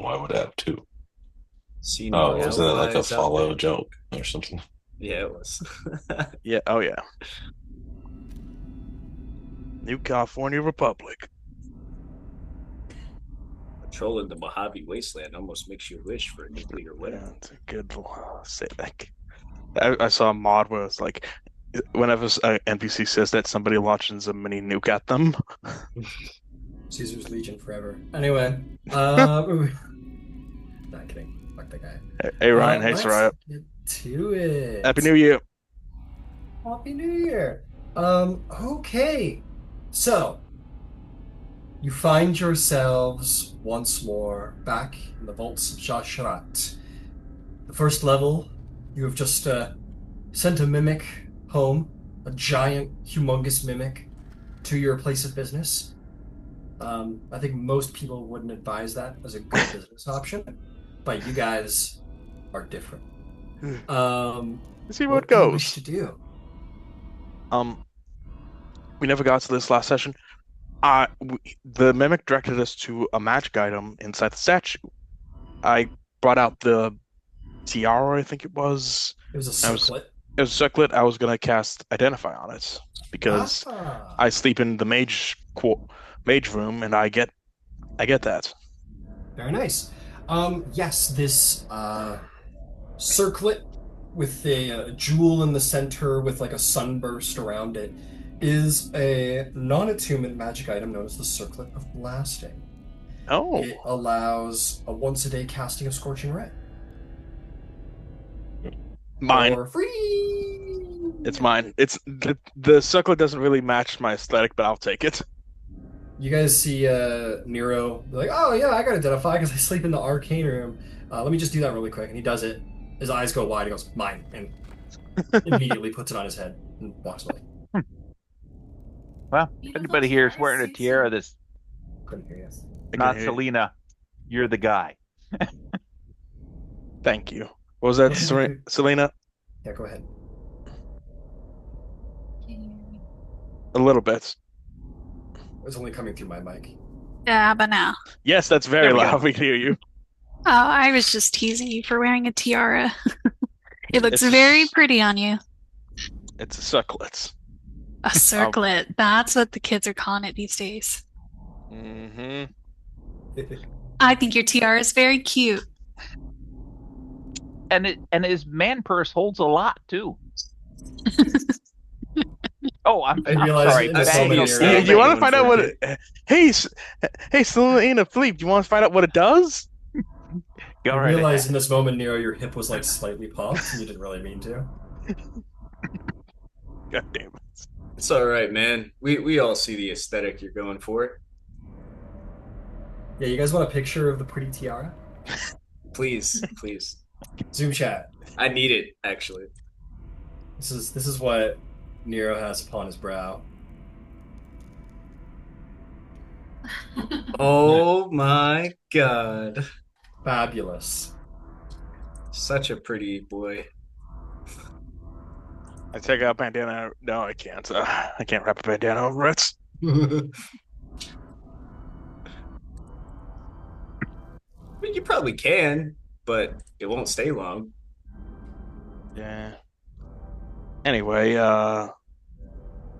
Why would I have two? See no Oh, wasn't it like a allies out follow there. joke or something? Yeah, it was. Yeah. Oh yeah. New California Republic. Patrolling the Mojave Wasteland almost makes you wish for a nuclear Yeah, weapon. it's a good say like I saw a mod where it's like whenever an NPC says that somebody launches a mini nuke at them. Caesar's Legion forever. Anyway, not kidding. Fuck that guy. Hey Ryan, hey Let's Soraya. get to Happy it. New Year. Happy New Year. Okay. So, you find yourselves once more back in the vaults of Jashrat. The first level, you have just sent a mimic home, a giant, humongous mimic, to your place of business. I think most people wouldn't advise that as a good business option, but you guys are different. Let's see what What do you wish goes. to do? Um, we never got to this last session. The mimic directed us to a magic item inside the statue. I brought out the tiara, I think it was. It was a I was circlet. It was a circlet. I was gonna cast Identify on it because Ah, I sleep in the mage room and I get that. very nice. Yes, this circlet with a, jewel in the center with like a sunburst around it is a non-attunement magic item known as the Circlet of Blasting. Oh, It allows a once a day casting of Scorching Ray mine. for free. It's mine. It's the circlet doesn't really match my aesthetic, but I'll take it. You guys see Nero be like, oh yeah, I gotta identify because I sleep in the arcane room. Let me just do that really quick. And he does it. His eyes go wide. He goes, mine. And immediately puts it on his head and walks away. Well, if anybody here is wearing a tiara that's Couldn't hear you. I can not hear you. Selena, you're the guy. Thank you. What was that, Selena? Yeah, go ahead. A little bit. It's only coming through my mic. Yeah, but now. Yes, that's very There we go. loud. We can hear you. Oh, I was just teasing you for wearing a tiara. It looks It's very pretty on you. It's a circlet. A circlet. That's what the kids are calling it these days. Mm-hmm. I think your tiara is very cute. And his man purse holds a lot too. Oh, I I'm realized sorry. in this Bag moment of you're You, not you want to going find for out what it. Hey, hey, Selena Philippe, do you want to find out what it does? Go I right realized ahead. in this moment, Nero, your hip was like slightly popped, and you didn't really mean to. God damn it. It's all right, man. We all see the aesthetic you're going for. Yeah, you guys want a picture of the pretty tiara? Please, please. Zoom chat. I need it, actually. This is what Nero has upon his brow. Oh my God. Fabulous. Such a pretty boy. I take out bandana. No, I can't. I can't wrap a bandana over it. I mean, you probably can, but it won't stay long. Yeah. Anyway,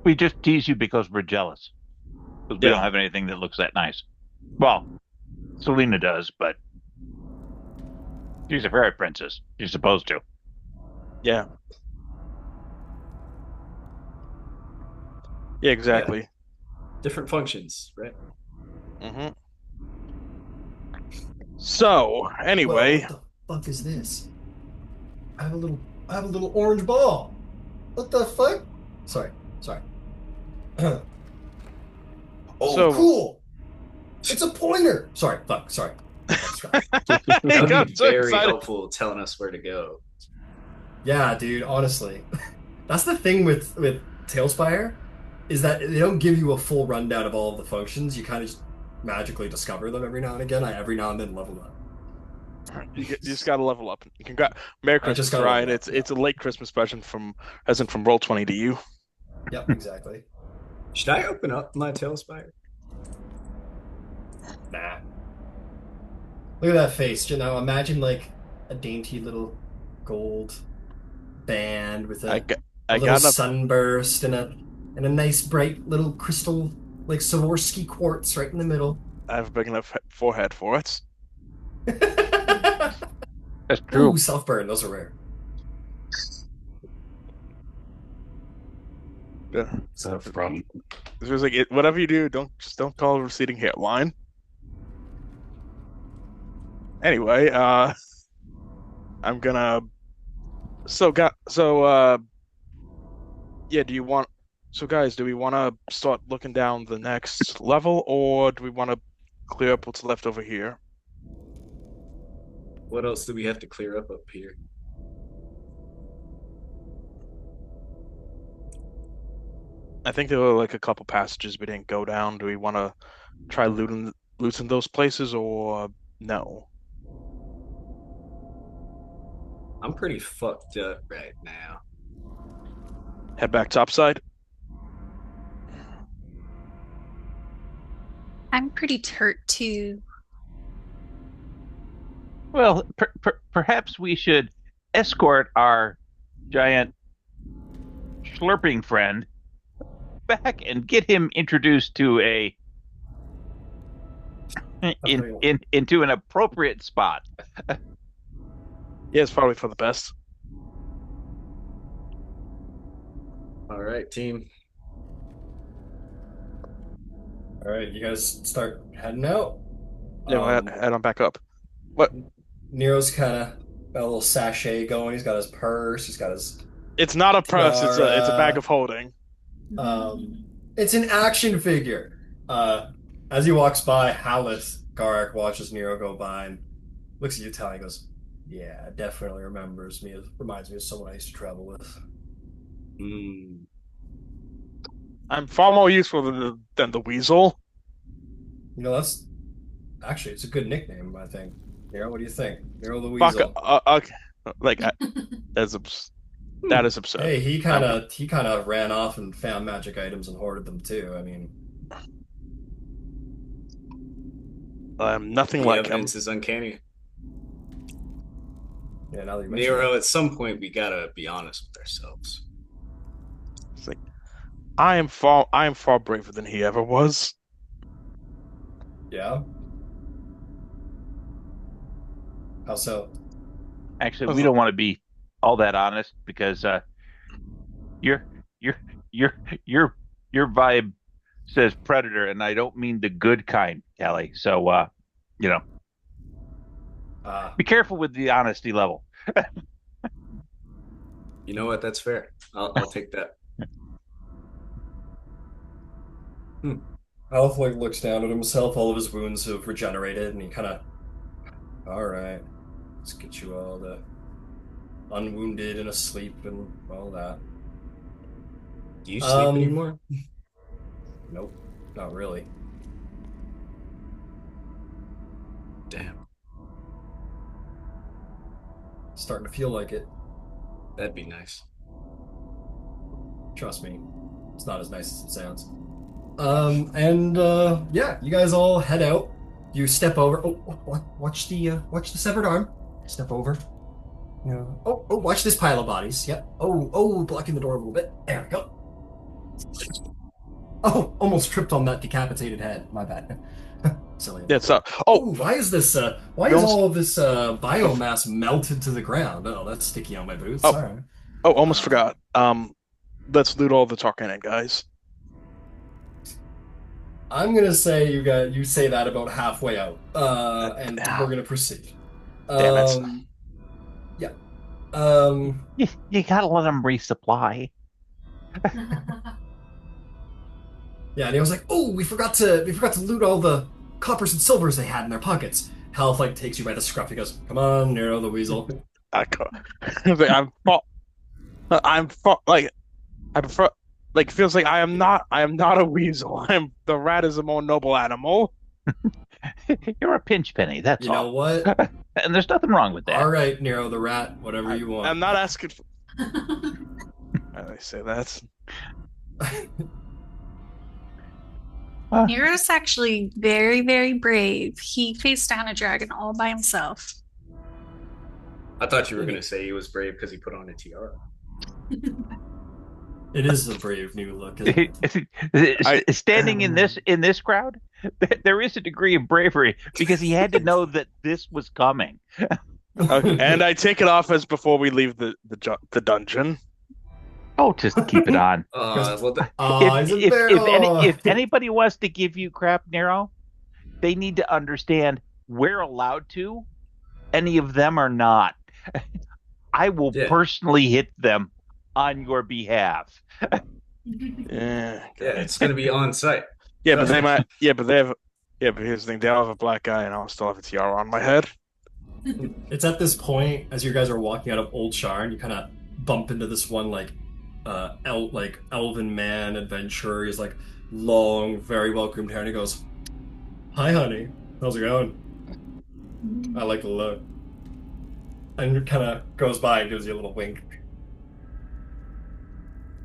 We just tease you because we're jealous. Because we Yeah. don't have anything that looks that nice. Well, Selena does, but she's a fairy princess. She's supposed to. yeah. Yeah, exactly. Different functions, right? Mm-hmm. So, anyway, Whoa, what the fuck is this? I have a little orange ball. What the fuck? Sorry. Oh, So- cool. It's a pointer. Sorry, fuck, sorry. That He would got be so very excited. helpful telling us where to go. Yeah, dude, honestly. That's the thing with Tailspire, is that they don't give you a full rundown of all of the functions. You kind of just magically discover them every now and again. I every now and then level up. You just gotta level up. Merry I just Christmas, gotta Ryan. level up, It's a late Christmas present from Roll20 to you. Yep, exactly. Should I open up my Tailspire? Nah. Look at that face. You know, imagine like a dainty little gold band with I a got, a I little got enough. sunburst and a nice bright little crystal like Swarovski quartz right in the middle. I have a big enough forehead for it. That's Ooh, true. self-burn. Those are rare. Yeah. So from It was like whatever you do, don't call it a receding hairline. Anyway, I'm gonna. Yeah. Do you want? So, guys, do we want to start looking down the next level, or do we want to clear up what's left over here? What else do we have to clear up here? I think there were like a couple passages we didn't go down. Do we want to try looting those places, or no? I'm pretty fucked up right now. Head back topside. I'm pretty hurt too. Well, perhaps we should escort our giant slurping friend back and get him introduced to into an appropriate spot. Yeah, it's probably for the best. All right, team. All right, you guys start heading out. Yeah, we'll head on back up. What? Nero's kind of got a little sachet going. He's got his purse. He's got his It's not a purse. It's a bag tiara. of holding. It's an action figure. As he walks by, Howlett Garak watches Nero go by and looks at you, Tally, and goes, "Yeah, it definitely reminds me of someone I used to travel with." Mm. I'm far more useful than the weasel. You know, that's actually it's a good nickname, I think. Nero, what do you think? Nero the Fuck. Weasel. Okay. Like that is absurd. Hey, he kind of ran off and found magic items and hoarded them too. I mean, I'm nothing The like him. evidence is uncanny. yeah. Now that you mention Nero, it. at some point, we gotta be honest with ourselves. It's like I am far braver than he ever was. Yeah. How so? Actually, we don't want to be all that honest because your your your your your vibe says predator, and I don't mean the good kind, Kelly. So you know, Uh, be careful with the honesty level. You know what? That's fair. I'll take that. Alf like looks down at himself. All of his wounds have regenerated, and he kind of, all right, let's get you all the unwounded and asleep and all that. Do you sleep Um, anymore? Nope, not really. Damn, Starting to feel like it. that'd be nice. Trust me, it's not as nice as it sounds. Yeah, you guys all head out. You step over. Watch the severed arm. Step over. Watch this pile of bodies. Yep. Blocking the door a little bit. There we go. Oh, almost tripped on that decapitated head. My bad. Silly. Yeah. So, Why is this? Why is all of this biomass melted to the ground? Oh, that's sticky on my boots. Oh. Sorry. Almost forgot. Let's loot all the Tharkanan guys. I'm gonna say you say that about halfway out, and we're gonna proceed. Damn it. Yeah. Um, You gotta let them resupply. yeah, and he was like, "Oh, we forgot to loot all the coppers and silvers they had in their pockets." Half like takes you by the scruff. He goes, "Come on, Nero the Weasel." I prefer like feels like I am not a weasel. The rat is a more noble animal. You're a pinch penny, that's You know all. what? And there's nothing wrong with that. All right, Nero the rat, whatever you want. I'm not asking for I say that. Nero's actually very, very brave. He faced down a dragon all by himself. I thought you were gonna say he was brave because he put on a tiara. It is a brave new look, isn't it? Standing in this crowd, there is a degree of bravery because he had to know that this was coming. Okay, and I take it off as before we leave the dungeon. Oh, just keep it on. Well, He's a If anybody wants to give you crap, Nero, they need to understand we're allowed to. Any of them are not. I will personally hit them on your behalf. Yeah, it's gonna be on site. Yeah, but they might. Yeah, but they have. Yeah, but here's the thing: they'll have a black eye, and I'll still have a tiara on my head. It's at this point, as you guys are walking out of Old Sharn, you kind of bump into this one elven man adventurer. He's like long, very well groomed hair, and he goes, "Hi, honey. How's it going? I like the look." And kind of goes by and gives you a little wink.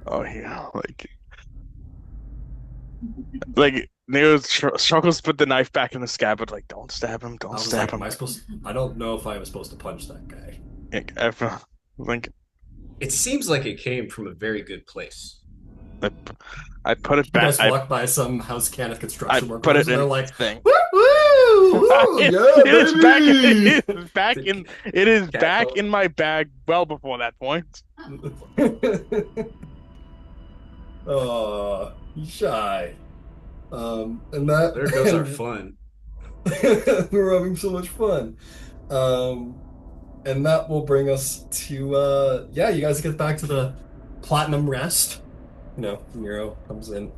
Oh yeah, like Neo struggles to put the knife back in the scabbard. Like, don't stab him, don't stab him. I don't know if I was supposed to punch that guy. It seems like it came from a very good place. I put it You back. guys walk by some house can of construction workers, put it and in they're like, thing. "Woo, woo, woo, yeah, It is back. baby!" It is back in. It is back in my bag. Well before that point. Oh, he's shy. And that There goes our fun. we're having so much fun. And that will bring us to you guys get back to the Platinum Rest. You know, Nero comes in.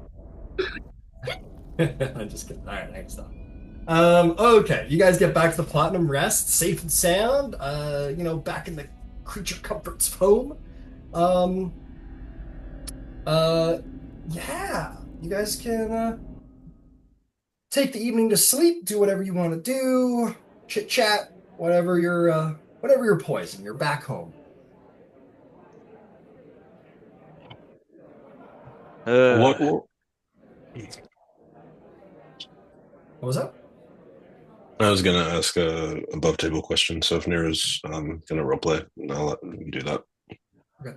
I'm just kidding. All right, next stop. Okay, you guys get back to the Platinum Rest, safe and sound. Back in the creature comforts of home. You guys can take the evening to sleep, do whatever you want to do, chit chat, whatever your poison. You're back home. What was that? I was gonna ask a above table question. So if Nero's gonna roleplay, I'll let him do that. Okay.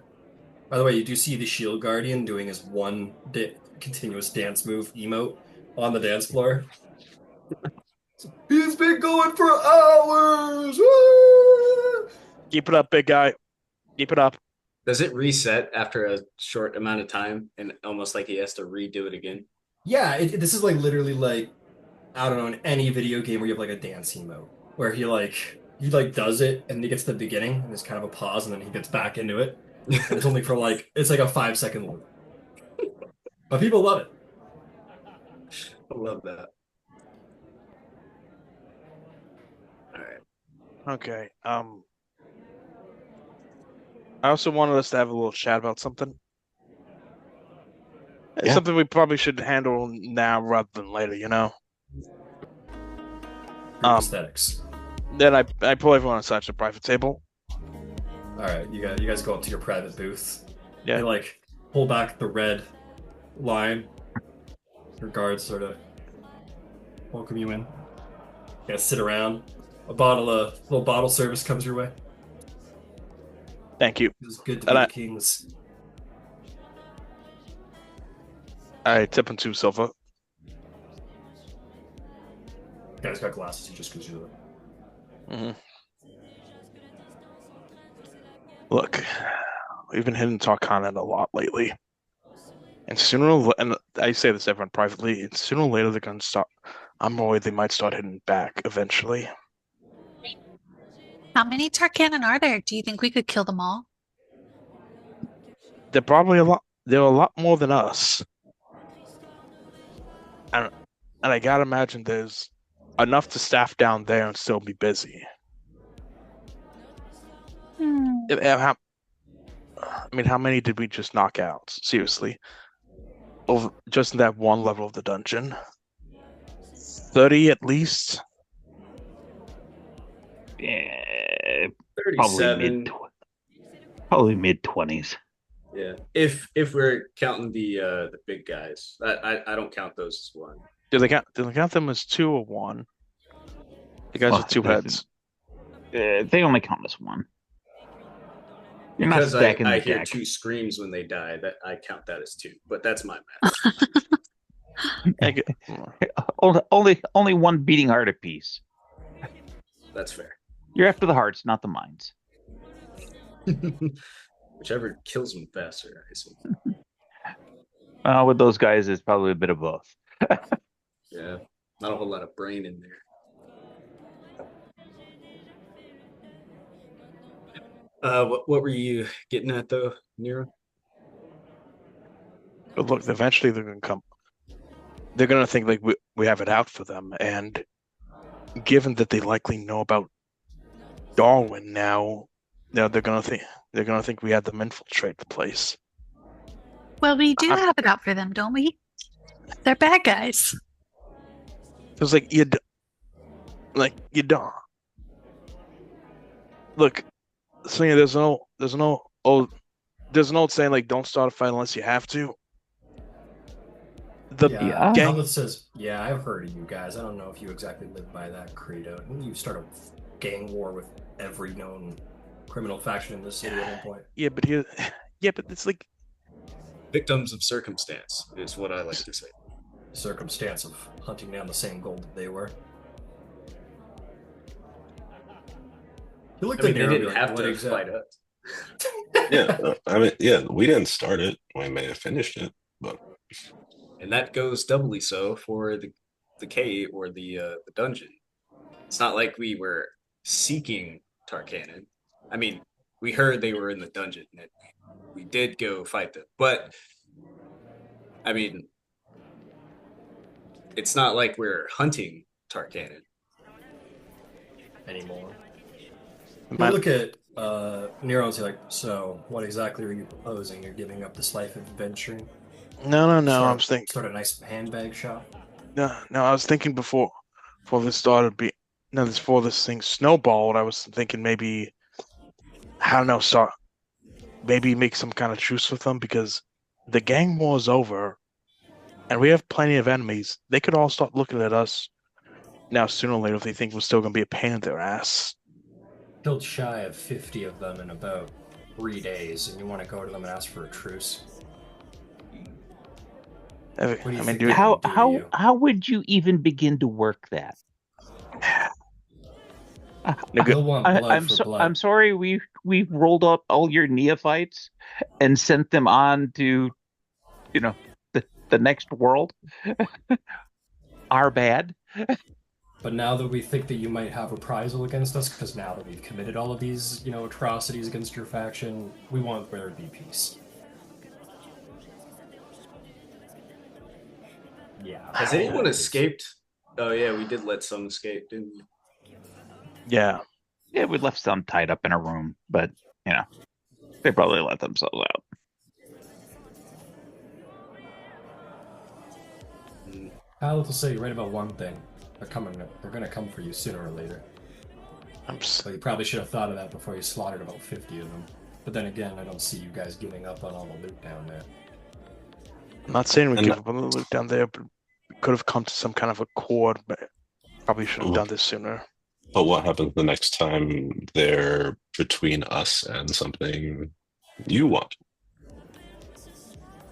By the way, you do see the Shield Guardian doing his one continuous dance move emote on the dance floor. He's been going for hours. Woo! Keep it up, big guy. Keep it up. Does it reset after a short amount of time and almost like he has to redo it again? Yeah, this is like literally like, I don't know, in any video game where you have like a dance emote where he does it and he gets to the beginning and there's kind of a pause and then he gets back into it. And it's only for it's like a 5-second loop. But people love it. I love that. All right. Okay. I also wanted us to have a little chat about something. It's something we probably should handle now rather than later, you know? Aesthetics. Then I pull everyone aside to the private table. Alright, you guys go up to your private booth. Yeah. You pull back the red line. Your guards sort of welcome you in. You guys sit around. A little bottle service comes your way. Thank you. It was good to be kings. I tip into silver. You guys got glasses, he just gives you them. Mm-hmm. Look, we've been hitting Tharkanan a lot lately. And and I say this to everyone privately, and sooner or later they're going to start. I'm worried they might start hitting back eventually. How many Tharkanan are there? Do you think we could kill them all? They're probably a lot. They're a lot more than us. And I gotta imagine there's enough to staff down there and still be busy. How many did we just knock out? Seriously. Just in that one level of the dungeon. 30 at least? Yeah, 37. probably mid-20s. Yeah, if we're counting the big guys, I don't count those as one. Do they count them as two or one? The guys Well, with two heads. They only count as one. You're not Because stacking I the hear deck. 2 screams when they die. That I count that as 2, but that's my math. I get- Only one beating heart apiece. That's fair. You're after the hearts, not the minds. Whichever kills them faster, I assume. With those guys, it's probably a bit of both. Yeah, not a whole lot of brain in there. What were you getting at though, Nero? But look, eventually they're gonna come. They're gonna think like we have it out for them, and given that they likely know about Darwin now, they're gonna think we had them infiltrate the place. Well, we do have it out for them, don't we? They're bad guys. It was like you don't look. So yeah, there's an old saying like don't start a fight unless you have to. The Yeah, gang Helmut says, yeah, I've heard of you guys. I don't know if you exactly live by that credo. Didn't you start a gang war with every known criminal faction in this city at one point? yeah, but it's like Victims of circumstance is what I like to say. Circumstance of hunting down the same gold that they were. You looked I mean, at they Nero and didn't be like, have "What to exact-" fight us. Yeah, I mean, yeah, we didn't start it. We may have finished it, but And that goes doubly so for the cave or the dungeon. It's not like we were seeking Tharkanan. I mean, we heard they were in the dungeon and we did go fight them. But I mean, it's not like we're hunting Tharkanan. anymore. my, You look at Nero and say like, so what exactly are you proposing? You're giving up this life of adventuring? no. I Start, was thinking start a nice handbag shop? no. I was thinking before this started be no this before this thing snowballed. I was thinking maybe I don't know start maybe make some kind of truce with them because the gang war is over and we have plenty of enemies. They could all start looking at us now sooner or later if they think we're still gonna be a pain in their ass. Killed shy of 50 of them in about 3 days, and you want to go to them and ask for a truce? I do you mean, think dude, they How do how you? how would you even begin to work that? They'll want blood for blood. I'm sorry we rolled up all your neophytes and sent them on to the next world. Our bad. But now that we think that you might have reprisal against us, because now that we've committed all of these, atrocities against your faction, we want there to be peace. Yeah. Has anyone escaped? Oh yeah, we did let some escape, didn't we? yeah. Yeah, we left some tied up in a room, but they probably let themselves out. Kyle will say right about one thing. They're coming. They're going to come for you sooner or later. So you probably should have thought of that before you slaughtered about 50 of them. But then again, I don't see you guys giving up on all the loot down there. I'm not saying we And give up on the loot down there, but we could have come to some kind of accord, but probably should have done this sooner. but what happens the next time they're between us and something you want?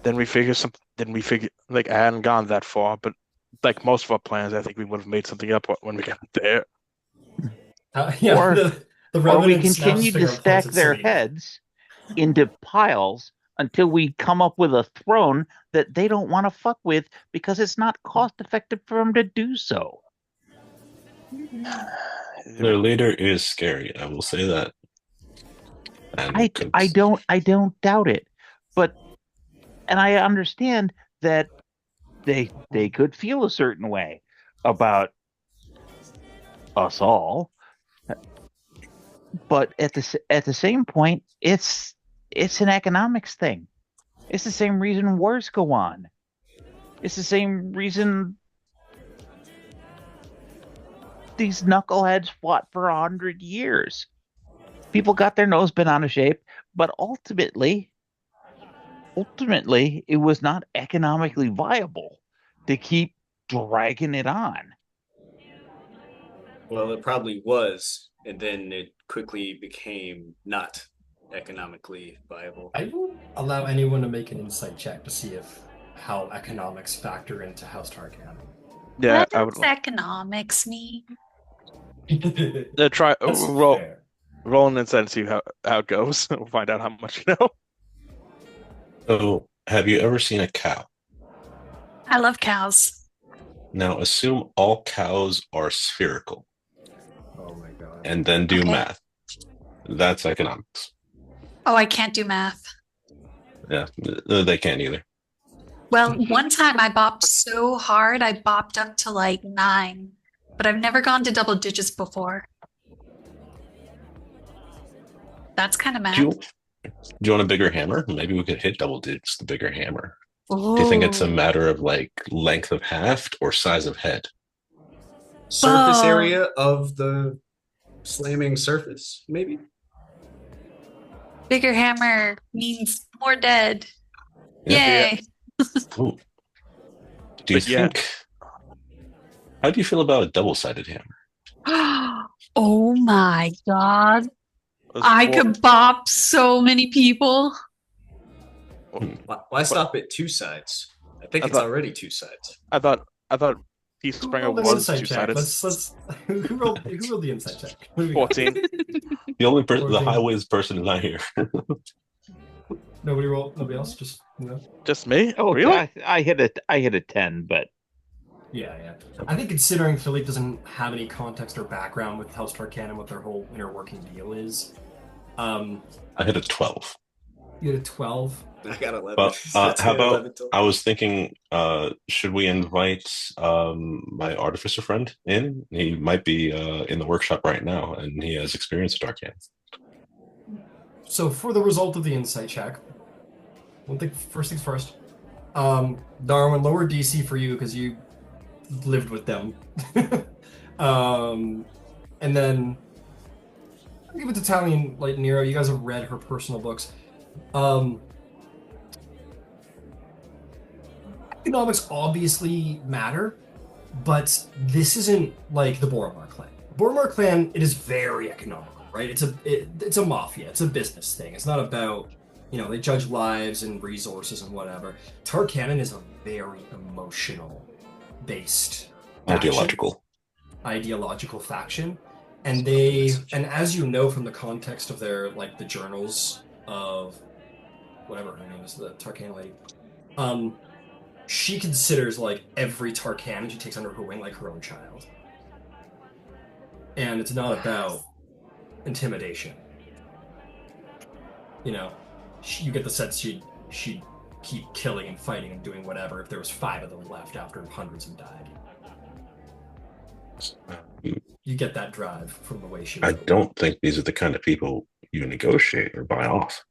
Then we figure like I hadn't gone that far, but like most of our plans, I think we would have made something up when we got there. Yeah, Or- the Or we revenant snaps continue finger to and stack points at their City. heads into piles until we come up with a throne that they don't want to fuck with because it's not cost effective for them to do so. Their leader is scary. I will say that. And I don't doubt it, and I understand that they could feel a certain way about us all, but at the same point, it's an economics thing. It's the same reason wars go on. It's the same reason these knuckleheads fought for 100 years. People got their nose bent out of shape, but ultimately, it was not economically viable to keep dragging it on. Well, it probably was, and then it quickly became not economically viable. I will allow anyone to make an insight check to see if how economics factor into House Tarkan. Yeah, What I would does economics mean? try That's roll fair. roll an insight and see how it goes. We'll find out how much you know. So, have you ever seen a cow? I love cows. Now, assume all cows are spherical Oh my god. and then do Okay. math. That's economics. Oh, I can't do math. Yeah, they can't either. Well, one time I bopped so hard, I bopped up to like 9, but I've never gone to double digits before. That's kind of Do math. you want a bigger hammer? Maybe we could hit double digits, the bigger hammer. Do you think it's a Ooh. matter of like length of haft or size of head? Surface Oh. area of the slamming surface, maybe? Bigger hammer means more dead. Yeah. Yay. Ooh. Do you But yeah. think? How do you feel about a double-sided hammer? Oh my God. Those I four- could bop so many people. Why stop at two sides? I think I it's thought- already two sides. I thought Peace Who Springer rolled an was insight check? two-sided. Let's who rolled the insight check? Who do we got? 14. The only person, the 14. highways person is not here. Nobody rolled. Nobody else. Just Just me? Oh, Really? I hit a 10, but yeah. I think considering Philippe doesn't have any context or background with House Tarkan, what their whole inner working deal is, I hit a 12. you had a 12. I got 11. But That's how it, about 11 till- I was thinking, should we invite my artificer friend in? He might be in the workshop right now, and he has experience at Arcane. So for the result of the insight check, first things first. Darwin, lower DC for you because you lived with them. And then I'll give it to Italian like Nero. You guys have read her personal books. Economics obviously matter, but this isn't like the Boromar clan. Boromar clan, it is very economical, right? It's a mafia. It's a business thing. It's not about, they judge lives and resources and whatever. Tarkanan is a very emotional based ideological faction. And as you know from the context of their, like, the journals of whatever her name is, the Tarkan lady, she considers, like, every Tarkanan she takes under her wing like her own child. And it's not about intimidation. You get the sense she'd keep killing and fighting and doing whatever if there was 5 of them left after hundreds have died. You get that drive from the way she I don't think these are the kind of people you negotiate or buy off.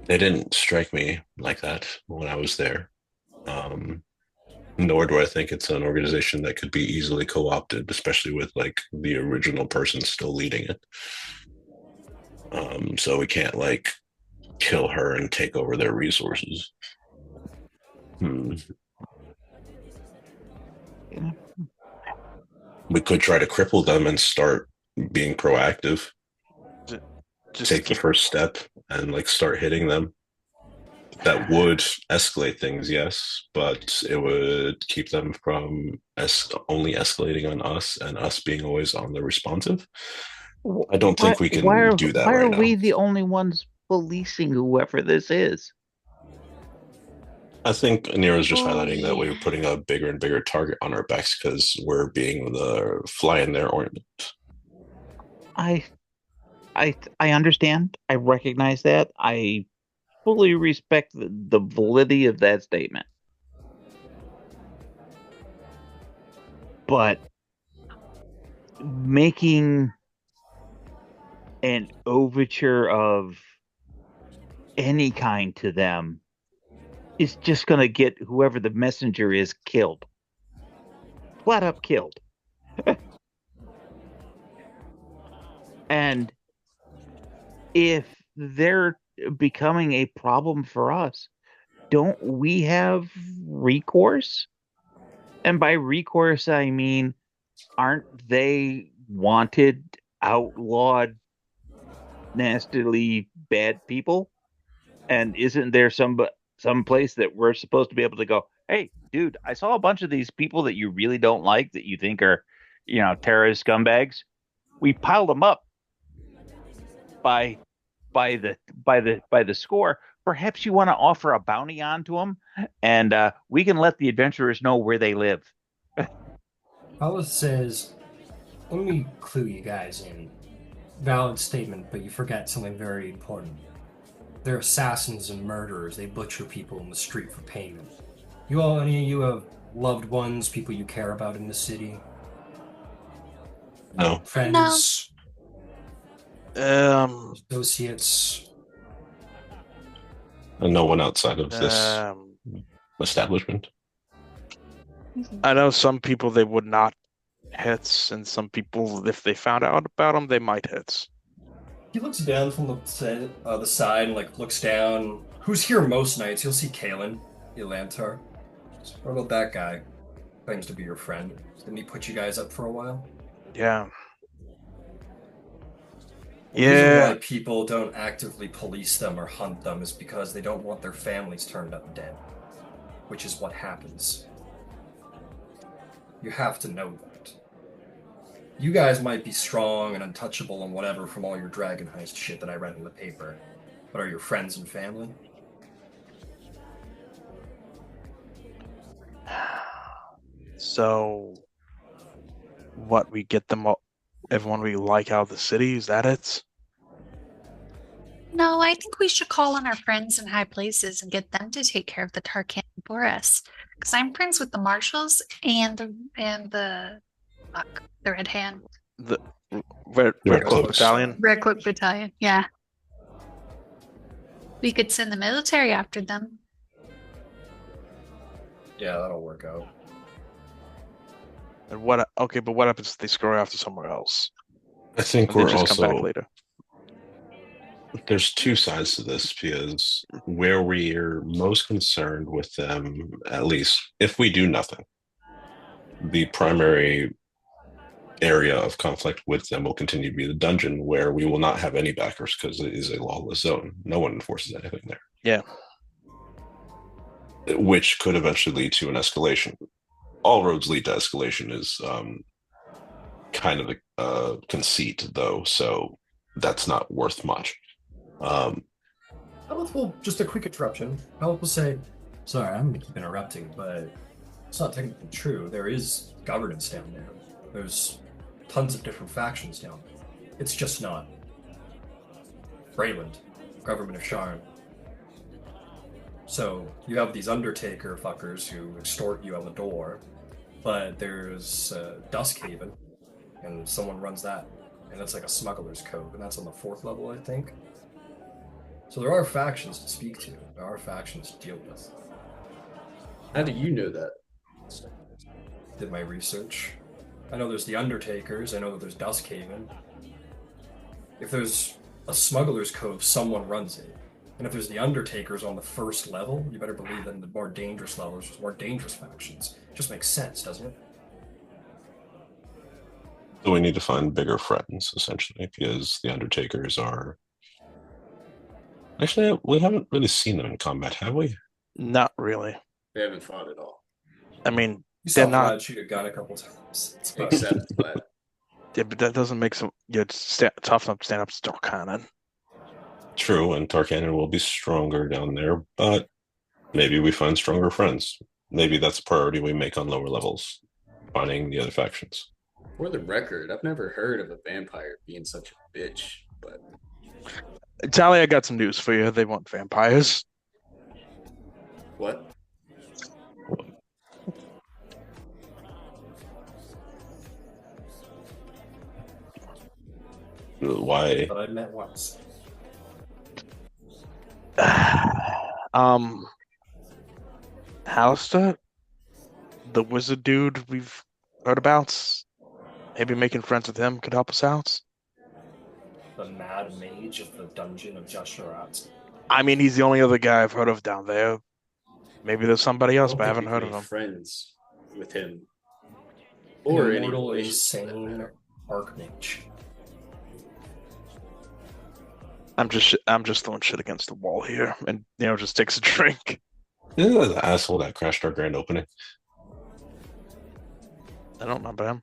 They didn't strike me like that when I was there. Nor do I think it's an organization that could be easily co-opted, especially with like the original person still leading it. So we can't like kill her and take over their resources. We could try to cripple them and start being proactive. Just Take the first step and like start hitting them. That would escalate things, yes, but it would keep them from only escalating on us and us being always on the responsive. I don't think we can do that Why right are now. we the only ones policing whoever this is? I think Nero's just highlighting that we're putting a bigger and bigger target on our backs because we're being the fly in their ointment. I understand. I recognize that. I fully respect the validity of that statement. But making an overture of any kind to them is just going to get whoever the messenger is killed. Flat up killed. And if they're becoming a problem for us, don't we have recourse? And by recourse, I mean, aren't they wanted, outlawed, nastily bad people? And isn't there some place that we're supposed to be able to go, hey, dude, I saw a bunch of these people that you really don't like that you think are, terrorist scumbags. We piled them up by by the score. Perhaps you want to offer a bounty onto them, and we can let the adventurers know where they live. Hollis says, let me clue you guys in. Valid statement, but you forget something very important. They're assassins and murderers. They butcher people in the street for payment. Any of you have loved ones, people you care about in the city? No. Friends? Associates? And no one outside of this establishment. I know some people they would not hits, and some people, if they found out about them, they might hits. He looks down from the side and looks down. Who's here most nights? You'll see Kalen, Elantar. What about that guy? Claims to be your friend. Didn't he put you guys up for a while? Yeah. The reason why people don't actively police them or hunt them is because they don't want their families turned up dead, which is what happens. You have to know that. You guys might be strong and untouchable and whatever from all your dragon heist shit that I read in the paper, but are your friends and family? So, what, we get them all, everyone we like out of the city, is that it? No, I think we should call on our friends in high places and get them to take care of the Tarkan for us. Because I'm friends with the marshals and the Red Hand. The Red Cloak Battalion? Red Cloak Battalion, yeah. We could send the military after them. Yeah, that'll work out. And okay, but what happens if they screw after somewhere else? I think And they we're just come back also later. there's two sides to this because where we're most concerned with them, at least if we do nothing, the primary area of conflict with them will continue to be the dungeon, where we will not have any backers because it is a lawless zone. No one enforces anything there. Yeah. Which could eventually lead to an escalation. All roads lead to escalation is kind of a conceit, though, so that's not worth much. Well, just a quick interruption. Help will say, sorry, I'm going to keep interrupting, but it's not technically true. There is governance down there. There's tons of different factions down there. It's just not Brayland, government of Sharn. So you have these Undertaker fuckers who extort you on the door, but there's Duskhaven, and someone runs that, and it's like a smuggler's cove, and that's on the 4th level, I think. So there are factions to speak to. There are factions to deal with. How do you know that? Did my research. I know there's the Undertakers. I know that there's Duskhaven. If there's a smuggler's cove, someone runs it. And if there's the Undertakers on the 1st level, you better believe that in the more dangerous levels, there's more dangerous factions. It just makes sense, doesn't it? So we need to find bigger friends, essentially, because the Undertakers are... Actually, we haven't really seen them in combat, have we? Not really. They haven't fought at all. I mean, You they're saw not. Vlad shoot a gun a couple times. It's about Except that. Yeah, but that doesn't make some. Yeah, tough enough to stand up to Tharkanan. True, and Tharkanan will be stronger down there, but maybe we find stronger friends. Maybe that's a priority we make on lower levels, finding the other factions. For the record, I've never heard of a vampire being such a bitch, but... Tally, I got some news for you. They want vampires. What? Why? But I met once. Alistair, the wizard dude we've heard about, maybe making friends with him could help us out. The mad mage of the dungeon of Jasharat. I mean, he's the only other guy I've heard of down there. Maybe there's somebody else, don't but I think haven't we heard can of be them. friends with him An or any immortal, relations for that insane matter. archmage. I'm just throwing shit against the wall here, and just takes a drink. Yeah, the asshole that crashed our grand opening. I don't remember him.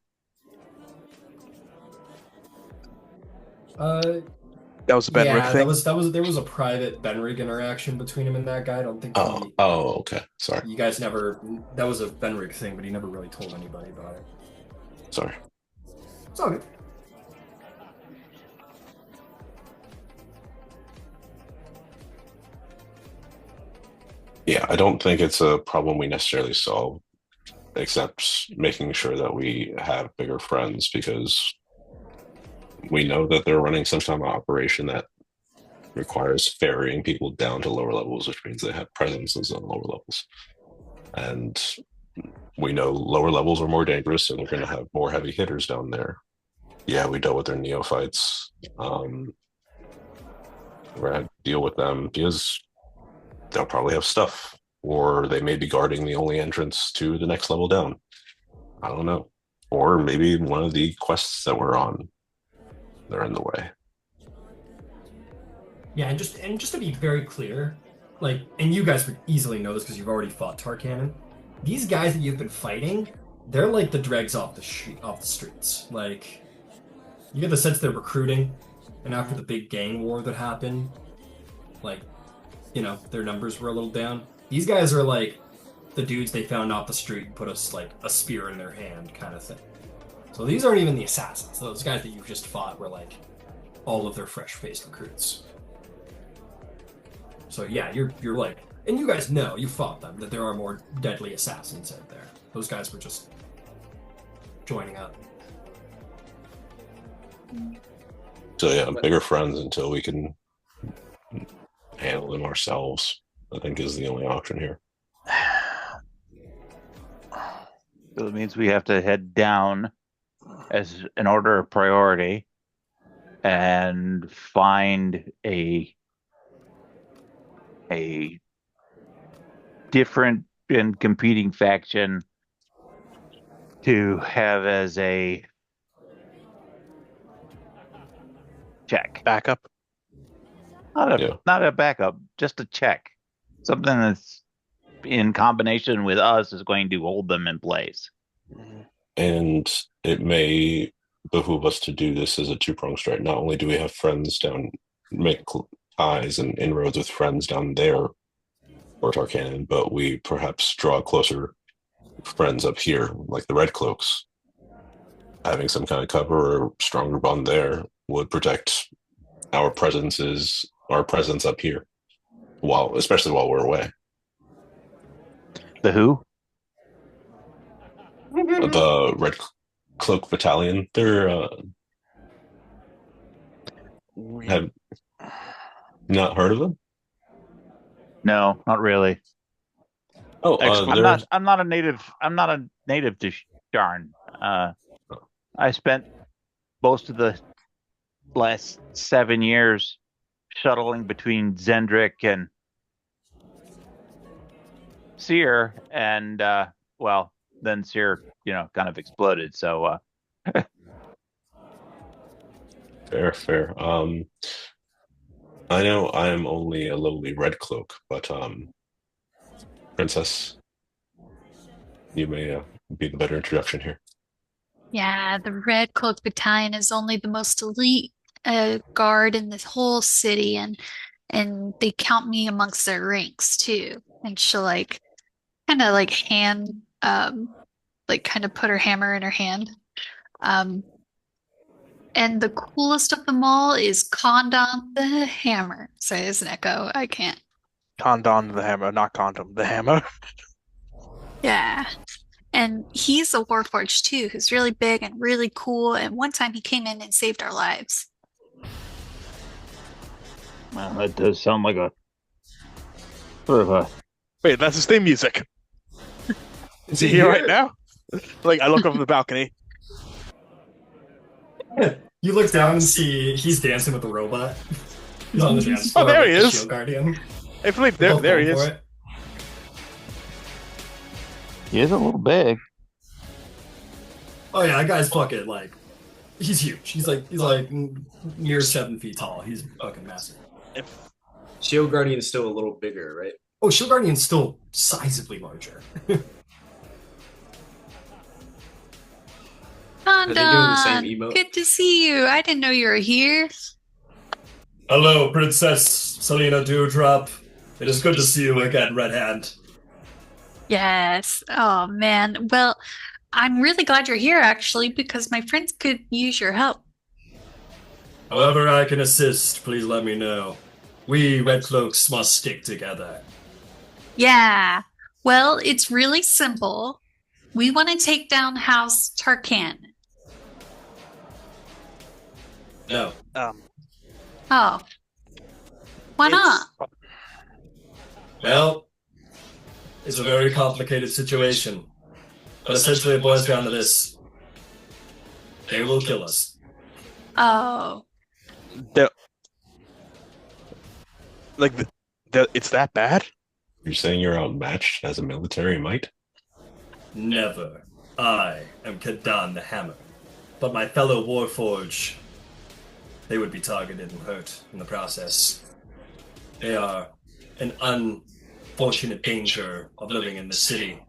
That was a Ben Rick Yeah, thing. there was a private Benrig interaction between him and that guy. I don't think Okay. Sorry. you guys never. That was a Benrig thing, but he never really told anybody about it. Sorry. It's all good. Yeah, I don't think it's a problem we necessarily solve, except making sure that we have bigger friends, because we know that they're running some kind of operation that requires ferrying people down to lower levels, which means they have presences on lower levels. And we know lower levels are more dangerous, so they're going to have more heavy hitters down there. Yeah, we dealt with their neophytes. We're going to deal with them because they'll probably have stuff, or they may be guarding the only entrance to the next level down. I don't know. Or maybe one of the quests that we're on, they're in the way. Yeah, and just to be very clear, like, and you guys would easily know this because you've already fought Tharkanan. These guys that you've been fighting, they're like the dregs off the streets. Like, you get the sense they're recruiting, and after the big gang war that happened, like, their numbers were a little down. These guys are like the dudes they found off the street and put us like a spear in their hand kind of thing. So these aren't even the assassins. Those guys that you've just fought were like all of their fresh-faced recruits. So yeah, you're like, and you guys know, you fought them, that there are more deadly assassins out there. Those guys were just joining up. So yeah, bigger friends until we can handle them ourselves, I think, is the only option here. So it means we have to head down as an order of priority and find a different and competing faction to have as a check. Backup. Not a backup, just a check. Something that's in combination with us is going to hold them in place. And it may behoove us to do this as a two-pronged strike. Not only do we have friends down, make ties and inroads with friends down there or Tharkanan, but we perhaps draw closer friends up here, like the Red Cloaks. Having some kind of cover or stronger bond there would protect our presence up here, especially while we're away. The who? The Red Cloak Battalion. They're have not heard of them? No, not really. Oh, I'm not a native. I'm not a native to Sharn. I spent most of the last 7 years shuttling between Zendrick and Seer, and then Seer, kind of exploded. So fair. I know I am only a lowly Red Cloak, but Princess, you may be the better introduction here. Yeah, the Red Cloak Battalion is only the most elite guard in this whole city, and they count me amongst their ranks too. And she'll kind of hand kind of put her hammer in her hand. And the coolest of them all is Condom the Hammer. Sorry, there's an echo. I can't. Condom the Hammer, not Condom the Hammer. Yeah. And he's a Warforged too, who's really big and really cool. And one time he came in and saved our lives. Well, that does sound like a sort of a. Wait, that's his theme music. Is he here right now? I look over the balcony. You look down and see he's dancing with the robot. He's on the dance floor. Oh, there he is. Shield Guardian. Hey, Philippe, there he is. He is a little big. Oh yeah, that guy's fucking like, he's huge. He's like near 7 feet tall. He's fucking massive. If Shield Guardian is still a little bigger, right? Oh, Shield Guardian's still sizably larger. Are they doing the same Condon, emote? good to see you. I didn't know you were here. Hello, Princess Selena Dewdrop. It is good to see you again, Red Hand. Yes. Oh man. Well, I'm really glad you're here actually because my friends could use your help. However I can assist, please let me know. We Red Cloaks must stick together. Yeah. Well, it's really simple. We want to take down House Tharkanan. No. Oh. Why not? Well, it's a very complicated situation. But essentially it boils down to this. They will kill us. Oh. It's that bad? You're saying you're outmatched as a military might? Never. I am Kadan the Hammer. But my fellow Warforge, they would be targeted and hurt in the process. They are an unfortunate danger of living in the city.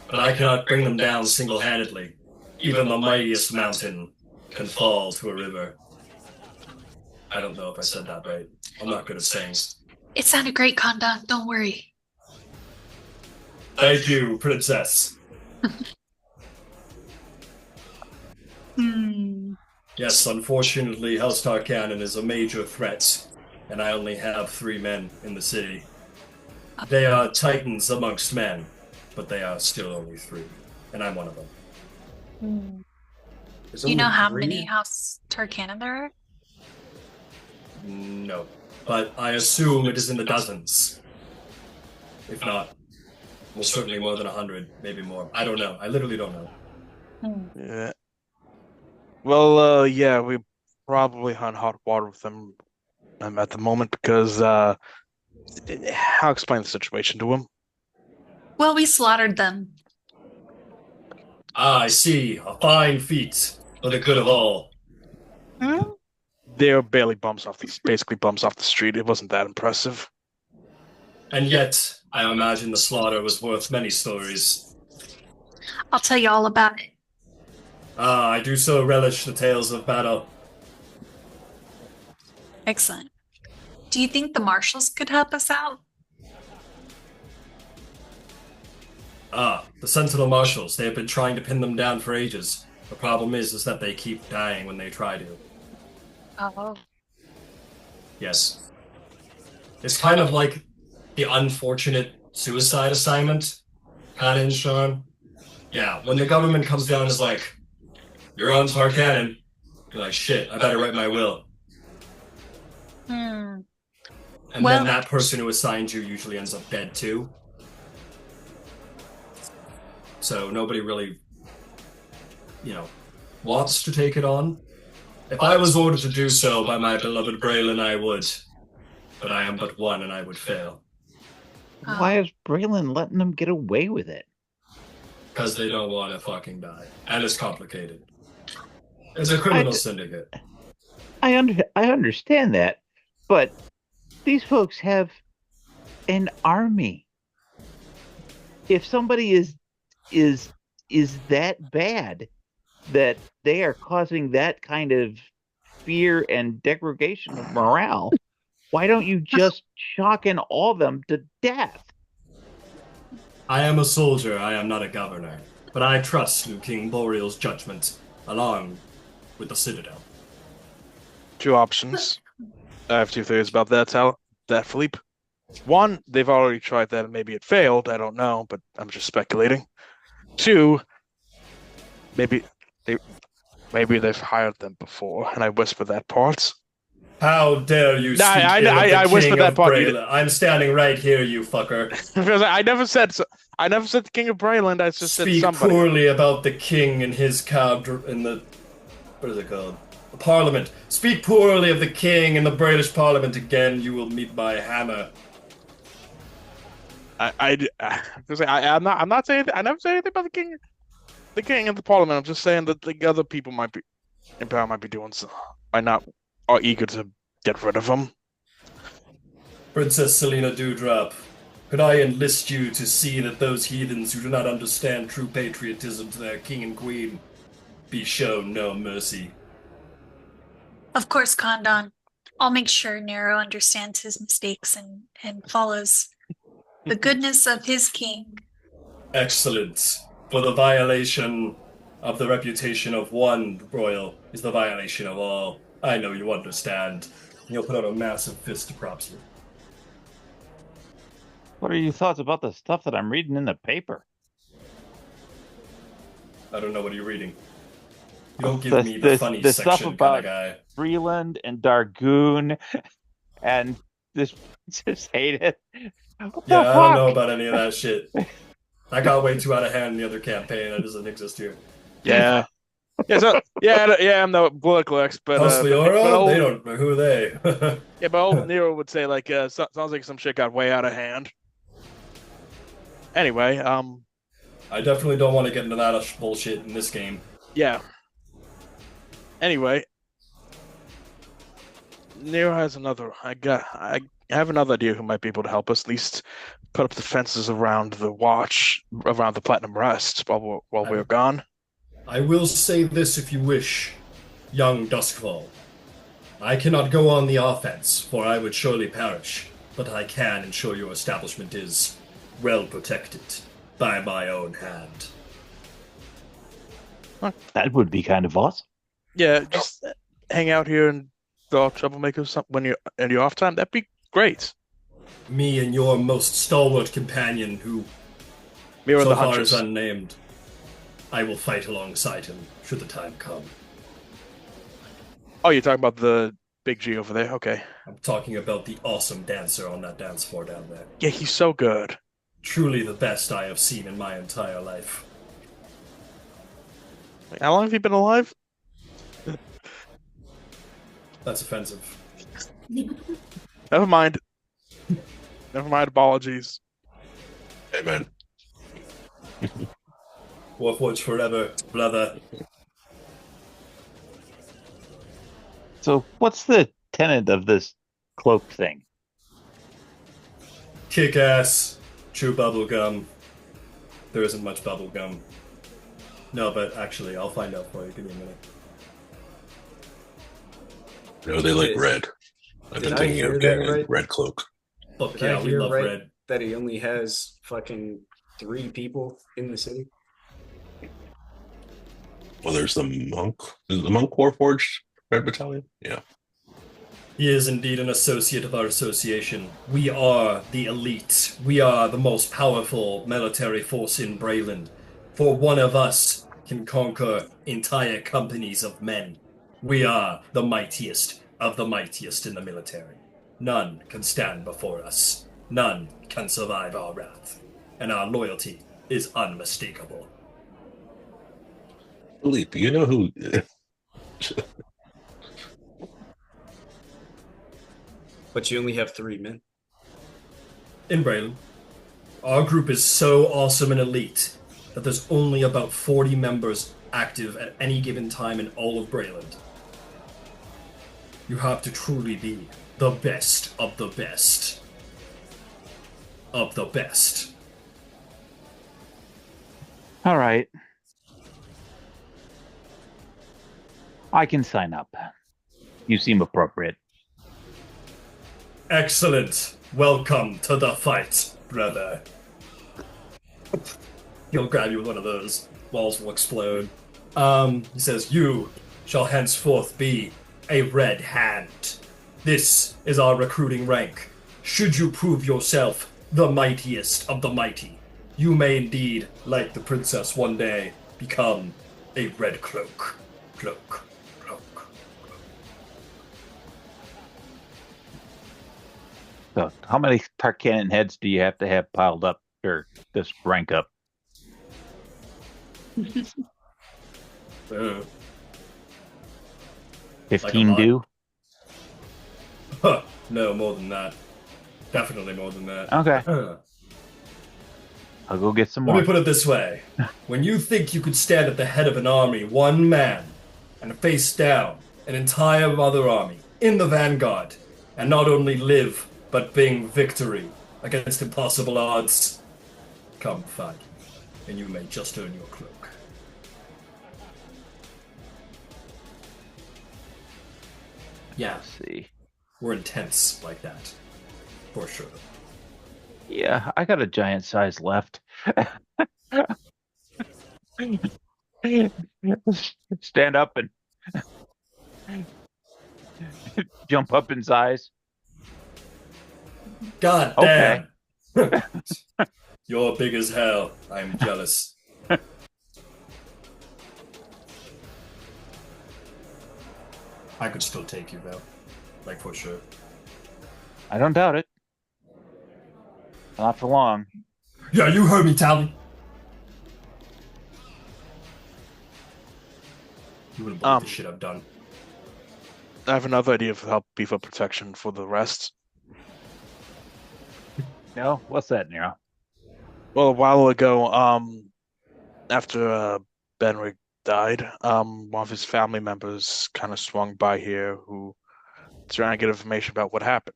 But I cannot bring them down single-handedly. Even the mightiest mountain can fall to a river. I don't know if I said that right. I'm not good at saying. It sounded great, Condon. Don't worry. Thank you, Princess. Yes, unfortunately, House Tharkanan is a major threat, and I only have 3 men in the city. They are titans amongst men, but they are still only 3, and I'm one of them. There's Do you know only how 3? many House Tharkanan there are? No, but I assume it is in the dozens. If not, most certainly more than 100, maybe more. I don't know. I literally don't know. Yeah. Well, yeah, we probably hunt hot water with them at the moment because I'll explain the situation to him. Well, we slaughtered them. Ah, I see. A fine feat for the good of all. They're barely basically bumps off the street. It wasn't that impressive. And yet, I imagine the slaughter was worth many stories. I'll tell you all about it. Ah, I do so relish the tales of battle. Excellent. Do you think the marshals could help us out? Ah, the Sentinel Marshals. They have been trying to pin them down for ages. The problem is that they keep dying when they try to. Oh. Yes. It's kind of like the unfortunate suicide assignment. Old Sharn. Yeah, when the government comes down and is like, you're on Tharkanan, you're like, shit, I better write my will. And then that person who assigned you usually ends up dead too. So nobody really, wants to take it on. If I was ordered to do so by my beloved Braylon, I would. But I am but one and I would fail. Why is Braylon letting them get away with it? Because they don't want to fucking die. And it's complicated. It's a criminal syndicate. I understand that, but these folks have an army. If somebody is that bad that they are causing that kind of fear and degradation of morale, why don't you just shock all of them to death? I am a soldier, I am not a governor. But I trust in King Boreal's judgment, along with the Citadel. 2 options. I have 2 theories about that, Philippe. 1, they've already tried that and maybe it failed. I don't know, but I'm just speculating. 2, maybe they've hired them before, and I whisper that part. How dare you speak I whispered that part. I'm standing right here, you fucker. Because I never said so. I never said the King of Brayland. I just said somebody. Speak poorly about the king and his in the what is it called? The Parliament. Speak poorly of the king and the British Parliament again. You will meet my hammer. I'm not saying I never say anything about the king and the parliament. I'm just saying that the other people might be in power might be doing so, might not are eager to get rid of him. Princess Selena Dewdrop, could I enlist you to see that those heathens who do not understand true patriotism to their king and queen be shown no mercy? Of course, Kondon. I'll make sure Nero understands his mistakes and follows the goodness of his king. Excellent. For the violation of the reputation of one royal is the violation of all. I know you understand. He'll put out a massive fist to props you. What are your thoughts about the stuff that I'm reading in the paper? I don't know what you're reading. You don't give me the funny the section stuff about kind of guy. Freeland and Dargoon and this Princess Hayden. What the Yeah, I don't know fuck? about any of that shit. I got way too out of hand in the other campaign. That doesn't exist here. Yeah. I'm no political expert, House but Leora? They old, don't know who are they. yeah, but old Nero would say like, sounds like some shit got way out of hand. Anyway, I definitely don't want to get into that bullshit in this game. yeah. Anyway, Nero has another. I have another idea who might be able to help us. At least put up the fences around the watch, around the Platinum Rest while we're gone. I will say this if you wish, young Duskfall. I cannot go on the offense, for I would surely perish, but I can ensure your establishment is well protected by my own hand. That would be kind of awesome. Yeah, just hang out here and draw troublemakers when you're in your off time. That'd be great. Me and your most stalwart companion, who Mirror so the far Huntress. is unnamed, I will fight alongside him should the time come. Oh, you're talking about the big G over there? Okay. I'm talking about the awesome dancer on that dance floor down there. Yeah, he's so good. Truly the best I have seen in my entire life. How long have you been alive? That's offensive. Never mind. Never mind. Apologies. Amen. Warforged forever, brother. So, what's the tenet of this cloak thing? Kick ass. Chew bubblegum. There isn't much bubblegum. No, but actually, I'll find out for you. Give me a minute. No, they like red. I've been thinking of getting Red Cloak. Fuck Did yeah, I we hear love right red. that he only has fucking 3 people in the city? Well, there's the monk. Is the monk Warforged Red Battalion? Yeah. He is indeed an associate of our association. We are the elite. We are the most powerful military force in Brayland. For one of us can conquer entire companies of men. We are the mightiest of the mightiest in the military. None can stand before us. None can survive our wrath. And our loyalty is unmistakable. Philippe, you know who... But you only have 3 men. In Brayland, our group is so awesome and elite that there's only about 40 members active at any given time in all of Brayland. You have to truly be the best of the best of the best. All right. I can sign up. You seem appropriate. Excellent. Welcome to the fight, brother. He'll grab you with one of those. Walls will explode. He says, you shall henceforth be a red hand. This is our recruiting rank. Should you prove yourself the mightiest of the mighty, you may indeed, like the princess one day, become a red cloak. Cloak. So, how many Tharkanan heads do you have to have piled up for this rank up? Uh, 15 lot. do? Huh, no, more than that. Definitely more than that. Okay. I'll go get some Let me more. put it this way. When you think you could stand at the head of an army, one man, and face down an entire other army in the vanguard, and not only live, but bring victory against impossible odds, come find me, and you may just earn your cloak. Yeah, Let's see. we're intense like that, for sure. Yeah, I got a giant size left. Stand up and jump up in size. God Okay. damn! You're big as hell. I'm jealous. I could still take you though, like for sure. I don't doubt it. Not for long. Yeah, you heard me, Tally. You wouldn't believe the shit I've done. I have another idea for help beef up protection for the rest. No? What's that, Nero? Well, a while ago, after Benrick died, one of his family members kind of swung by here who trying to get information about what happened.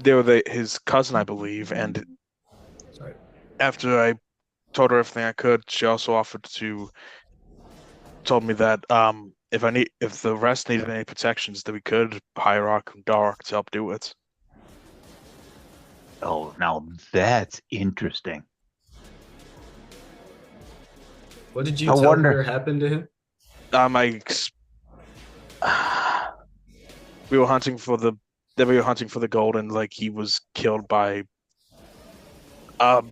They were his cousin, I believe, and Sorry. after I told her everything I could, she also told me that if the rest needed any protections, that we could hire Arkham Dark to help do it. Oh, now that's interesting. What did you I tell wonder- her happened to him? We were hunting for the gold, and like he was killed by a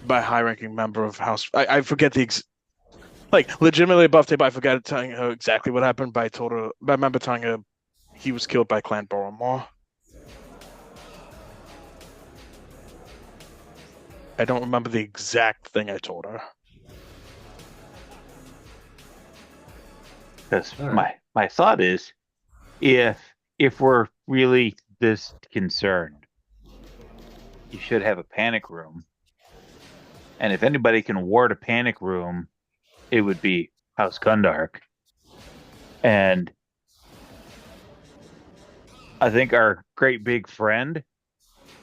high-ranking member of House. I forget legitimately above table. I forgot telling her exactly what happened, but I remember telling her he was killed by Clan Boromar. I don't remember the exact thing I told her. Because All right. my thought is, if we're really this concerned, you should have a panic room. And if anybody can ward a panic room, it would be House Gundark. And I think our great big friend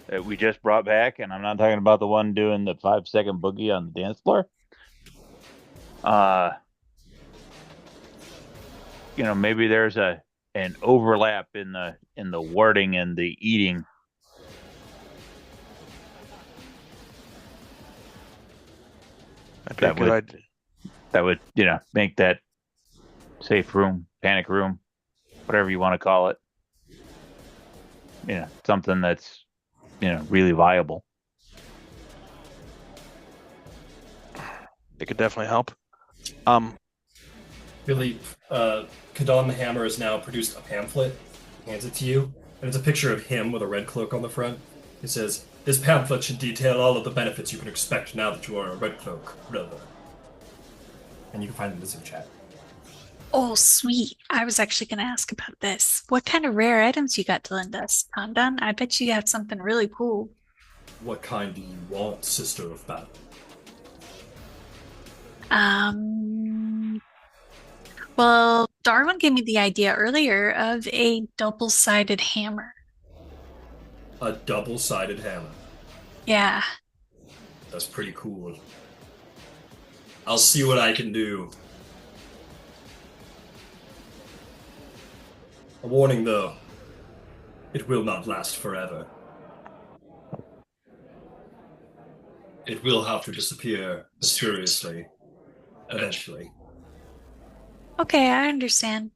that we just brought back, and I'm not talking about the one doing the 5-second boogie on the dance floor. Maybe there's an overlap in the warding and the eating. That'd be a good idea. That would, make that safe room, panic room, whatever you want to call it, something that's, really viable. It could definitely help. Billy, Kadon the Hammer has now produced a pamphlet, hands it to you, and it's a picture of him with a red cloak on the front. It says, "This pamphlet should detail all of the benefits you can expect now that you are a Red Cloak, brother." And you can find it in the Zoom chat. Oh, sweet. I was actually going to ask about this. What kind of rare items you got to lend us, Pandan? I bet you have something really cool. What kind do you want, Sister of Battle? Well, Darwin gave me the idea earlier of a double-sided hammer. A double-sided hammer. Yeah. That's pretty cool. I'll see what I can do. A warning, though. It will not last forever. It will have to disappear mysteriously, eventually. Okay, I understand.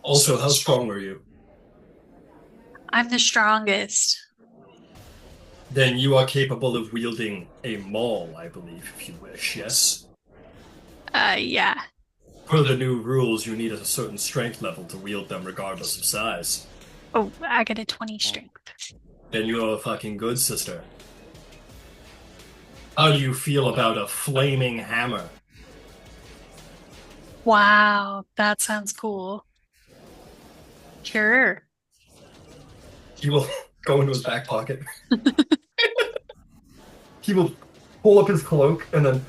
Also, how strong are you? I'm the strongest. Then you are capable of wielding a maul, I believe, if you wish, yes? Yeah. Per the new rules, you need a certain strength level to wield them regardless of size. Oh, I got a 20 strength. Then you're a fucking good sister. How do you feel about a flaming hammer? Wow, that sounds cool. Sure. He will go into his back pocket. he will pull up his cloak and then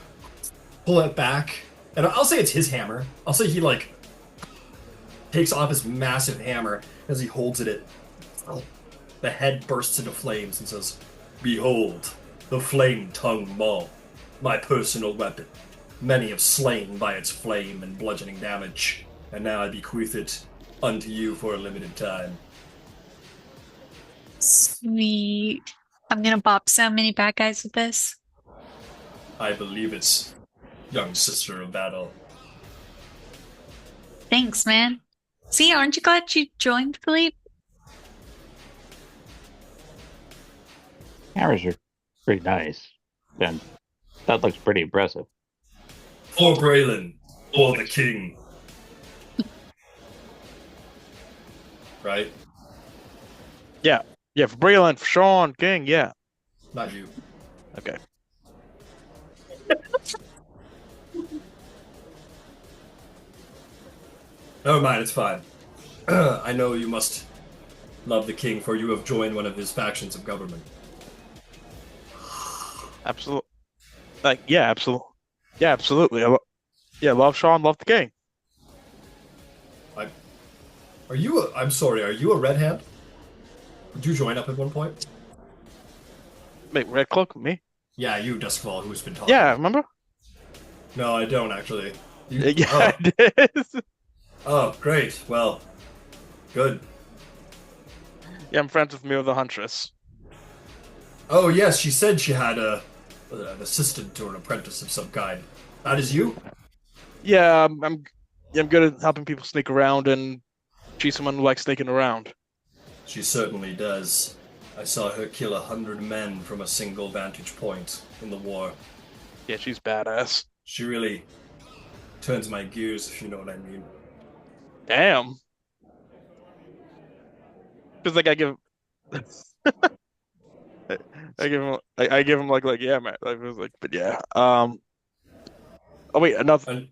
pull it back. And I'll say it's his hammer. I'll say he like takes off his massive hammer as he holds it. The head bursts into flames and says, "Behold, the flame-tongued maul, my personal weapon. Many have slain by its flame and bludgeoning damage, and now I bequeath it unto you for a limited time." Sweet. I'm gonna bop so many bad guys with this. I believe it's young sister of battle. Thanks, man. See, aren't you glad you joined, Philippe? Hammers are pretty nice. And that looks pretty impressive. For Braylon, for the king. Right? Yeah, for Braylon, for Sean, King, yeah. Not you. Okay. Never mind, it's fine. I know you must love the king, for you have joined one of his factions of government. Absolutely. Yeah, absolutely. Yeah, absolutely. Love Sean, love the King. I'm sorry, are you a red hand? Did you join up at one point? Wait, Red Cloak, me? Yeah, you, Duskfall, who's been talking. Yeah, remember? No, I don't actually. Yeah, oh. I did. Oh, great. Well, good. Yeah, I'm friends with Mira the Huntress. Oh, yes, she said she had an assistant or an apprentice of some kind. That is you? Yeah, I'm good at helping people sneak around, and she's someone who likes sneaking around. She certainly does. I saw her kill 100 men from a single vantage point in the war. Yeah, she's badass. She really turns my gears, if you know what I mean. Damn. Because like I give him like yeah, man. Like, it was like, but yeah. Oh wait, another.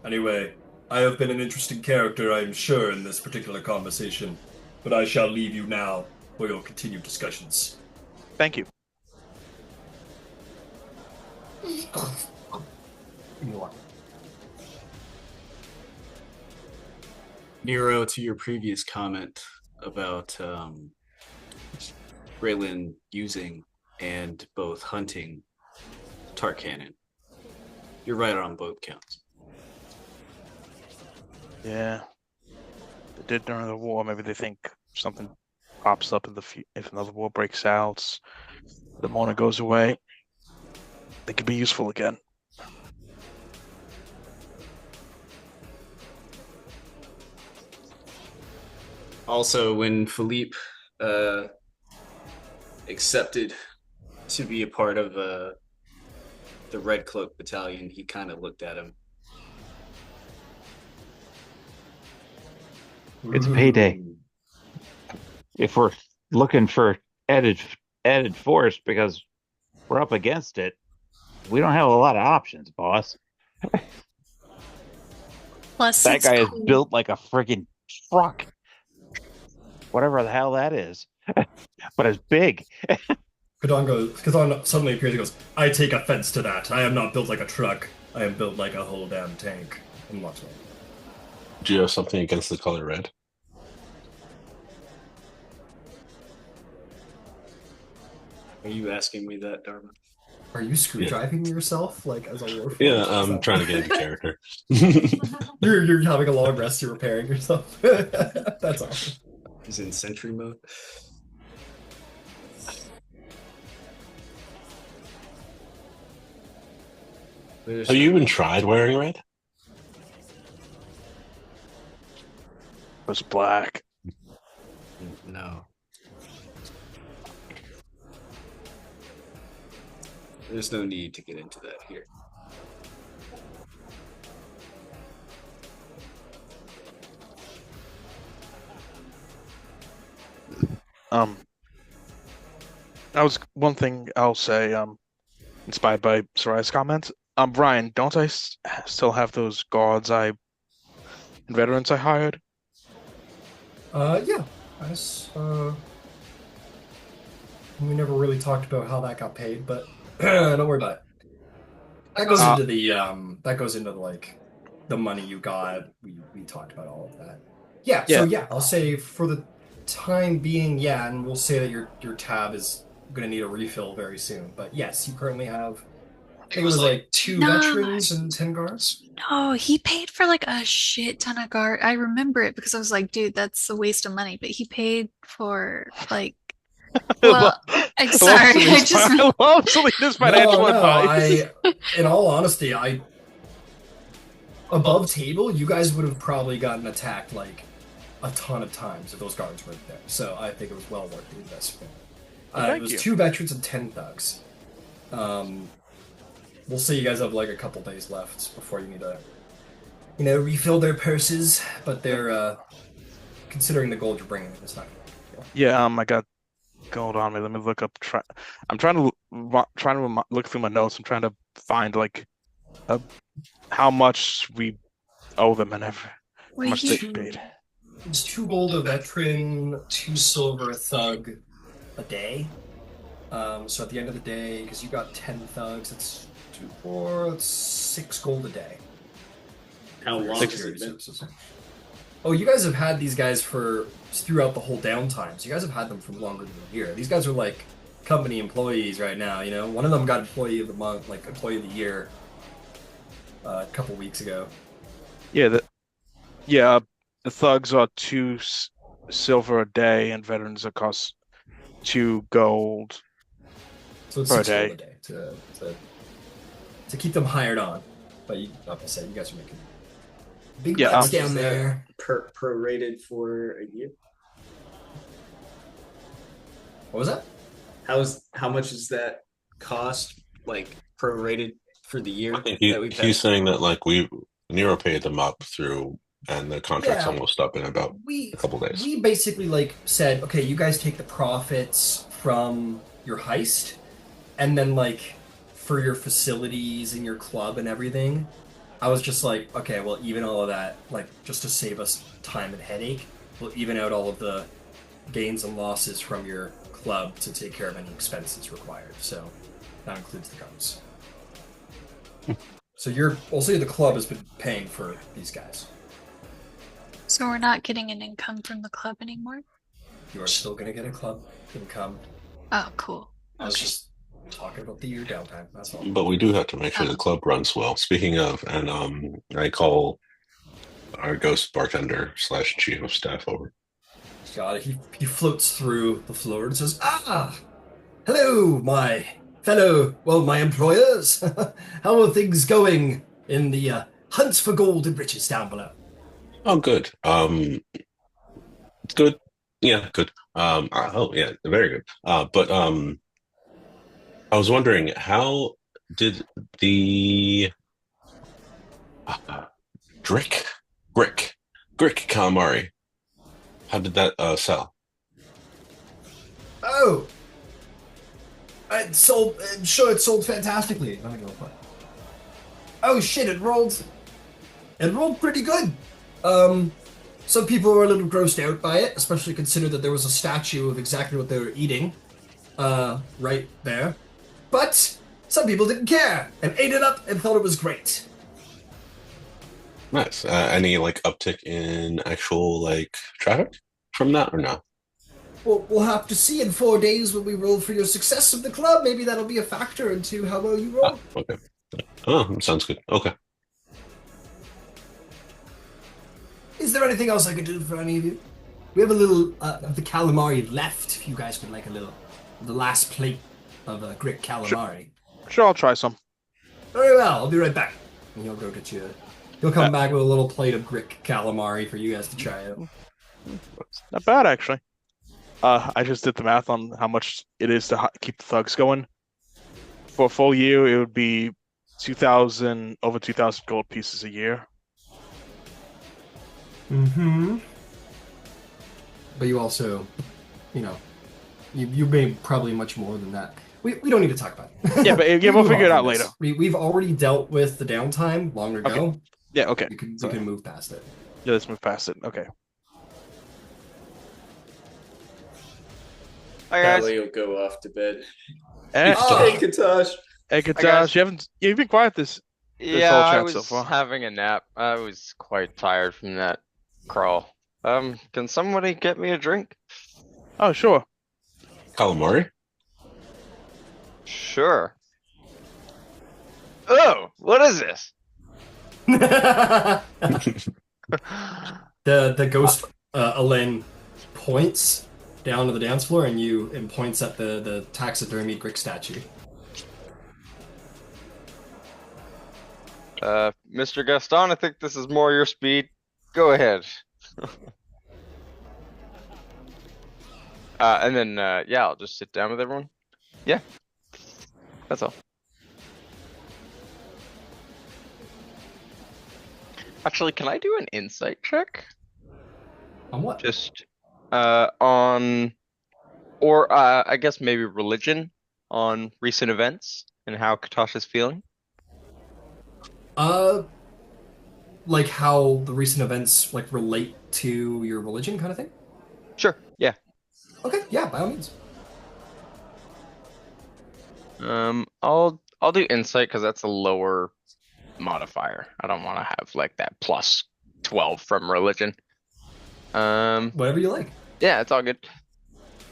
Anyway, I have been an interesting character, I am sure, in this particular conversation, but I shall leave you now for your continued discussions. Thank you. Nero, to your previous comment about Braylon using and both hunting Tharkanan, you're right on both counts. Yeah. They did during the war. Maybe they think something pops up if another war breaks out, the Mona goes away. They could be useful again. Also, when Philippe accepted to be a part of the Red Cloak battalion, he kind of looked at him. It's payday. If we're looking for added force because we're up against it, we don't have a lot of options, boss. Plus, That it's guy is cool. built like a friggin' truck. Whatever the hell that is. But it's big. Kadon suddenly appears and goes, "I take offense to that. I am not built like a truck. I am built like a whole damn tank." And walks away. Do you have something against the color red? Are you asking me that, Dharma? Are you screw driving yourself like as a warforged? Yeah, I'm trying to get into character. You're having a long rest. You're repairing yourself. That's awesome. He's in sentry mode. Have you even tried wearing red? It was black. No. There's no need to get into that here. That was one thing I'll say, inspired by Sarai's comments. Brian, don't I still have those guards and veterans I hired? Yeah. We never really talked about how that got paid, but Don't worry about it. That goes Uh, into the like the money you got. We talked about all of that. Yeah, so yeah. yeah, I'll say for the time being, yeah, and we'll say that your tab is gonna need a refill very soon. But yes, you currently have I think it was like two Nah, veterans and 10 guards. no, he paid for like a shit ton of guard. I remember it because I was like, dude, that's a waste of money. But he paid for like, I love, well, I'm sorry, I just I love Selena's No, financial no, advice. in all honesty, above table, you guys would have probably gotten attacked like a ton of times if those guards weren't there. So I think it was well worth the investment. Well, It thank was you. two veterans and 10 thugs. Um, we'll say you guys have like a couple days left before you need to, refill their purses, but they're considering the gold you're bringing, it's not. Yeah, I got gold on me. Let me look up. I'm trying to look through my notes. I'm trying to find like how much we owe them and how wait, much they he, paid. It's 2 gold a veteran, 2 silver a thug a day. So at the end of the day, because you got 10 thugs, it's 2, 4, it's 6 gold a day. How long Six has it been? years. Oh, you guys have had these guys for throughout the whole downtime. So you guys have had them for longer than a year. These guys are like company employees right now. One of them got employee of the month, like employee of the year, a couple weeks ago. Yeah, the thugs are silver a day, and veterans are cost 2 gold So it's per 6 gold day. a day to keep them hired on. But like I said, you guys are making big Yeah, bucks How much down is that there. prorated for a year? What was that? How much is that cost like prorated for the year I think that we've had? he's saying that like Nero paid them up through, and the contract's Yeah, almost up in about we a couple days. we basically like said, okay, you guys take the profits from your heist, and then like for your facilities and your club and everything. I was just like, okay, well, even all of that, like just to save us time and headache, we'll even out all of the gains and losses from your club to take care of any expenses required. So that includes the guns. So we'll say the club has been paying for these guys. so we're not getting an income from the club anymore. You are still gonna get a club income. Oh, cool. I was Okay. just talking about the year downtime. That's all. But we do have to make sure the club runs well. Speaking of, and I call our ghost bartender / chief of staff over. God, he floats through the floor and says, "Ah, hello, my my employers. How are things going in the hunts for gold and riches down below?" Oh, good. Good. Yeah, good. Oh, yeah, very good. But I was wondering, how did the Drick, Grick calamari? How did that sell? Oh, it sold. I'm sure it sold fantastically. Let me go look. Oh shit! It rolled. It rolled pretty good. Some people were a little grossed out by it, especially considering that there was a statue of exactly what they were eating, right there. But some people didn't care and ate it up and thought it was great. Nice. Any like uptick in actual like traffic from that or no? Well, we'll have to see in 4 days when we roll for your success of the club. Maybe that'll be a factor into how well you roll. Okay. Oh, sounds good. Okay. Is there anything else I could do for any of you? We have a little of the calamari left. If you guys would like the last plate of Grit calamari. Sure, I'll try some. Very well. I'll be right back. And he'll go get you. He'll come back with a little plate of Grit calamari for you guys to try out. Not bad, actually. I just did the math on how much it is to keep the thugs going. For a full year, it would be over 2,000 gold pieces a year. Mm-hmm. But you also, you made probably much more than that. We don't need to talk about it. Yeah, but we'll figure it out later. We've already dealt with the downtime long ago. Okay. Yeah, okay. You can move past it. Yeah, let's move past it. Okay. Hi That guys. way you'll go off to bed. Hey, Oh. Hey, Katash. hey, Hi guys. Katash, you've been quiet this Yeah, whole I chat so was far. having a nap. I was quite tired from that crawl. Can somebody get me a drink? Oh, sure. Calamari? Sure. Oh, what is this? The ghost Elaine points down to the dance floor and points at the taxidermy Grick statue. Mr. Gaston, I think this is more your speed. Go ahead. And then yeah, I'll just sit down with everyone. Yeah, that's all. Actually, can I do an insight check? On what? Just on, or I guess maybe religion on recent events and how Katasha's feeling. Like how the recent events like relate to your religion kind of thing? Sure. Yeah. Okay, yeah, by all means. I'll do insight because that's a lower modifier. I don't want to have like that plus 12 from religion. Whatever you like. Yeah, it's all good.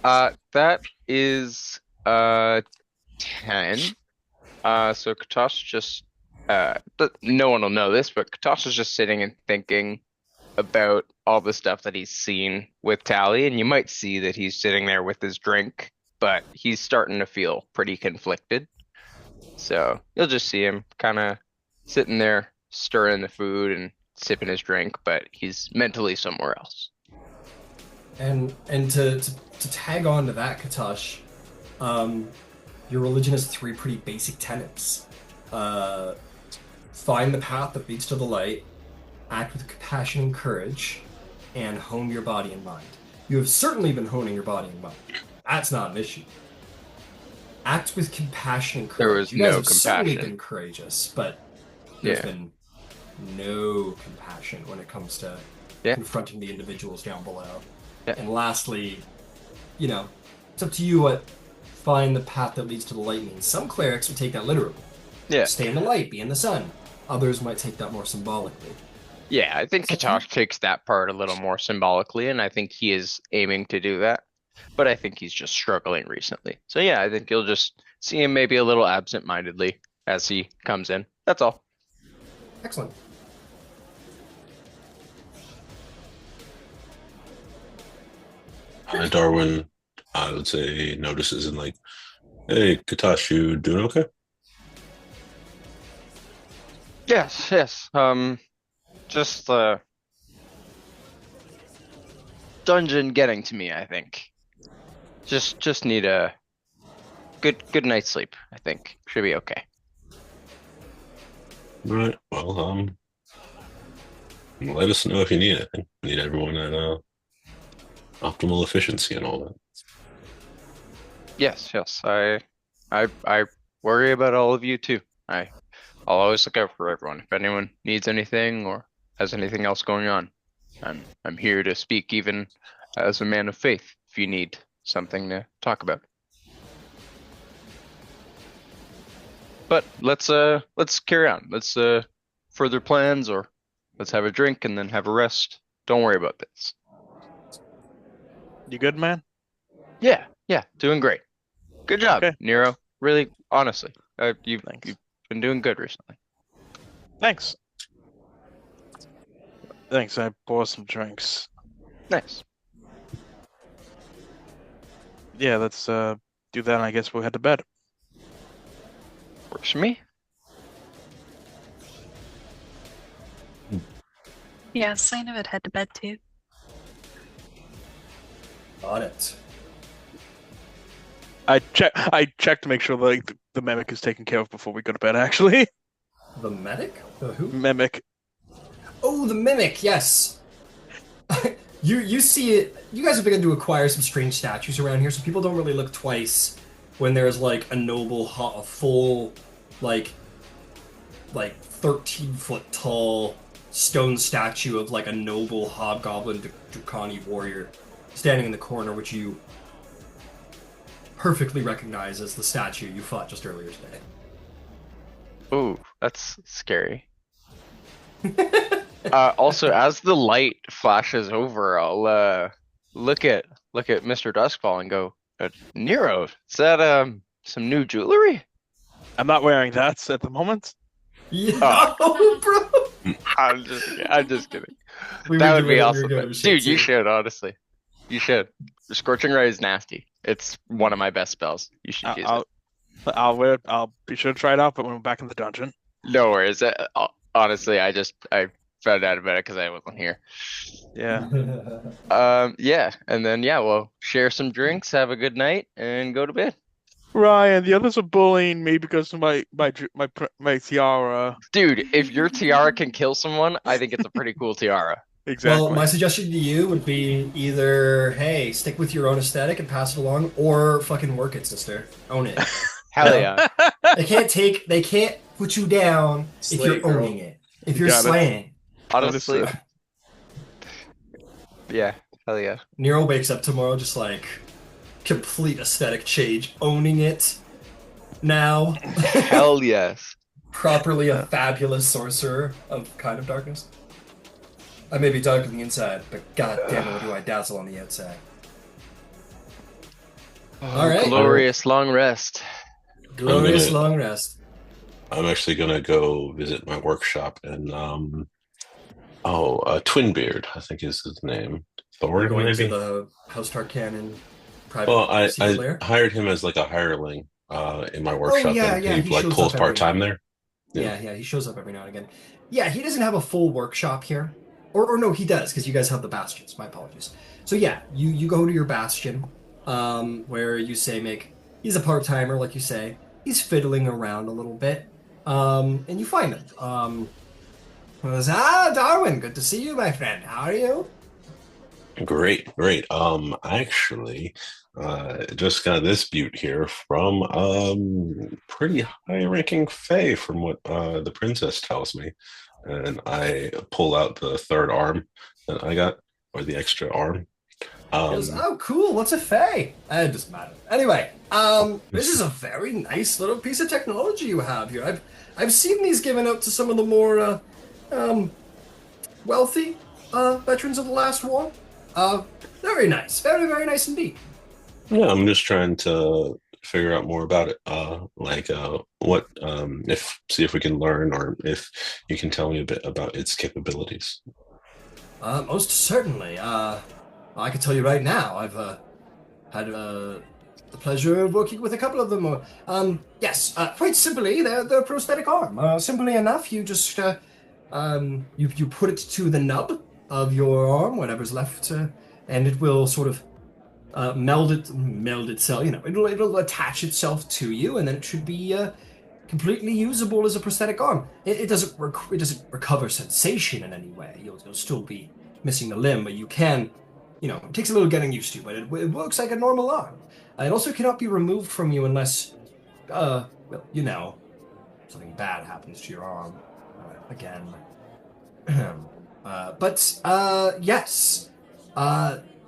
That is 10. So Katosh just no one will know this, but Katosh is just sitting and thinking about all the stuff that he's seen with Tally, and you might see that he's sitting there with his drink, but he's starting to feel pretty conflicted. So you'll just see him kind of sitting there stirring the food and sipping his drink, but he's mentally somewhere else. And to tag on to that, Katash, your religion has three pretty basic tenets. Find the path that leads to the light, act with compassion and courage, and hone your body and mind. You have certainly been honing your body and mind. That's not an issue. Act with compassion and courage. There was you guys no have certainly compassion. been courageous, but there's Yeah. been no compassion when it comes to Yeah. confronting the individuals down below. Yeah. And lastly, you know, it's up to you what find the path that leads to the light means. Some clerics would take that literally. Yeah. Stay in the light, be in the sun. Others might take that more symbolically. Yeah, I think Katosh takes that part a little more symbolically, and I think he is aiming to do that. But I think he's just struggling recently. So yeah, I think you'll just see him maybe a little absent-mindedly as he comes in. That's all. Excellent. Darwin, I would say, notices and like, hey, Katash, you doing okay? Yes, yes. Just dungeon getting to me, I think. Just need a good night's sleep, I think. Should be okay. All right. Well, let us know if you need anything. We need everyone at optimal efficiency and all that. Yes, yes. I worry about all of you too. I'll always look out for everyone. If anyone needs anything or has anything else going on, I'm here to speak even as a man of faith if you need something to talk about. But let's carry on. Let's further plans, or let's have a drink and then have a rest. Don't worry about this. You good, man? Yeah, doing great. Good job, Okay. Nero. Really, honestly, you've Thanks. been doing good recently. Thanks. Thanks. I bought some drinks. Nice. Yeah, let's do that, and I guess we'll head to bed. Works for me. Yeah, Saint would head to bed too. Got it. I check to make sure like the mimic is taken care of before we go to bed. Actually, The medic? The who? mimic. Oh, the mimic, yes. You see it. You guys have begun to acquire some strange statues around here, so people don't really look twice when there's like a noble, a full, like 13-foot tall stone statue of like a noble hobgoblin Draconi warrior standing in the corner, which you perfectly recognize as the statue you fought just earlier today. Ooh, that's scary. Also, as the light flashes over, I'll look at Mr. Duskfall and go, Nero, is that some new jewelry? I'm not wearing that at the moment. Yeah, bro. I'm just kidding. We That were would be doing it, we were awesome. going to shit Dude, you too. should, honestly. You should. The Scorching Ray is nasty. It's one of my best spells. You should use it. I'll wear it. I'll be sure to try it out, but when we're back in the dungeon. No worries. Honestly, I found out about it because I wasn't here. Yeah. Yeah, and then yeah, we'll share some drinks, have a good night, and go to bed. Ryan, the others are bullying me because of my tiara. Dude, if your tiara can kill someone, I think it's a pretty cool tiara. Exactly. Well, my suggestion to you would be either, hey, stick with your own aesthetic and pass it along, or fucking work it, sister. Own it. Hell yeah. They can't put you down if Slay, you're girl. owning it. If you're Got it. slaying. Honestly, Understood. yeah, hell yeah. Nero wakes up tomorrow just like complete aesthetic change, owning it now. Hell yes. Properly a fabulous sorcerer of kind of darkness. I may be dark on the inside, but god damn it, do I dazzle on the outside. All right. Glorious long rest. Glorious long rest. I'm actually gonna go visit my workshop and Twinbeard, I think is his name. We're Thor, going maybe. to the House Tarkanan private Well, I secret lair. hired him as like a hireling in my workshop, yeah, and yeah, he he like shows pulls up every part time now there. Yeah, he shows up every now and again. Yeah, he doesn't have a full workshop here. Or no, he does, because you guys have the bastions. My apologies. So yeah, you go to your bastion, where you say he's a part-timer, like you say. He's fiddling around a little bit. And you find him. Darwin, good to see you, my friend. How are you? Great. I actually just got this butte here from pretty high-ranking Fae, from what the princess tells me, and I pull out the third arm that I got, or the extra arm. He goes, oh, cool. What's a Fae? It doesn't matter. Anyway, this is a very nice little piece of technology you have here. I've seen these given out to some of the more wealthy veterans of the last war. Very nice. Very, very nice indeed. Yeah, I'm just trying to figure out more about it. What see if we can learn, or if you can tell me a bit about its capabilities. Most certainly. I can tell you right now, I've had the pleasure of working with a couple of them. Yes, quite simply, they're a prosthetic arm. Simply enough, you just you put it to the nub of your arm, whatever's left, and it will sort of meld itself. You know, it'll attach itself to you, and then it should be completely usable as a prosthetic arm. It doesn't recover sensation in any way. You'll still be missing the limb, but you can. You know, it takes a little getting used to, but it works like a normal arm. It also cannot be removed from you unless, well, you know, something bad happens to your arm again. Yes,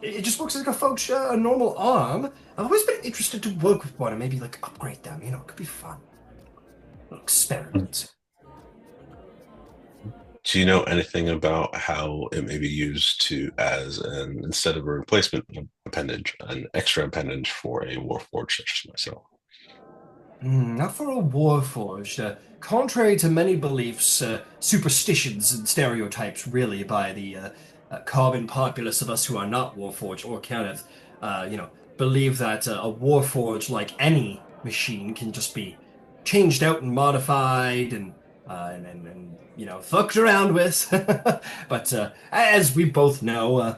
it just works like a normal arm. I've always been interested to work with one and maybe like upgrade them. You know, it could be fun. Little experiment. Do you know anything about how it may be used as instead of a replacement appendage, an extra appendage for a warforged such as myself? Not for a warforged. Contrary to many beliefs, superstitions, and stereotypes, really, by the carbon populace of us who are not warforged or counted, believe that a warforged, like any machine, can just be changed out and modified and fucked around with. But as we both know,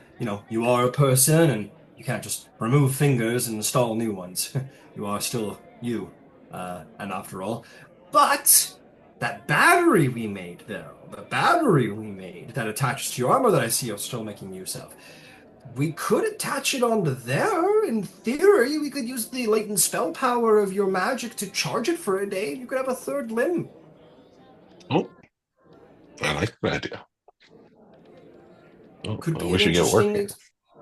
you are a person, and you can't just remove fingers and install new ones. You are still you, and after all. But that battery we made, though, that attaches to your armor that I see you're still making use of, we could attach it onto there. In theory, we could use the latent spell power of your magic to charge it for a day. You could have a third limb. Oh, I like that idea. Oh, Could I be wish an it get interesting. working.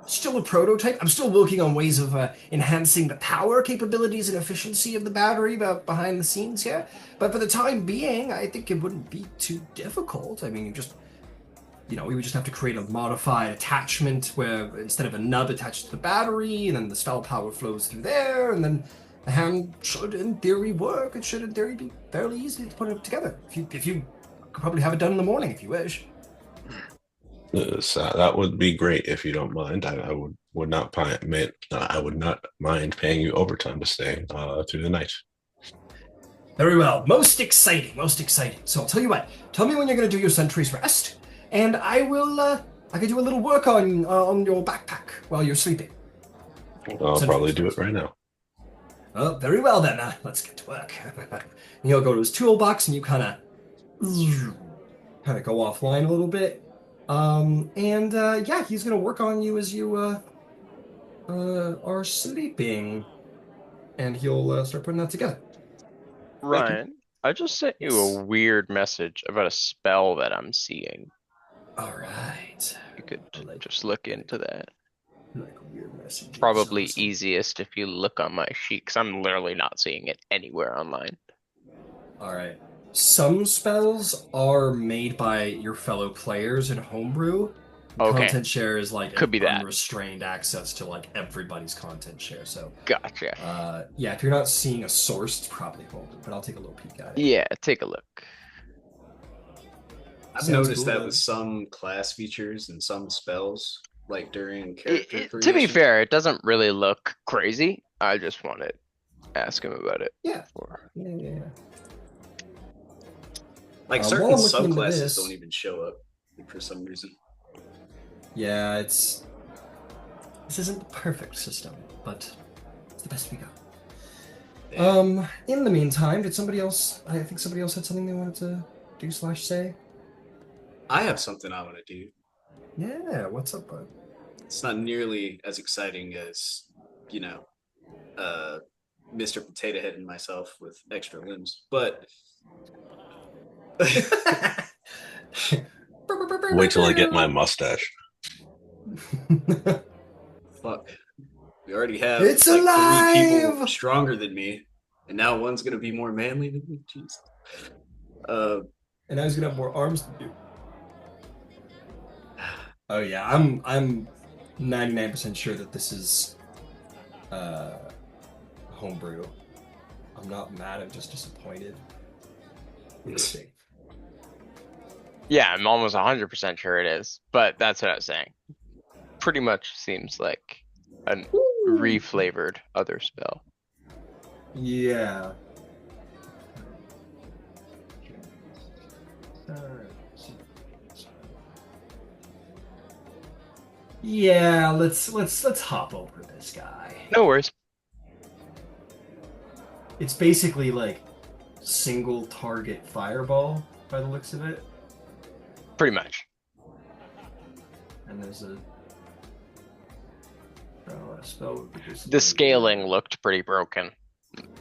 still a prototype. I'm still working on ways of enhancing the power capabilities and efficiency of the battery behind the scenes here. But for the time being, I think it wouldn't be too difficult. I mean, we would just have to create a modified attachment where instead of a nub attached to the battery, and then the spell power flows through there, and then the hand should, in theory, work. It should, in theory, be fairly easy to put it together. If you could probably have it done in the morning if you wish. So that would be great if you don't mind. I would not I would not mind paying you overtime to stay through the night. Very well. Most exciting, most exciting. So I'll tell you what. Tell me when you're going to do your sentry's rest, and I will. I can do a little work on your backpack while you're sleeping. I'll probably do it right now. Oh, very well then. Let's get to work. And he'll go to his toolbox, and you kind of go offline a little bit. Yeah, he's gonna work on you as you are sleeping, and he'll start putting that together. Ryan, I just sent you a weird message about a spell that I'm seeing. All right. You could just look into that. Like weird messages. Probably Awesome. easiest if you look on my sheet, because I'm literally not seeing it anywhere online. All right. Some spells are made by your fellow players in homebrew. Okay. Content share is like Could be that. unrestrained access to like everybody's content share. So Gotcha. yeah, if you're not seeing a source, it's probably homebrew. But I'll take a little peek at it. Yeah, take a look. I've Sounds noticed cool, that man. with some class features and some spells, like during character To be creation. fair, it doesn't really look crazy. I just wanted to ask him about it. Yeah. Before. Yeah. Like While certain I'm looking into subclasses this- don't even show up for some reason. Yeah, this isn't the perfect system, but it's the best we got. Yeah. In the meantime, I think somebody else had something they wanted to do / say? I have something I want to do. Yeah, what's up, bud? It's not nearly as exciting as, Mr. Potato Head and myself with extra limbs, but Wait till I get my mustache. fuck. We already have It's like 3 people alive! stronger than me, and now one's gonna be more manly than me. Jeez. And I was gonna have more arms than you. Oh yeah, I'm 99% sure that this is homebrew. I'm not mad, I'm just disappointed. Interesting. Yeah, I'm almost 100% sure it is, but that's what I was saying. Pretty much seems like a reflavored other spell. Yeah. Yeah, let's hop over this guy. No worries. It's basically like single target fireball by the looks of it. Pretty much. And there's a spell. The scaling looked pretty broken.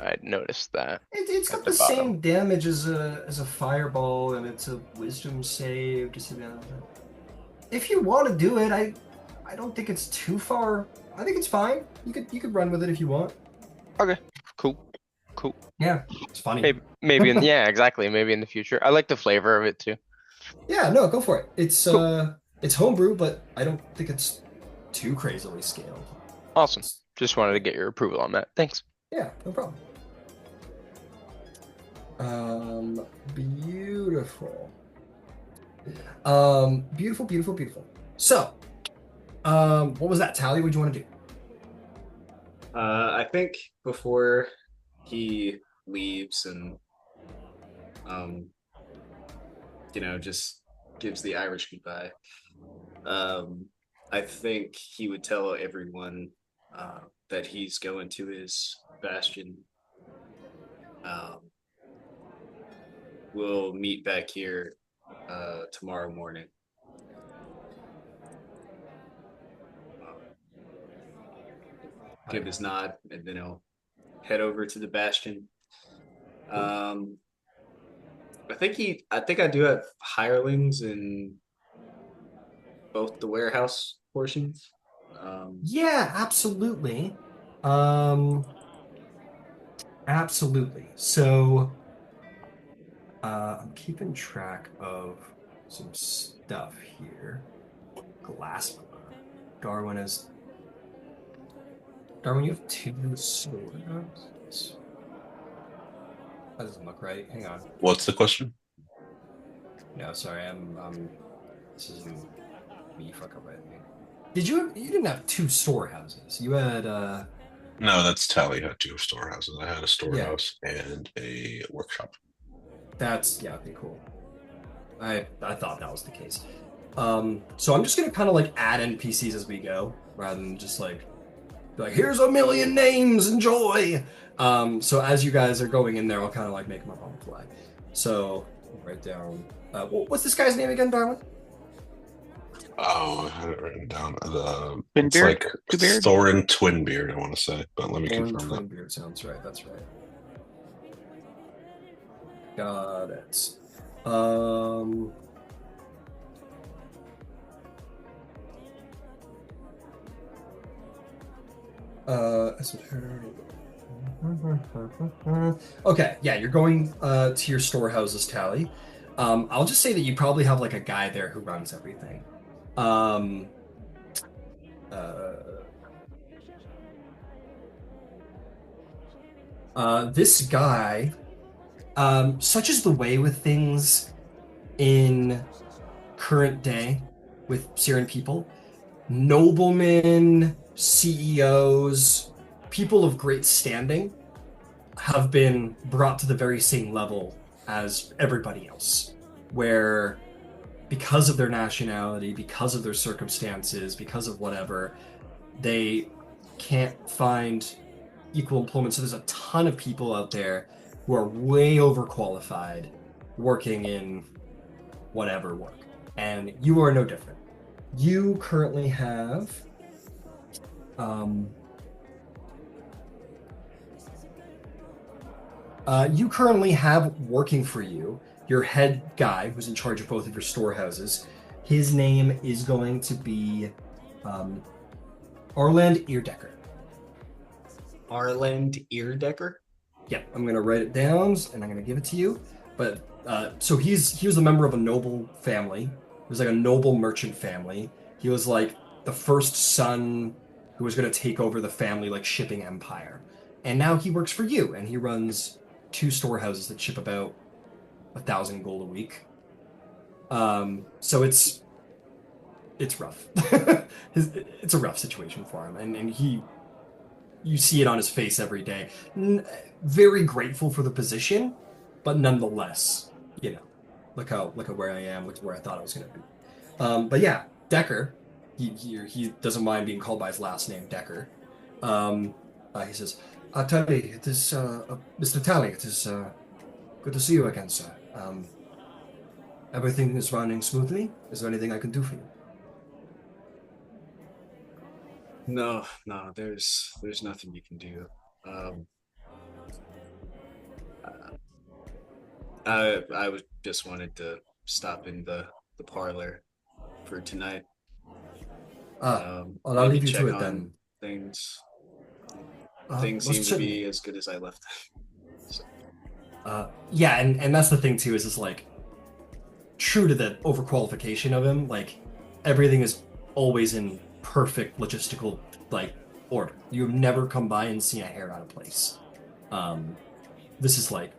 I noticed that. It's got at the the bottom. same damage as a fireball, and it's a wisdom save. If you want to do it, I don't think it's too far. I think it's fine. You could run with it if you want. Okay, cool. Yeah, it's funny. Maybe yeah, exactly. Maybe in the future. I like the flavor of it too. Yeah, no, go for it. It's Cool. It's homebrew, but I don't think it's too crazily scaled. Awesome. Just wanted to get your approval on that. Thanks. Yeah, no problem. Beautiful. Beautiful. So, what was that, Tally? What do you want to do? I think before he leaves and just gives the Irish goodbye, I think he would tell everyone that he's going to his bastion. We'll meet back here tomorrow morning. Give his nod, and then he'll head over to the bastion. I think I do have hirelings in both the warehouse portions. Yeah, absolutely. Absolutely. So, I'm keeping track of some stuff here. Glass. Darwin is. Darwin, you have two swords. That doesn't look right. Hang on. What's the question? No, sorry. This isn't me fucking with me. Did you? You didn't have two storehouses. You had. No, that's Tally had two storehouses. I had a Yeah. storehouse and a workshop. That's yeah. Okay, cool. I thought that was the case. So I'm just gonna kind of like add NPCs as we go, rather than just like here's a million names, enjoy. So as you guys are going in there, I'll kind of like make them up on the fly. So write down. What's this guy's name again, Darwin? Oh, I had it written down. It's Twinbeard? like Twinbeard? Thorin Twinbeard, I want to say, but let me Lauren confirm that. Twinbeard sounds right. That's right. Got it. Okay, yeah, you're going to your storehouses, Tally. I'll just say that you probably have like a guy there who runs everything. Um, this guy, such is the way with things in current day with Syrian people, noblemen, CEOs, people of great standing have been brought to the very same level as everybody else, where because of their nationality, because of their circumstances, because of whatever, they can't find equal employment. So there's a ton of people out there who are way overqualified working in whatever work. And you are no different. You currently have working for you your head guy who's in charge of both of your storehouses. His name is going to be Arland Eardecker. Arland Eardecker? Yeah, I'm going to write it down and I'm going to give it to you. But so he was a member of a noble family. It was like a noble merchant family. He was like the first son who was going to take over the family like shipping empire. And now he works for you and he runs two storehouses that ship about 1,000 gold a week. So it's rough. It's a rough situation for him, and you see it on his face every day. Very grateful for the position, but nonetheless, look at where I am, look at where I thought I was going to be. But yeah, Decker, he doesn't mind being called by his last name, Decker. He says, Tally, it is Mr. Tally. It is good to see you again, sir. Everything is running smoothly. Is there anything I can do for you? No, there's nothing you can do. I was just wanted to stop in the parlor for tonight. Well, I'll leave you to it then. Things seem to be as good as I left them. Yeah, and that's the thing too, is like true to the overqualification of him, like everything is always in perfect logistical like order. You've never come by and seen a hair out of place. This is like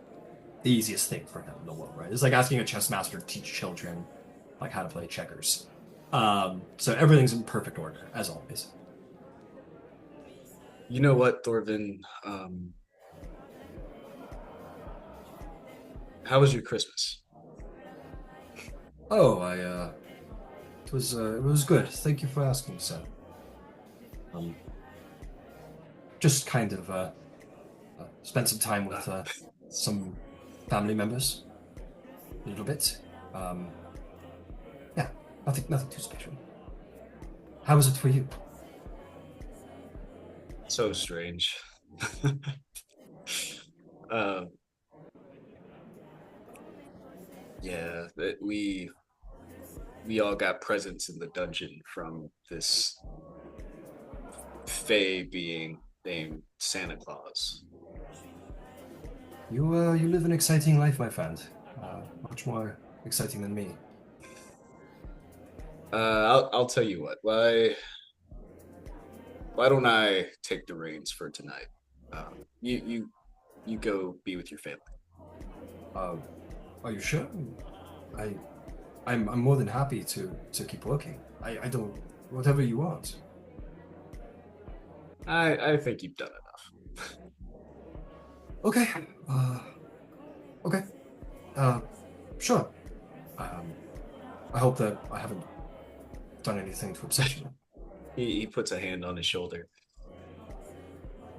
the easiest thing for him in the world, right? It's like asking a chess master to teach children like how to play checkers. So everything's in perfect order, as always. You know what, Thorvin? How was your Christmas? Oh, it was good. Thank you for asking, sir. Just kind of spent some time with some family members, a little bit. Yeah, nothing too special. How was it for you? So strange. Yeah, we all got presents in the dungeon from this Faye being named Santa Claus. You live an exciting life, my friend. Much more exciting than me. I'll tell you what. Why don't I take the reins for tonight? You go be with your family. Uh, are you sure? I, I'm more than happy to keep working. I don't, whatever you want. I think you've done enough. Okay. Okay. Uh, sure. Um, I hope that I haven't done anything to upset you. He puts a hand on his shoulder.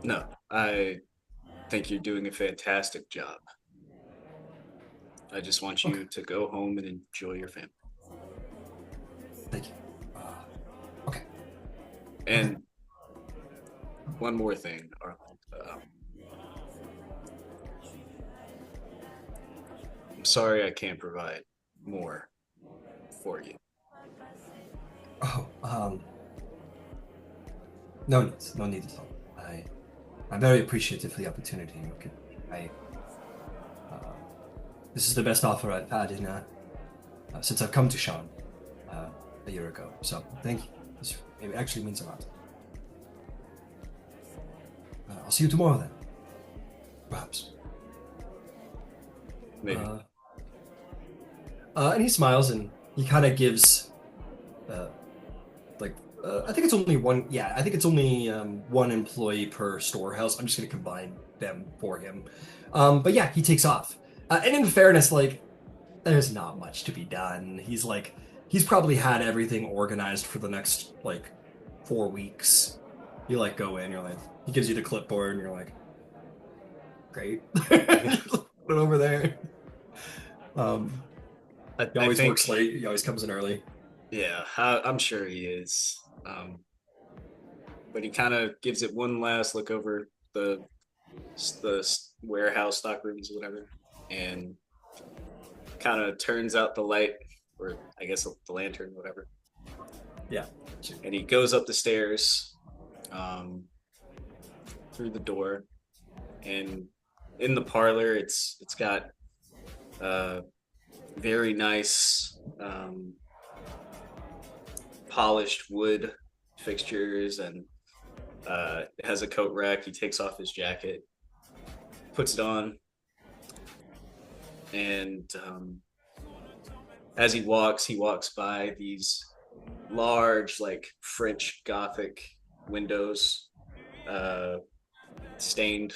No, I think you're doing a fantastic job. I just want you to go home and enjoy your family. Thank you. Okay. And one more thing, Arlen. I'm sorry I can't provide more for you. Oh, no need at all. I'm very appreciative for the opportunity. Okay, uh, this is the best offer I've had in since I've come to Sharn a year ago. So thank you. It actually means a lot. I'll see you tomorrow then. Perhaps. Maybe. And he smiles and he kind of gives, I think it's only one. Yeah, I think it's only one employee per storehouse. I'm just gonna combine them for him. But yeah, he takes off. And in fairness, like, there's not much to be done. He's probably had everything organized for the next 4 weeks. You go in, you're like, he gives you the clipboard, and you're like, great, put it over there. He always works late. He always comes in early. Yeah, I'm sure he is. But he kind of gives it one last look over the warehouse, stock rooms, whatever, and kind of turns out the light, or I guess the lantern, whatever. Yeah. And he goes up the stairs, through the door, and in the parlor, it's got very nice polished wood fixtures, and it has a coat rack. He takes off his jacket, puts it on, and as he walks by these large, French Gothic windows, stained.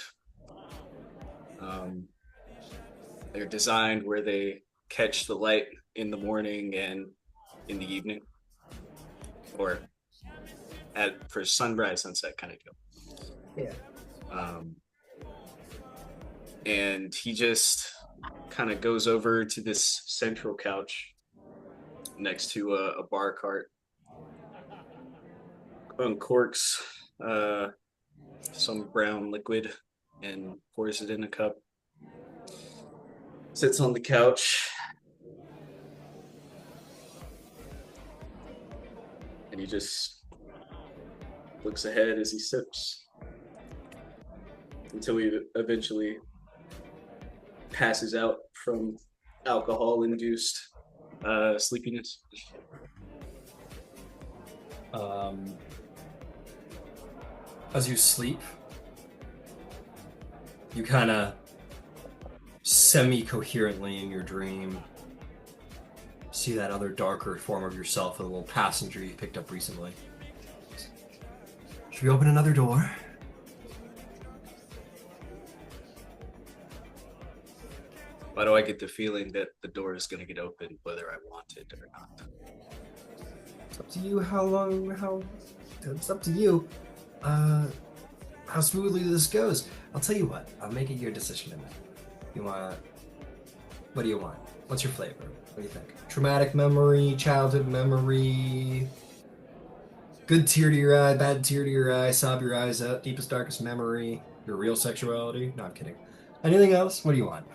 They're designed where they catch the light in the morning and in the evening, or for sunrise, sunset kind of deal. Yeah. And he just kind of goes over to this central couch next to a bar cart, uncorks some brown liquid and pours it in a cup. Sits on the couch, and he just looks ahead as he sips until he eventually passes out from alcohol-induced sleepiness. As you sleep, you kind of semi-coherently in your dream see that other darker form of yourself, a little passenger you picked up recently. Should we open another door? Why do I get the feeling that the door is going to get opened whether I want it or not? It's up to you it's up to you. How smoothly this goes. I'll tell you what, I'll make it your decision tonight. What do you want? What's your flavor? What do you think? Traumatic memory, childhood memory, good tear to your eye, bad tear to your eye, sob your eyes out, deepest, darkest memory, your real sexuality? No, I'm kidding. Anything else? What do you want?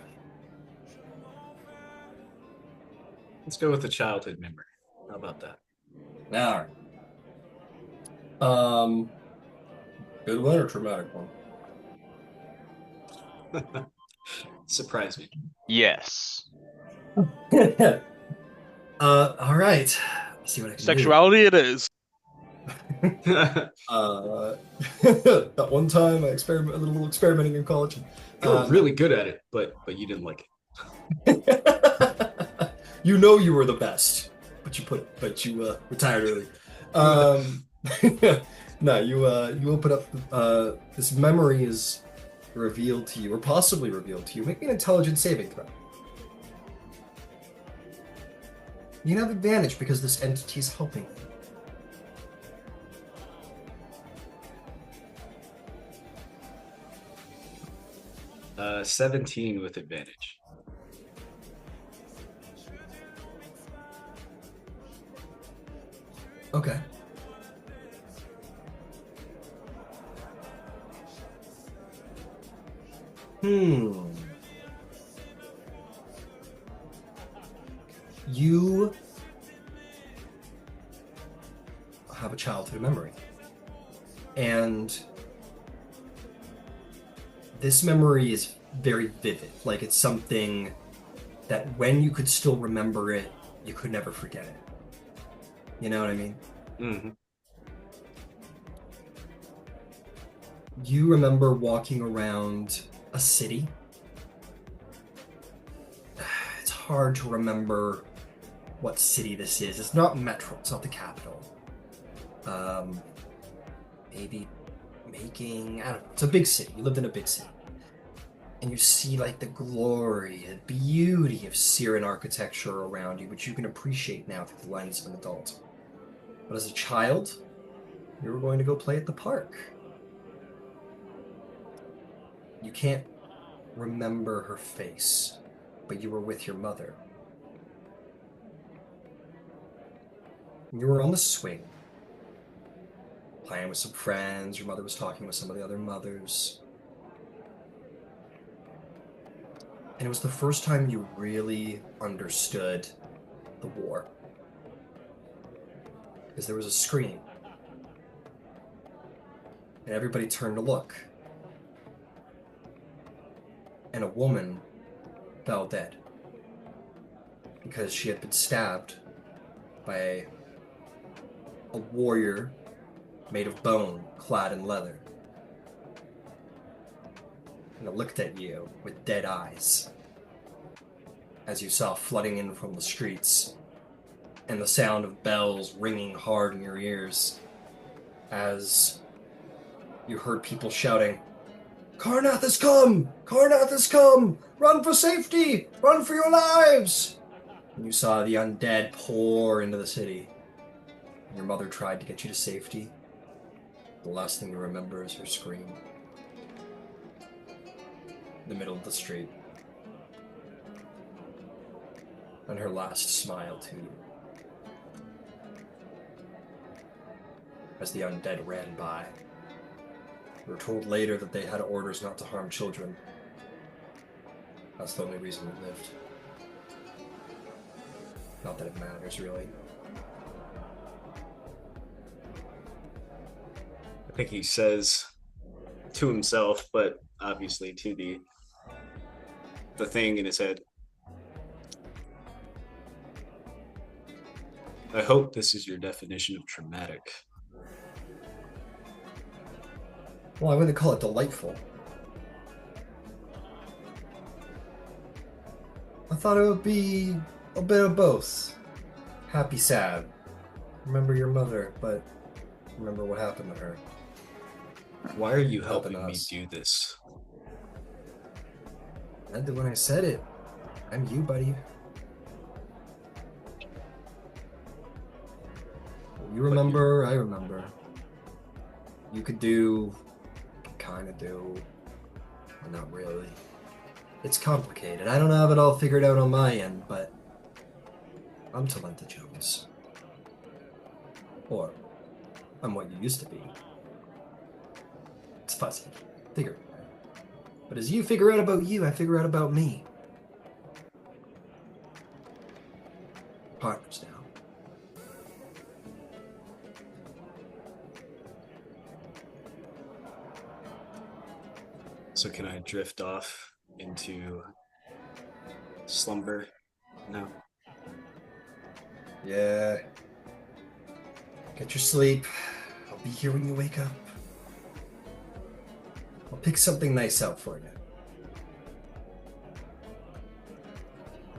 Let's go with the childhood memory. How about that? All right. Good one or traumatic one? Surprise me. Yes. All right. Let's see what I can Sexuality it is. do. That one time I a little experimenting in college. You were really good at it, but you didn't like You know you were the best, but you retired early. No, you open up. This memory is revealed to you, or possibly revealed to you. Make me an intelligence saving throw. You have advantage because this entity is helping you. 17 with advantage. Okay. You have a childhood memory. And this memory is very vivid. Like, it's something that when you could still remember it, you could never forget it. You know what I mean? Mm-hmm. You remember walking around a city. It's hard to remember what city this is. It's not Metro. It's not the capital. Maybe making, I don't know. It's a big city. You lived in a big city. And you see like the glory, the beauty of Syrian architecture around you, which you can appreciate now through the lens of an adult. But as a child, you were going to go play at the park. You can't remember her face, but you were with your mother. You were on the swing, playing with some friends. Your mother was talking with some of the other mothers. And it was the first time you really understood the war. Because there was a scream. And everybody turned to look. And a woman fell dead. Because she had been stabbed by a warrior made of bone, clad in leather. And it looked at you with dead eyes as you saw flooding in from the streets and the sound of bells ringing hard in your ears as you heard people shouting, "Karnath has come! Karnath has come! Run for safety! Run for your lives!" And you saw the undead pour into the city. And your mother tried to get you to safety. The last thing you remember is her scream. In the middle of the street. And her last smile to you. As the undead ran by. We were told later that they had orders not to harm children. That's the only reason we lived. Not that it matters, really. I think he says to himself, but obviously to the thing in his head. I hope this is your definition of traumatic. Well, I wouldn't call it delightful. I thought it would be a bit of both. Happy, sad. Remember your mother, but remember what happened to her. Why are you helping me us. do this? I did when I said it. I'm you, buddy. You remember, I remember. You could do, kind of do, but not really. It's complicated. I don't have it all figured out on my end, but I'm Talenta Jones. Or, I'm what you used to be. It's fuzzy. Figure it out. But as you figure out about you, I figure out about me. Partners now. So can I drift off into slumber now? Yeah. Get your sleep. I'll be here when you wake up. I'll pick something nice out for you.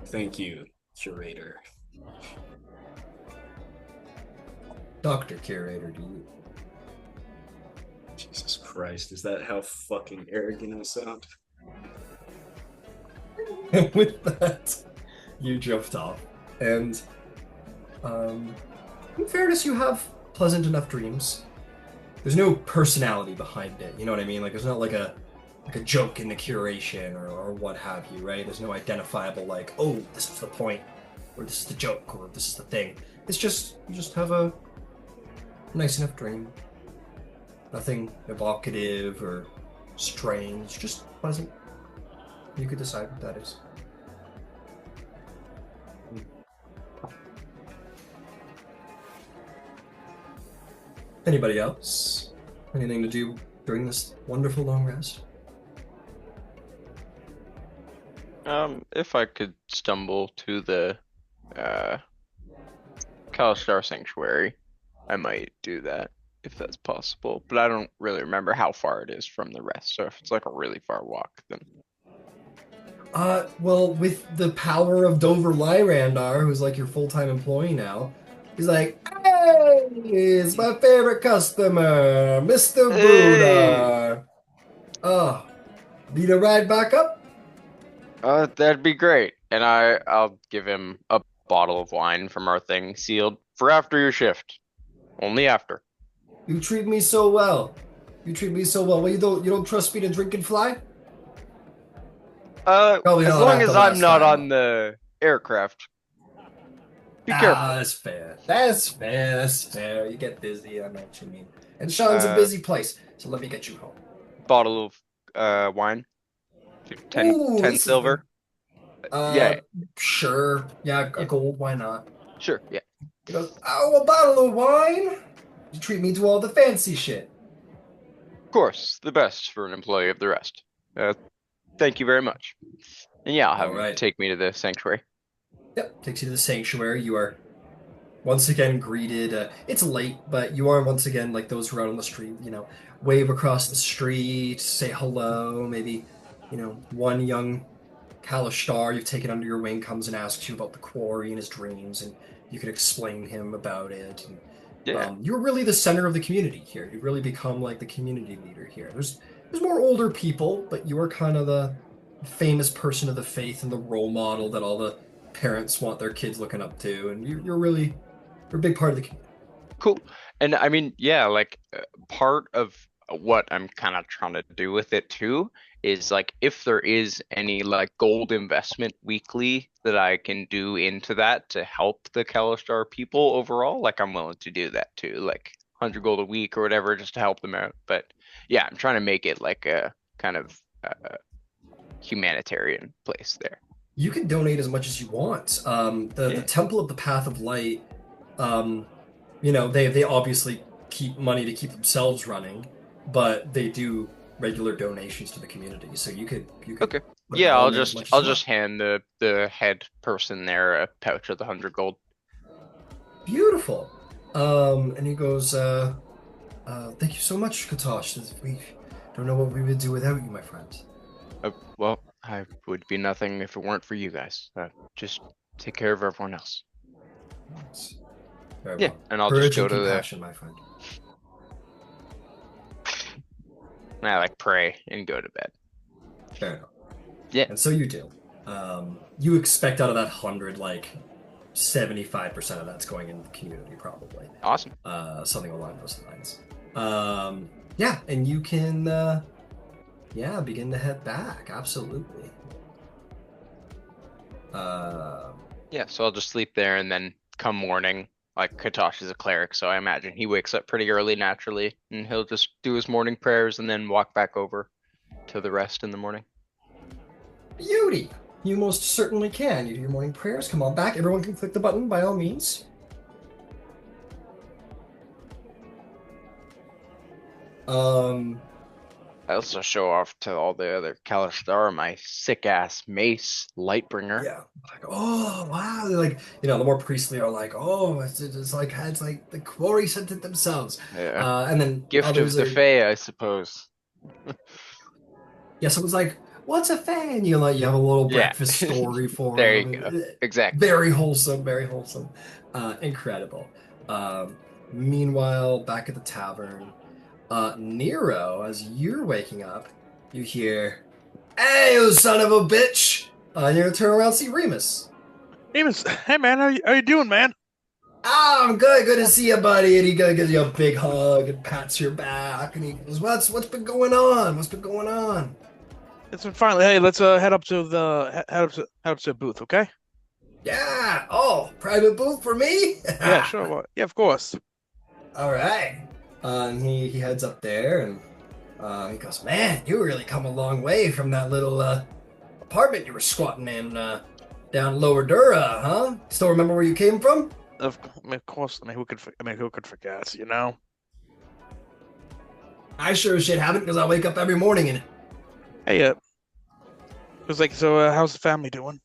Thank you, curator. Dr. Curator to you. Jesus Christ, is that how fucking arrogant I sound? And with that, you drift off. And, in fairness, you have pleasant enough dreams. There's no personality behind it, you know what I mean? Like, there's not like a joke in the curation or what have you, right? There's no identifiable, like, oh, this is the point, or this is the joke, or this is the thing. It's just, you just have a nice enough dream. Nothing evocative or strange, just pleasant. You could decide what that is. Anybody else? Anything to do during this wonderful long rest? If I could stumble to the Kalistar Sanctuary, I might do that if that's possible. But I don't really remember how far it is from the rest. So if it's like a really far walk, then Well, with the power of Dover Lyrandar, who's like your full-time employee now, he's like, hey, it's my favorite customer, Mr. Buddha. Oh, need a ride back up? that'd be great. And I'll give him a bottle of wine from our thing sealed for after your shift. Only after. You treat me so well. You treat me so well. Well, you don't trust me to drink and fly? Probably As not long after as I'm last not time. on the aircraft. Be careful. That's fair. That's fair. That's fair. You get busy. I know what you mean. And Sean's a busy place, so let me get you home. Bottle of wine. 10, Ooh, 10 this is silver. the- Sure. Yeah, a gold. Why not? Sure, yeah. He goes, oh, a bottle of wine? You treat me to all the fancy shit. Of course, the best for an employee of the rest. Thank you very much. And yeah, I'll have him Alright. take me to the sanctuary. Yep, takes you to the sanctuary. You are once again greeted. It's late, but you are once again like those who are out on the street, wave across the street, say hello. Maybe, one young Kalishtar you've taken under your wing comes and asks you about the quarry and his dreams, and you can explain him about it. And, Yeah. you're really the center of the community here. You've really become like the community leader here. There's more older people, but you are kind of the famous person of the faith and the role model that all the parents want their kids looking up to, and you're a big part of the community. Cool. And I mean, yeah, like part of what I'm kind of trying to do with it too is like if there is any like gold investment weekly that I can do into that to help the Kalistar people overall, like I'm willing to do that too, like 100 gold a week or whatever, just to help them out. But yeah, I'm trying to make it like a kind of humanitarian place there. You can donate as much as you want. The Temple of the Path of Light, they obviously keep money to keep themselves running, but they do regular donations to the community. So you could Okay. put Yeah, on I'll there as much as I'll you want. just hand the head person there a pouch of the 100 gold. Beautiful. And he goes, thank you so much, Katosh. We don't know what we would do without you, my friend. Well, I would be nothing if it weren't for you guys. Just take care of everyone else. Very Yeah, well. and I'll Courage just go and to the. compassion, my friend. I like pray and go to bed. Fair enough. Yeah. And so you do. You expect out of that 100, like 75% of that's going into the community, probably. Awesome. Something along those lines. Yeah, and you can, begin to head back. Absolutely. Yeah, so I'll just sleep there and then come morning, like Katosh is a cleric, so I imagine he wakes up pretty early naturally, and he'll just do his morning prayers and then walk back over to the rest in the morning. Beauty! You most certainly can. You do your morning prayers. Come on back. Everyone can click the button by all means. I also show off to all the other Kalistar my sick ass mace, Lightbringer. Yeah. Like, oh wow. They're like, the more priestly are like, oh, it's like the quarry sent it themselves. Yeah. And then Gift of others the are Fae, I suppose. yeah, someone's like, what's a fan? You have a little Yeah. breakfast story for There you them. go. Exactly. Very wholesome, very wholesome. Incredible. Meanwhile, back at the tavern, Nero, as you're waking up, you hear, "Hey, you son of a bitch!" And you're gonna turn around and see Remus. Amos, hey man, how you doing, man? Ah, I'm good. Good to see you, buddy. And he gives you a big hug and pats your back, and he goes, "What's been going on? What's been going on?" It's been finally. Hey, let's head up to the head up to the booth, okay? Yeah. Oh, private booth for me? Yeah, sure. Well, yeah, of course. All right. And he heads up there and he goes, "Man, you really come a long way from that little apartment you were squatting in down Lower Dura, huh? Still remember where you came from?" Of course. I mean, who could forget? You know. I sure as shit haven't because I wake up every morning and Hey, it was like, so how's the family doing?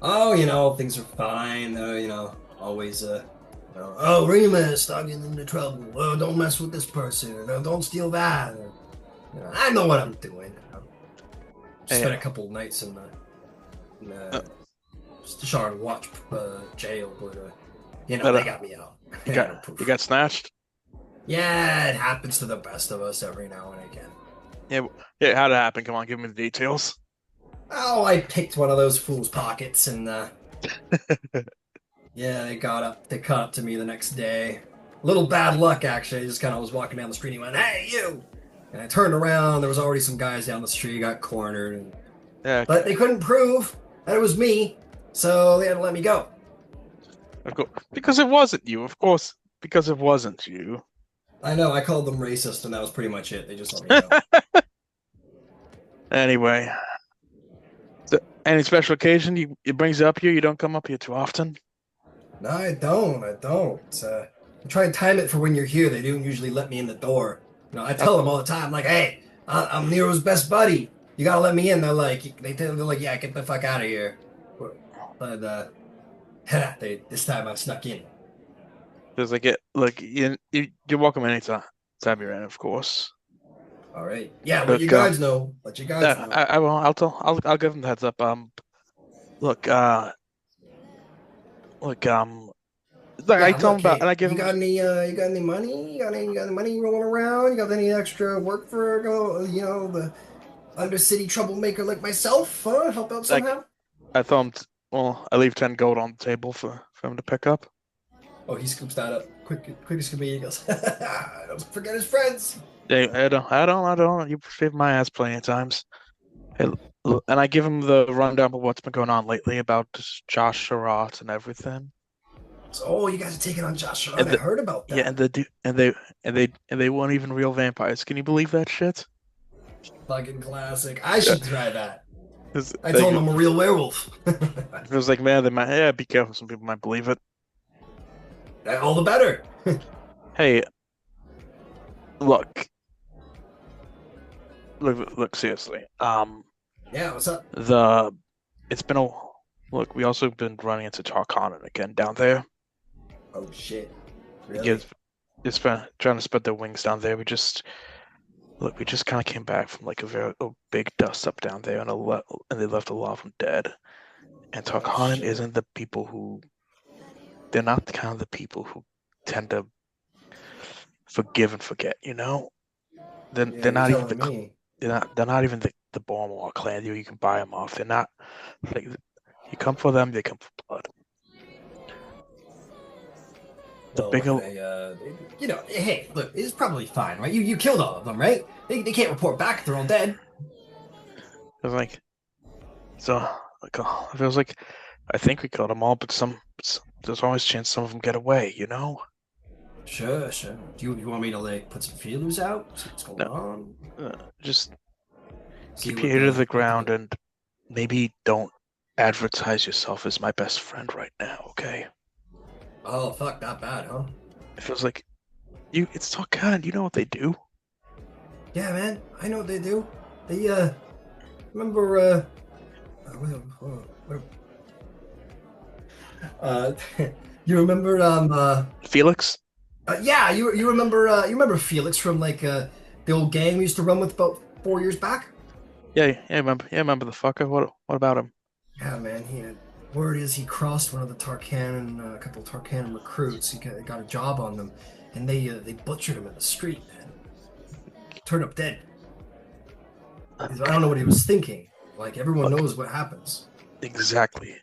things are fine. Always oh, Remus, not getting into trouble. Oh, don't mess with this person. Don't steal that. I know what I'm doing. Spent a couple of nights in the Sharn watch jail, but they got me out. You got snatched? Yeah, it happens to the best of us every now and again. Yeah. How'd it happen? Come on, give me the details. Oh, I picked one of those fools' pockets, and yeah, they caught up to me the next day. Little bad luck, actually. I just kind of was walking down the street, and he went, "Hey, you!" And I turned around. There was already some guys down the street, got cornered, Yeah, but they couldn't prove that it was me, so they had to let me go. of course. Because it wasn't you, of course. Because it wasn't you. I know, I called them racist, and that was pretty much it. They just let me go. Anyway, any special occasion it brings you up here? You don't come up here too often. No, I don't. I try and time it for when you're here. They don't usually let me in the door. I tell them all the time, like, "Hey, I'm Nero's best buddy. You gotta let me in." They're like, "Yeah, get the fuck out of here." But this time I snuck in. Because you're welcome anytime. Time you're in, of course. All right. Yeah, let Look, your guards know. Let your guards know. I will. I'll give them the heads up. Look, look, like I tell them about, Hey, and I give you them. got any money? You got any money rolling around? You got any extra work for the undercity troublemaker like myself? Huh? Help out Like, somehow? I tell them. Well, I leave 10 gold on the table for him to pick up. Oh, he scoops that up quick as can be. He goes, "Don't forget his friends." Hey, I don't. You've saved my ass plenty of times. Hey, and I give him the rundown of what's been going on lately about Josh Sherratt and everything. So, oh, you guys are taking on Josh Sharn. And I heard about that. Yeah, and they weren't even real vampires. Can you believe that shit? Fucking classic. I should try that. 'Cause I told him I'm a real werewolf. it was like, man, they might. Yeah, be careful. Some people might believe it. All the better. Hey, look, seriously. Yeah, what's up? It's been a look. We also been running into Tharkanan again down there. Oh shit. He Really? gives, It's been trying to spread their wings down there. We just kind of came back from like a big dust up down there, and they left a lot of them dead. And Tharkanan shit. isn't the people who. They're not the kind of the people who tend to forgive and forget. They're not even me. they're not even the Bormor clan. You can buy them off. They're not like you come for them. They come for blood. The Well, bigger. hey, look, it's probably fine, right? You killed all of them, right? They can't report back if they're all dead. It was like, so like it feels like I think we killed them all, but there's always a chance some of them get away. Sure. Do you want me to put some feelers out? See what's going on? Just See keep what your ear to the what ground and maybe don't advertise yourself as my best friend right now, okay? Oh fuck, that bad, huh? It feels like it's Tharkanan. You know what they do. Yeah, man, I know what they do. They, remember, what- uh, you remember, Felix? yeah, you remember Felix from like the old gang we used to run with about 4 years back? Yeah, remember the fucker. What about him? Yeah, man. Word is he crossed one of the Tharkanan, a couple of Tharkanan recruits. He got a job on them, and they butchered him in the street, man. Turned up dead. I don't know what he was thinking. Like everyone Look, knows what happens. exactly.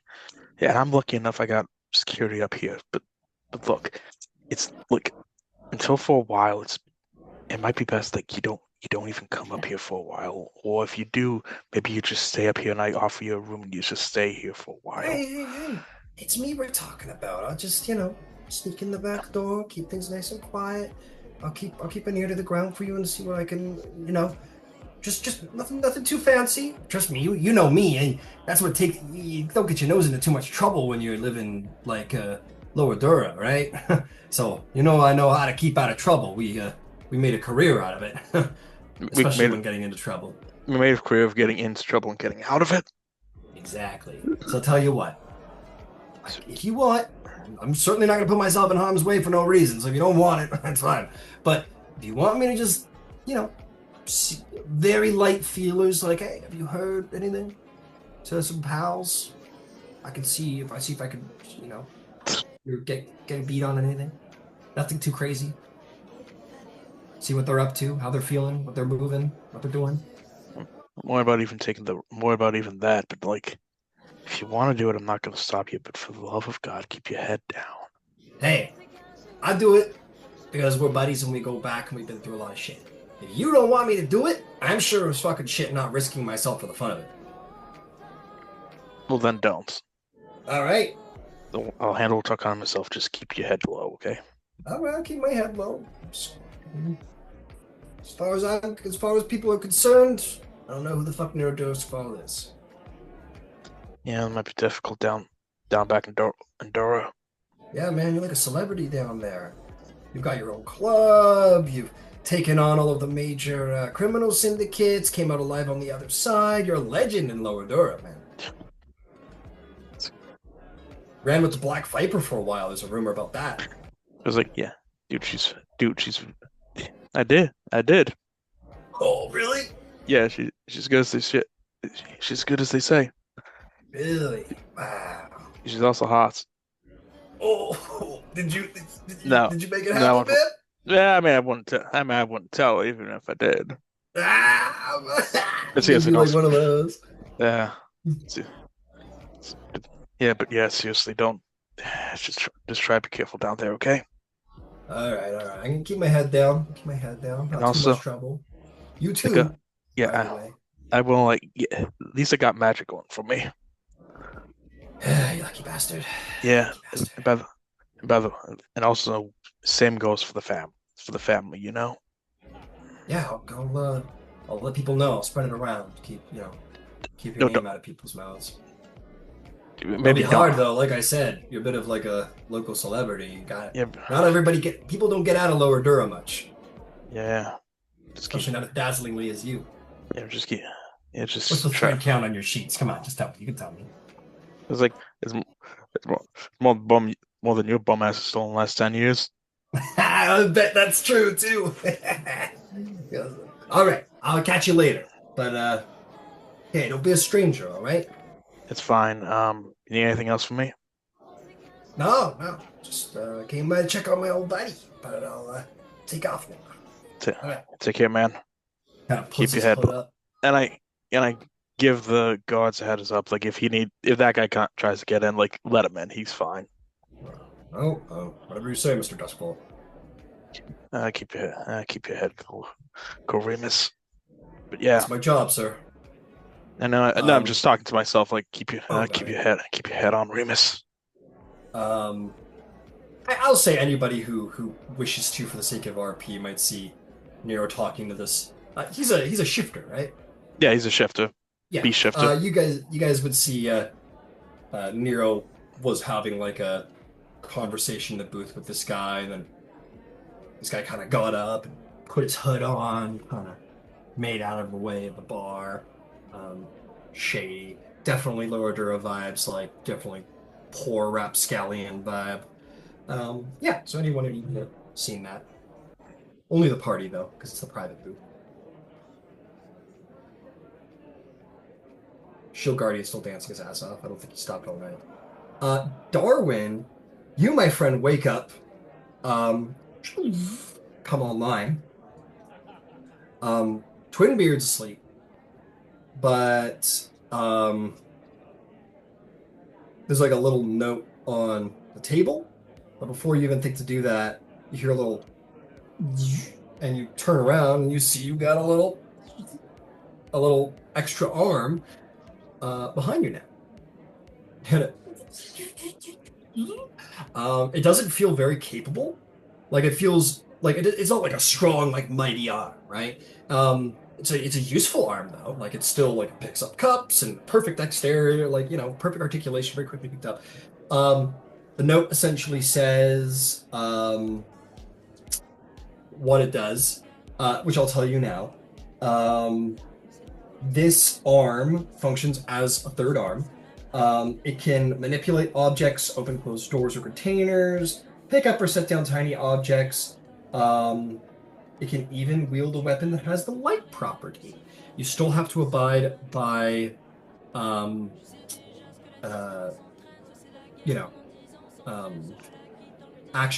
Yeah, and I'm lucky enough I got security up here. But look, it's look until for a while it might be best like you don't even come up here for a while. Or if you do, maybe you just stay up here and I offer you a room and you just stay here for a while. Hey! It's me we're talking about. I'll just sneak in the back door, keep things nice and quiet. I'll keep an ear to the ground for you and see what I can, just nothing too fancy. Trust me, you know me, and that's what takes. You don't get your nose into too much trouble when you're living like Lower Dura, right? So I know how to keep out of trouble. We made a career out of it, We especially made when getting into trouble. we made a career of getting into trouble and getting out of it. Exactly. So I'll tell you what, if you want, I'm certainly not going to put myself in harm's way for no reason. So if you don't want it, that's fine. But if you want me to just, very light feelers, like, hey, have you heard anything? To some pals, I can see if I can, get a beat on anything. Nothing too crazy. See what they're up to, how they're feeling, what they're moving, what they're doing. More about even that, but like if you want to do it, I'm not gonna stop you, but for the love of God, keep your head down. Hey, I do it because we're buddies and we go back and we've been through a lot of shit. If you don't want me to do it, I'm sure it's fucking shit not risking myself for the fun of it. Well then don't. All right. I'll handle talking on myself. Just keep your head low, okay? All right, I'll keep my head low. As far as people are concerned, I don't know who the fuck Neurodosfall is. Yeah, it might be difficult down back in Dora. Yeah, man, you're like a celebrity down there. You've got your own club. You've taken on all of the major criminal syndicates. Came out alive on the other side. You're a legend in Lower Dura, man. Ran with the Black Viper for a while. There's a rumor about that. I was like, yeah, she's. I did. Oh, really? Yeah, she's good as they shit. She's good as they say. Really? Wow. She's also hot. Oh, did you No, did you make it no. happen, man? Yeah, I mean, I wouldn't tell even if I did. But You'd seriously, be like one of those. yeah, yeah, but yeah, seriously, don't. Just try to be careful down there, okay? All right. I can keep my head down. Not And too also, much trouble. You too. like, by yeah, the way. I will at least I got magic going for me. You lucky bastard. Yeah, Lucky bastard. and also same goes for the family, you know. Yeah, I'll let people know. I'll spread it around. Keep your name out of people's mouths. It'll Maybe be hard though. Like I said, you're a bit of like a local celebrity. You got Yeah, Not everybody people don't get out of Lower Dura much, yeah. especially not as dazzlingly as you. Just keep. Yeah, just What's the try. thread count on your sheets? Come on, just tell me. You can tell me. It's like it's more than your bum ass has stolen in the last 10 years. I bet that's true too. All right, I'll catch you later. But hey, don't be a stranger. All right? It's fine. You need anything else from me? No. Just came by to check on my old buddy. But I'll take off now. All right. Take care, man. Kind of Keep your head up. And I give the guards a heads up. Like if that guy tries to get in, like let him in. He's fine. Oh, whatever you say, Mr. Duskfall. Keep your head cool, Remus. But yeah, That's my job, sir. and no, I'm just talking to myself. Like keep your Okay. keep your head on, Remus. I'll say anybody who wishes to, for the sake of RP, might see Nero talking to this. He's a shifter, right? Yeah, he's a shifter. Yeah. Be shifter. You guys would see Nero was having like a conversation in the booth with this guy, and then this guy kind of got up and put his hood on, kind of made out of the way of the bar. Shady. Definitely lower Dura vibes, like definitely poor rapscallion vibe. Yeah, so anyone who's seen that. Only the party, though, because it's the private booth. Shield Guardian's still dancing his ass off. I don't think he stopped all night. Darwin, you, my friend, wake up. Come online. Twinbeard's asleep. But, there's like a little note on the table. But before you even think to do that, you hear a little... And you turn around and you see you got a little extra arm behind you now. It doesn't feel very capable. Like it feels like it's not like a strong, like mighty arm, right? It's a useful arm though. Like it still like picks up cups and perfect dexterity, like perfect articulation, very quickly picked up. The note essentially says what it does, which I'll tell you now. This arm functions as a third arm. It can manipulate objects, open closed doors or containers, pick up or set down tiny objects. It can even wield a weapon that has the light property. You still have to abide by,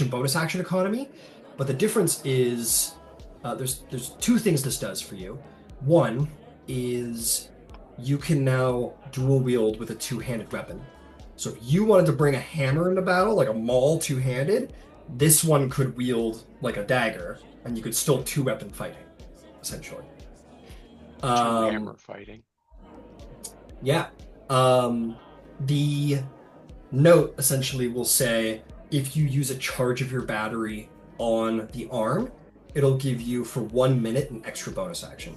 bonus action economy. But the difference is there's two things this does for you. One is you can now dual wield with a two-handed weapon. So if you wanted to bring a hammer into battle, like a maul two-handed, this one could wield like a dagger, and you could still two-weapon fighting, essentially. Two-hammer fighting. Yeah. The note essentially will say, if you use a charge of your battery on the arm, it'll give you for 1 minute an extra bonus action.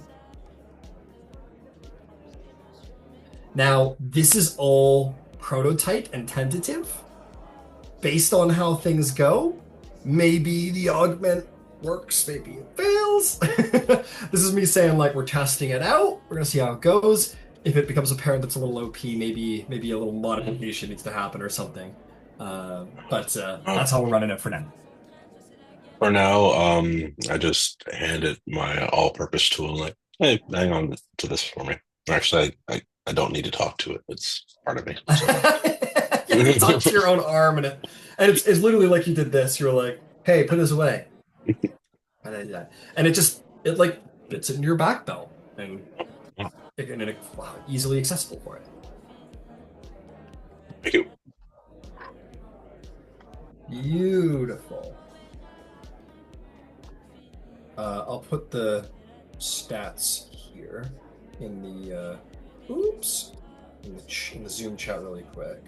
Now, this is all prototype and tentative. Based on how things go, maybe the augment works, maybe it fails. This is me saying, like, we're testing it out. We're going to see how it goes. If it becomes apparent that's a little OP, maybe a little modification needs to happen or something. But that's how we're running it for now. For now, I just handed my all-purpose tool, like, hey, hang on to this for me. Actually, I don't need to talk to it. It's part of me. So. You talk to your own arm, and it's literally like you did this. You're like, hey, put this away. And it like fits in your back belt, and it's easily accessible for it. Thank you. Beautiful. I'll put the stats here in the in the Zoom chat really quick.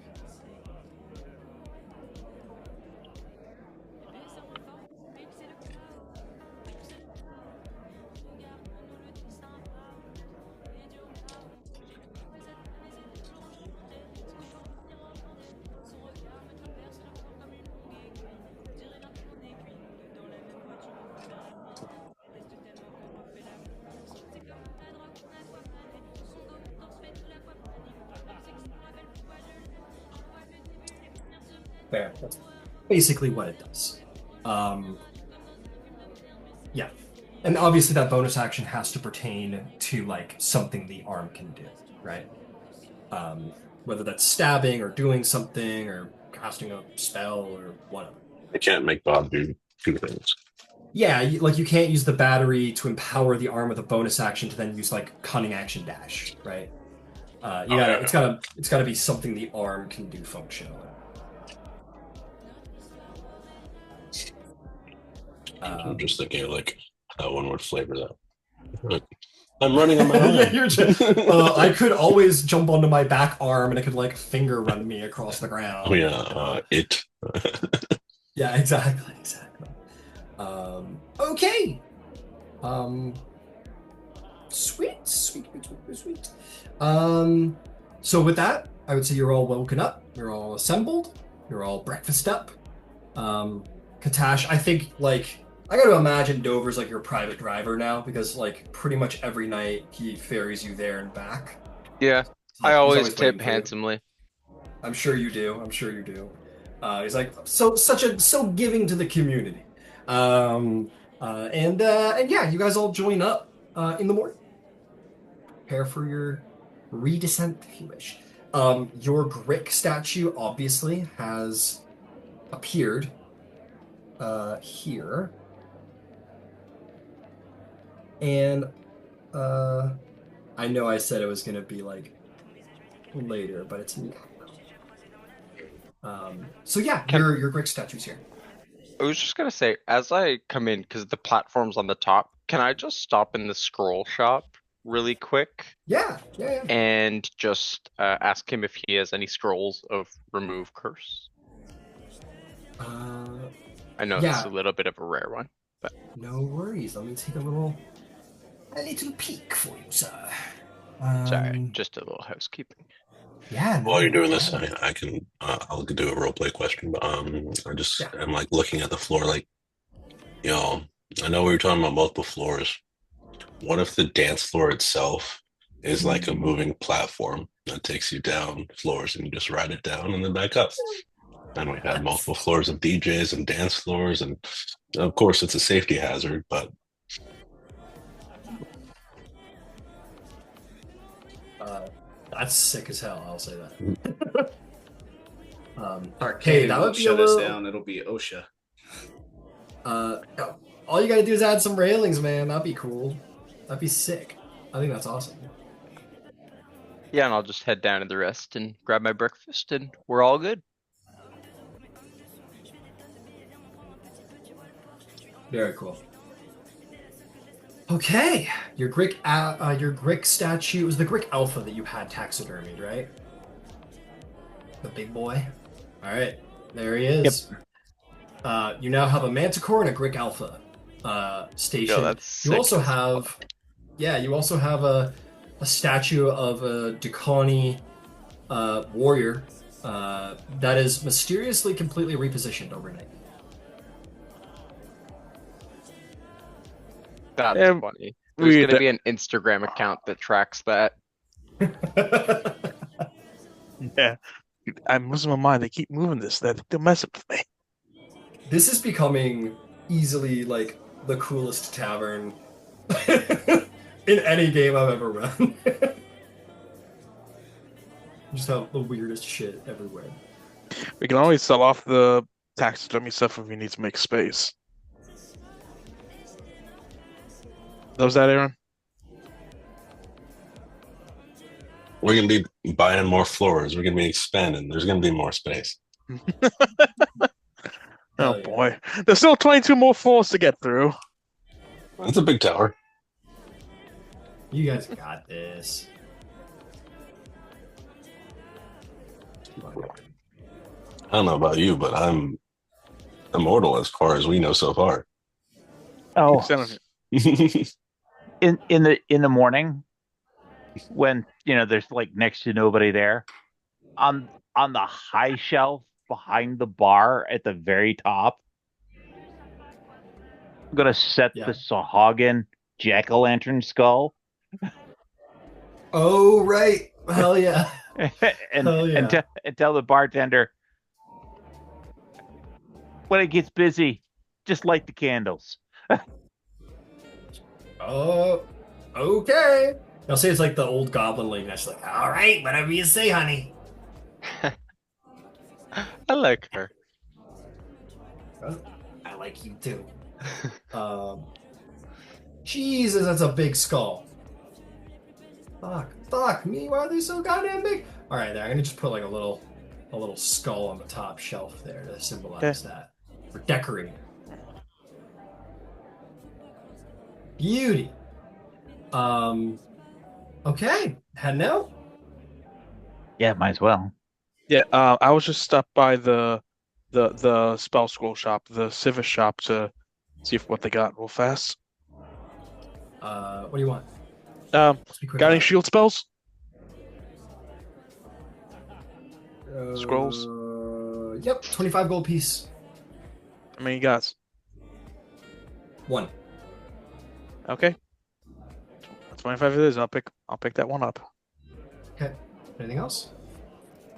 There. That's basically what it does. Yeah. And obviously that bonus action has to pertain to like something the arm can do, right? Whether that's stabbing or doing something or casting a spell or whatever. I can't make Bob do two things. Yeah, you can't use the battery to empower the arm with a bonus action to then use like cunning action dash, right? It's gotta be something the arm can do functionally. I'm just thinking like how one would flavor that. I'm running on my own. I could always jump onto my back arm and it could like finger run me across the ground. Oh yeah, it. Yeah, exactly. Okay. Sweet. So with that, I would say you're all woken up. You're all assembled. You're all breakfast up. Katash, I think like I gotta imagine Dover's like your private driver now because like pretty much every night he ferries you there and back. Yeah, I Like he's always always waiting tip for you. handsomely. I'm sure you do. I'm sure you do. He's like so giving to the community. Um, and yeah, you guys all join up in the morning. Prepare for your redescent if you wish. Your Grick statue obviously has appeared here, and uh, I know I said it was gonna be like later, but it's now. So yeah, Can your Grick statue's here. I was just gonna say, as I come in, because the platform's on the top, can I just stop in the scroll shop really quick Yeah. and just ask him if he has any scrolls of remove curse? Uh, I know it's yeah, a little bit of a rare one, but no worries. Let me take a little peek for you, sir. sorry, just a little housekeeping. Yeah, While no, you're no doing this, problem. I can I'll do a role play question, but I just Yeah. I'm like looking at the floor, like, you know, I know we were talking about multiple floors. What if the dance floor itself is like a moving platform that takes you down floors and you just ride it down and then back up? And we had multiple floors of DJs and dance floors, and of course it's a safety hazard, but That's sick as hell. I'll say that. Hey, Tharkanan that won't would be a shut us little. down. It'll be OSHA. Uh, all you gotta do is add some railings, man. That'd be cool. That'd be sick. I think that's awesome. Yeah, and I'll just head down to the rest and grab my breakfast, and we're all good. Very cool. Okay, your Grick statue it was the Grick Alpha that you had taxidermied, right? The big boy. All right, there he is. You now have a Manticore and a Grick Alpha station. Yo, that's You sick also as have, fuck. yeah, you also have a statue of a Dukhani warrior that is mysteriously completely repositioned overnight. That's Yeah, funny. There's we gonna be an Instagram account that tracks that. yeah. I'm losing my mind. They keep moving this. They're messing with me. This is becoming easily like the coolest tavern in any game I've ever run. Just have the weirdest shit everywhere. We can always sell off the taxidermy stuff if we need to make space. That was that, Aaron? we're gonna be buying more floors. We're gonna be expanding. There's gonna be more space. Oh Hell yeah. boy. There's still 22 more floors to get through. It's a big tower. You guys got this. I don't know about you, but I'm immortal as far as we know so far. Oh, Extended- in the morning when there's like next to nobody there on the high shelf behind the bar at the very top. I'm gonna set Yeah. the Sahagin jack-o'-lantern skull Oh right. Hell yeah. and Hell yeah. and tell the bartender when it gets busy, just light the candles. Oh, okay. I'll say it's like the old goblin lady that's like, all right, whatever you say, honey. I like her. I like you too. Jesus, that's a big skull. Fuck me. Why are they so goddamn big? All right, there. I'm gonna just put like a little skull on the top shelf there to symbolize that for decorating. Beauty. Okay, heading out. Yeah, might as well. Yeah, I was just stopped by the spell scroll shop, the Civis shop to see what they got real fast. What do you want? Got Be quick any about it. shield spells? Scrolls? Yep, 25 gold piece. I mean, you guys. 1. Okay. 25 it is. I'll pick that one up. Okay. Anything else?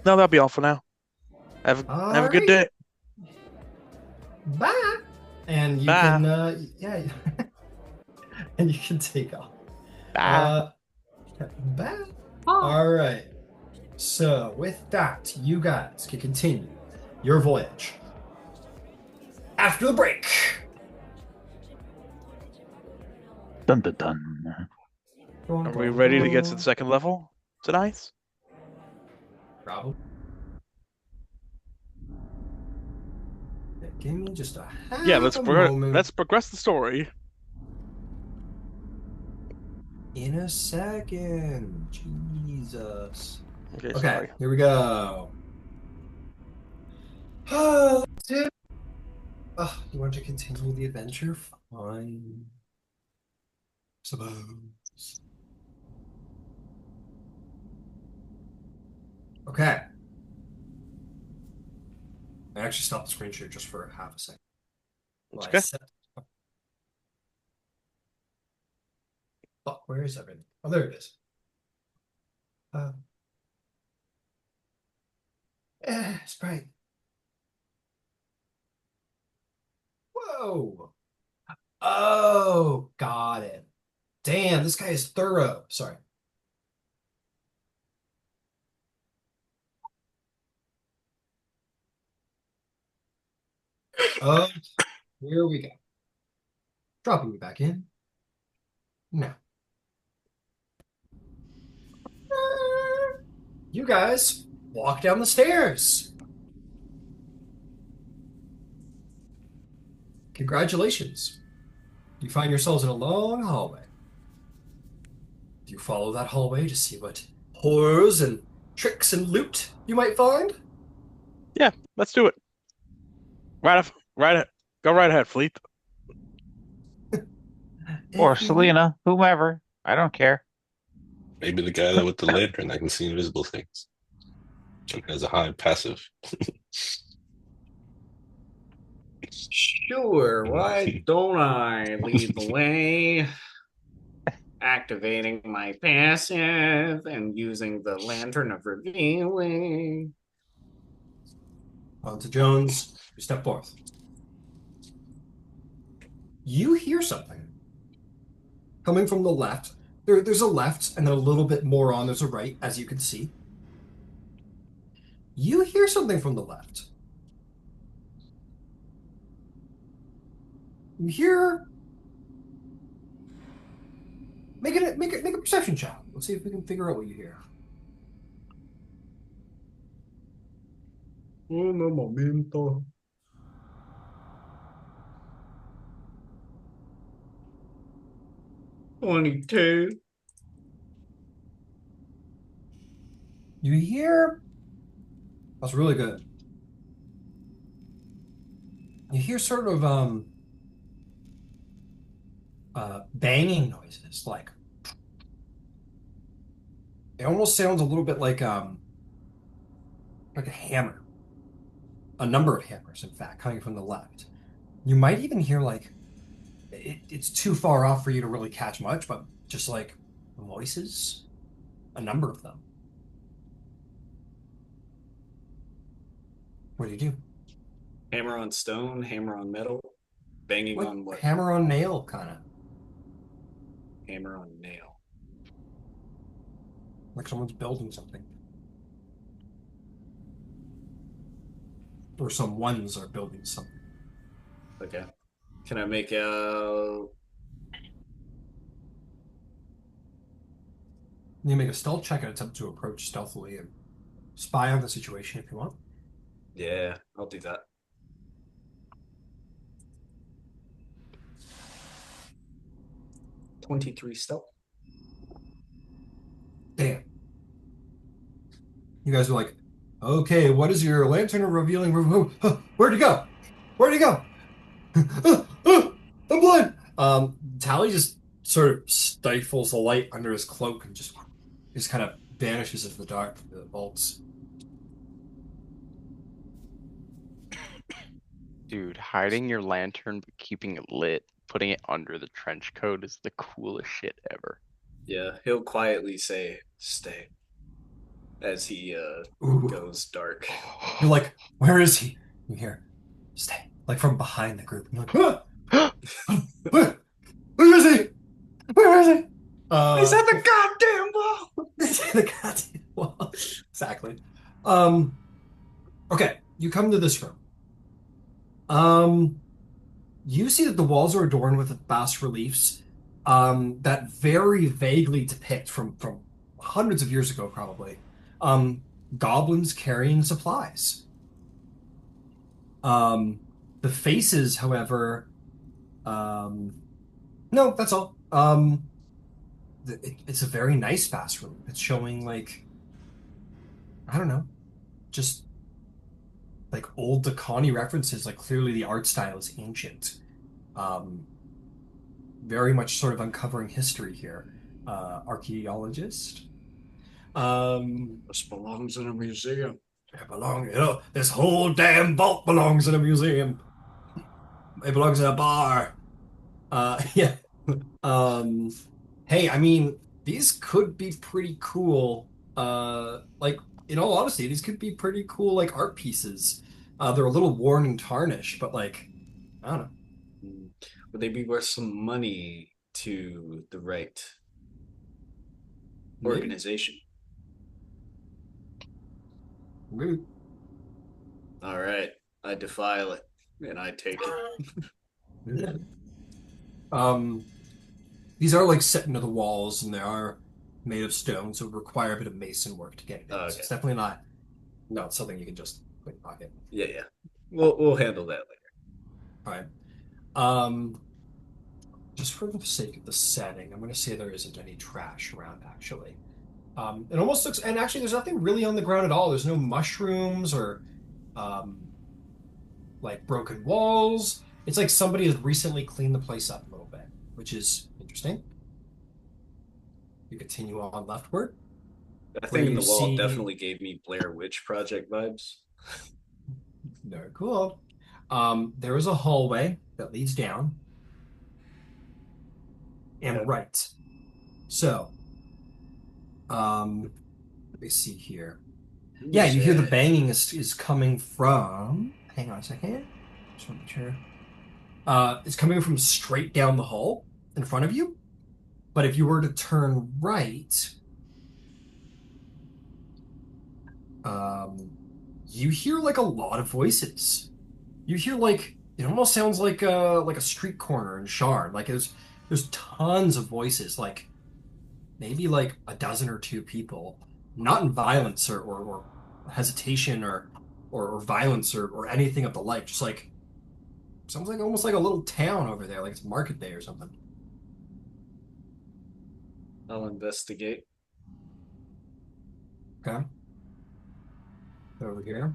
No, that'll be all for now. Have a good day. Bye. And you Bye. can, yeah, and you can take off. Bye. All right. So with that, you guys can continue your voyage after the break. Dun dun dun. Are we ready to get to the second level tonight? Probably. Give me just a half moment. Let's progress the story. In a second. Jesus. Okay, Okay, sorry. here we go. Oh, you want to continue the adventure? Fine. Suppose. Okay. I actually stopped the screen share just for half a second. Okay. Oh, where is everything? Oh, there it is. Sprite. Whoa. Oh, got it. Damn, this guy is thorough. Sorry. Oh, here we go. Dropping me back in. Now. You guys walk down the stairs. Congratulations. You find yourselves in a long hallway. Do you follow that hallway to see what horrors and tricks and loot you might find? Yeah, let's do it. Go right ahead, Fleet. Or Selena, whomever. I don't care. Maybe the guy with the lantern that can see invisible things. And has a high passive. Sure, why don't I lead the way? Activating my passive and using the lantern of revealing. On to Jones. You step forth. You hear something coming from the left. There's a left and then a little bit more on. There's a right, as you can see. You hear something from the left. You hear. Make a perception check. Let's see if we can figure out what you hear. Un momento. $22. You hear. That's really good. You hear sort of banging noises, like it almost sounds a little bit like a hammer. A number of hammers, in fact, coming from the left. You might even hear like it's too far off for you to really catch much, but just like voices, a number of them. What do you do? Hammer on stone, hammer on metal, banging Like on what? hammer on nail, kind of. Hammer on nail. Like someone's building something. Or some ones are building something. Okay. Can I make a... You make a stealth check and attempt to approach stealthily and spy on the situation if you want. Yeah, I'll do that. $23 stealth. Damn. You guys are like, okay, what is your lantern revealing? Where'd you go? Where'd you go? I'm blind. Tally just sort of stifles the light under his cloak and just kind of vanishes into the dark, the vaults. Dude, hiding your lantern but keeping it lit. putting it under the trench coat is the coolest shit ever. Yeah, he'll quietly say, "Stay," as he Ooh. goes dark. You're like, where is he? You hear, stay. Like from behind the group. You're like, ah! Where is he? Where is he? He's at the goddamn wall. The goddamn wall. Exactly. Okay, you come to this room. You see that the walls are adorned with bas reliefs, that very vaguely depict from hundreds of years ago, probably, um, goblins carrying supplies. Um, the faces, however, no, that's all. It's a very nice bas relief. It's showing like, I don't know, just like old Dakani references. Like clearly the art style is ancient. Um, very much sort of uncovering history here. Archaeologist. This belongs in a museum. This whole damn vault belongs in a museum. It belongs in a bar. Yeah. Um, hey, I mean, these could be pretty cool. Like, in all honesty, these could be pretty cool, like, art pieces. They're a little worn and tarnished, but, like, I don't know. Would they be worth some money to the right Maybe. organization? Maybe. All right, I defile it and I take it. Um, these are like set into the walls and they are made of stone, so it would require a bit of mason work to get it in. Okay. So it's definitely not something you can just put in your pocket. Yeah. We'll handle that later. All right. Um, just for the sake of the setting, I'm going to say there isn't any trash around, actually. It almost looks, and actually, there's nothing really on the ground at all. There's no mushrooms or um, like broken walls. It's like somebody has recently cleaned the place up a little bit, which is interesting. You continue on leftward. That Where thing in you the wall see- definitely gave me Blair Witch Project vibes. Very cool. There is a hallway that leads down and Yeah. right. So, let me see here. Yeah, you hear the banging is coming from. Hang on a second. Just want to make sure. It's coming from straight down the hall in front of you. But if you were to turn right, you hear like a lot of voices. You hear like it almost sounds like a street corner in Sharn. Like there's tons of voices, like maybe like a dozen or two people, not in violence or hesitation or violence or anything of the like. Just like sounds like almost like a little town over there, like it's market day or something. I'll investigate. Okay. Over here.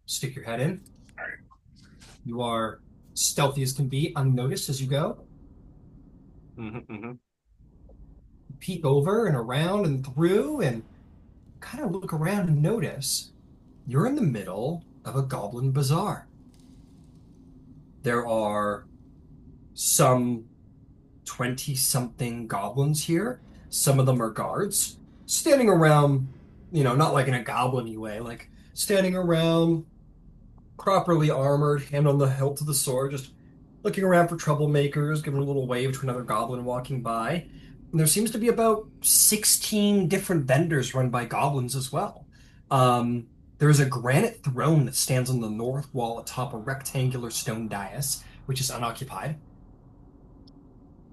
Stick your head in. You are stealthy as can be, unnoticed as you go. Peek over and around and through and kind of look around and notice you're in the middle of a goblin bazaar. There are some 20-something goblins here. Some of them are guards, standing around, not like in a goblin-y way, like standing around, properly armored, hand on the hilt of the sword, just looking around for troublemakers, giving a little wave to another goblin walking by. And there seems to be about 16 different vendors run by goblins as well. There's a granite throne that stands on the north wall atop a rectangular stone dais, which is unoccupied.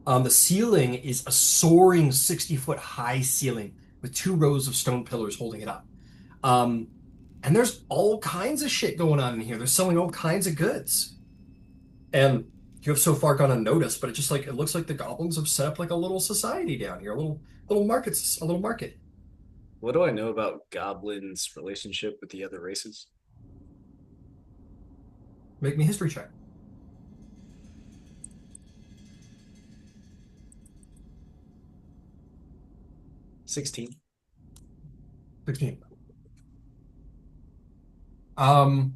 The ceiling is a soaring 60-foot high ceiling with 2 rows of stone pillars holding it up. And there's all kinds of shit going on in here. They're selling all kinds of goods. And you have so far gone unnoticed, but it looks like the goblins have set up like a little society down here, a little market. What do I know about goblins' relationship with the other races? Make me a history check. 16. 16. Um,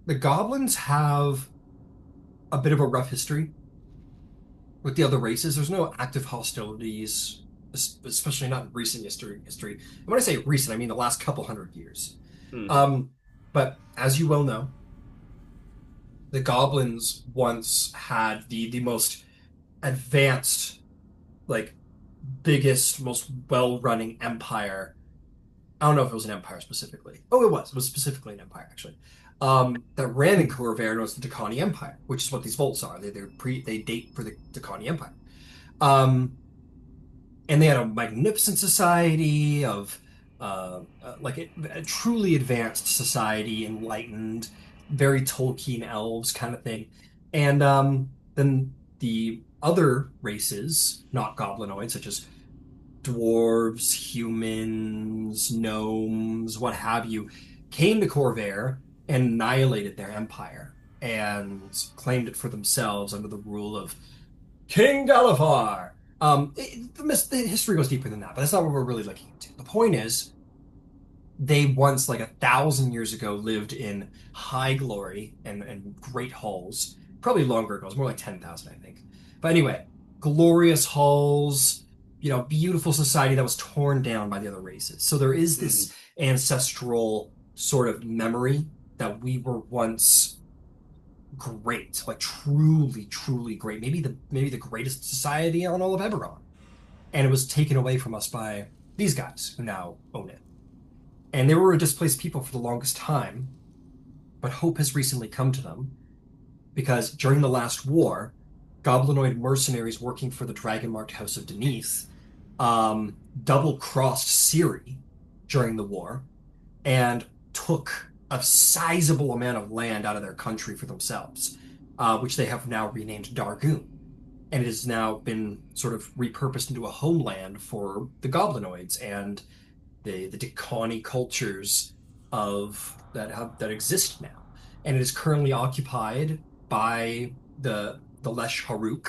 the goblins have a bit of a rough history with the other races. There's no active hostilities, especially not in recent history. And when I say recent, I mean the last couple hundred years. Hmm. Um, but as you well know, the goblins once had the most advanced, like biggest, most well-running empire. I don't know if it was an empire specifically. Oh, it was. It was specifically an empire, actually. That ran in Corvair known as the Decani Empire, which is what these vaults are. They date for the Decani Empire. Um, and they had a magnificent society of a truly advanced society, enlightened, very Tolkien elves kind of thing. And then the other races, not goblinoids, such as dwarves, humans, gnomes, what have you, came to Corvair and annihilated their empire and claimed it for themselves under the rule of King Galavar. The history goes deeper than that, but that's not what we're really looking into. The point is, they once, like 1,000 years ago, lived in high glory and great halls. Probably longer ago. It was more like 10,000, I think. But anyway, glorious halls, beautiful society that was torn down by the other races. So there is Hmm. this ancestral sort of memory that we were once great, like truly, truly great. Maybe the greatest society on all of Eberron. And it was taken away from us by these guys who now own it. And they were a displaced people for the longest time, but hope has recently come to them because during the last war, goblinoid mercenaries working for the dragon-marked House of Denise double-crossed Ciri during the war and took a sizable amount of land out of their country for themselves, which they have now renamed Dargoon. And it has now been sort of repurposed into a homeland for the goblinoids and the Decani cultures that exist now. And it is currently occupied by the Lesh Haruk,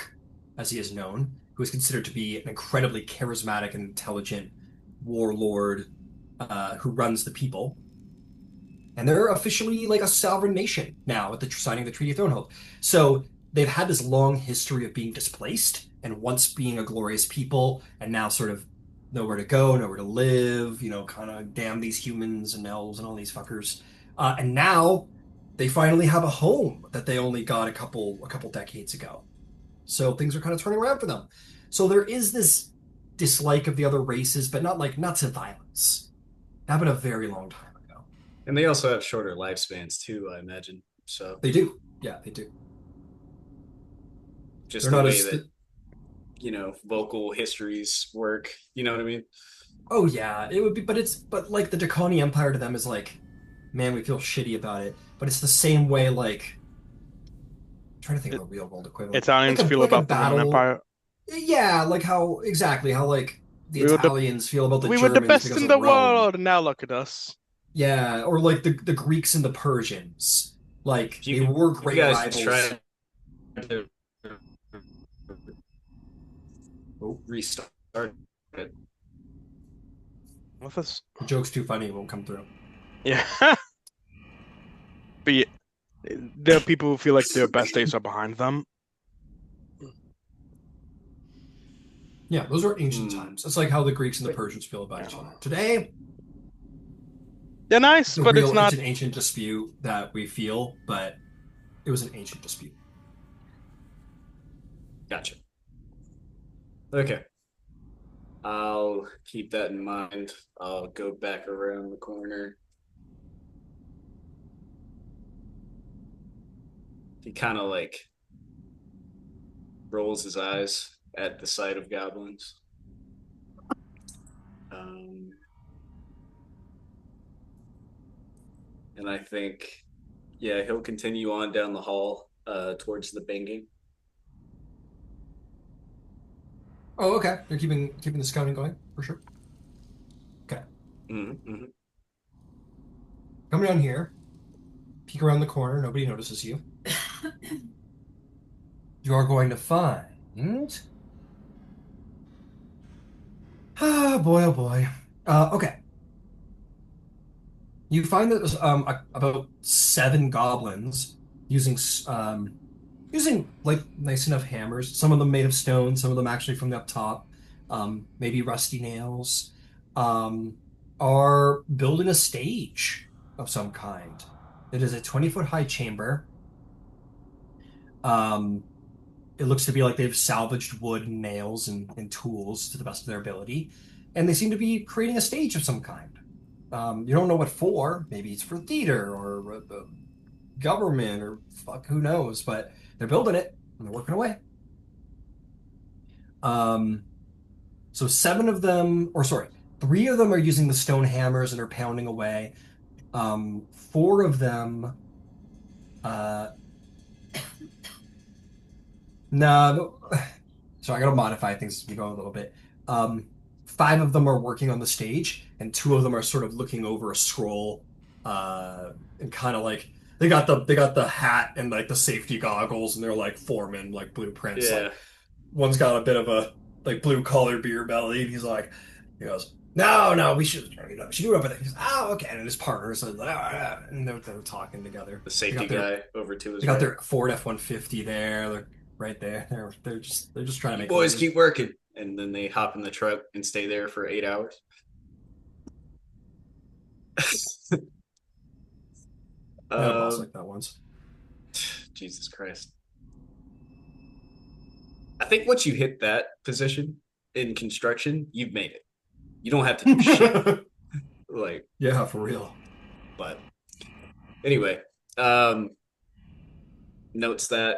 as he is known, who is considered to be an incredibly charismatic and intelligent warlord who runs the people. And they're officially like a sovereign nation now at the signing of the Treaty of Thronehold. So they've had this long history of being displaced and once being a glorious people, and now sort of nowhere to go, nowhere to live, kind of damn these humans and elves and all these fuckers. And now they finally have a home that they only got a couple decades ago. So things are kind of turning around for them. So there is this dislike of the other races, but not to violence. It happened a very long time ago. And they also have shorter lifespans too, I imagine. So They do. Yeah, they do. just They're the not way as that, vocal histories work. You know what I mean? Oh yeah, it would be, but like the Draconi Empire to them is like, man, we feel shitty about it. But it's the same way like I'm trying to think of a real world equivalent. Like Italians a feel like a about the Roman battle. Empire. Yeah, like how exactly how like the We were the Italians feel about the we were the Germans best because in of the Rome. world, and now look at us. Yeah, or like the Greeks and the Persians. Like If they you were you great guys rivals. try to Oh, restart it, What's this? the joke's too funny, it won't come through. Yeah, but yeah, there are people who feel like their best days are behind them. Yeah, those are ancient Hmm. times. It's like how the Greeks and the Persians feel about each other. Today, They're nice, but it's it's not. an ancient dispute that we feel, but it was an ancient dispute. Gotcha. Okay. I'll keep that in mind. I'll go back around the corner. He kind of like rolls his eyes at the sight of goblins. Um, and I think, yeah, he'll continue on down the hall towards the banging. Oh, okay. You're keeping the scouting going for sure. Okay, Mm-hmm. come down here, peek around the corner. Nobody notices you. You are going to find. Oh boy, oh boy. Okay. You find that there's about 7 goblins using using like nice enough hammers. Some of them made of stone, some of them actually from the up top, maybe rusty nails, um, are building a stage of some kind. It is a 20-foot high chamber. Um, it looks to be like they've salvaged wood and nails and tools to the best of their ability, and they seem to be creating a stage of some kind. You don't know what for. Maybe it's for theater or government or fuck, who knows? But they're building it and they're working away. Um, so 7 of them, or sorry, 3 of them are using the stone hammers and are pounding away. 4 of them, uh, no, so I gotta modify things as we go a little bit. Um, 5 of them are working on the stage, and 2 of them are sort of looking over a scroll, and kind of like they got the hat and like the safety goggles, and they're like forming like blueprints. Like Yeah, one's got a bit of a like blue collar beer belly, and he goes, no, no, we should do it up. He goes, oh, okay, and his partners are like, and they're talking together. the They safety got their guy over to his they got right. their Ford F-150 there. They're right there. They're just trying to You make boys money. keep working, and then they hop in the truck and stay there for 8 hours. I had a boss um, like that once. Jesus Christ. I think once you hit that position in construction, you've made it. You don't have to do shit. Like, Yeah, for real. but anyway, um, notes that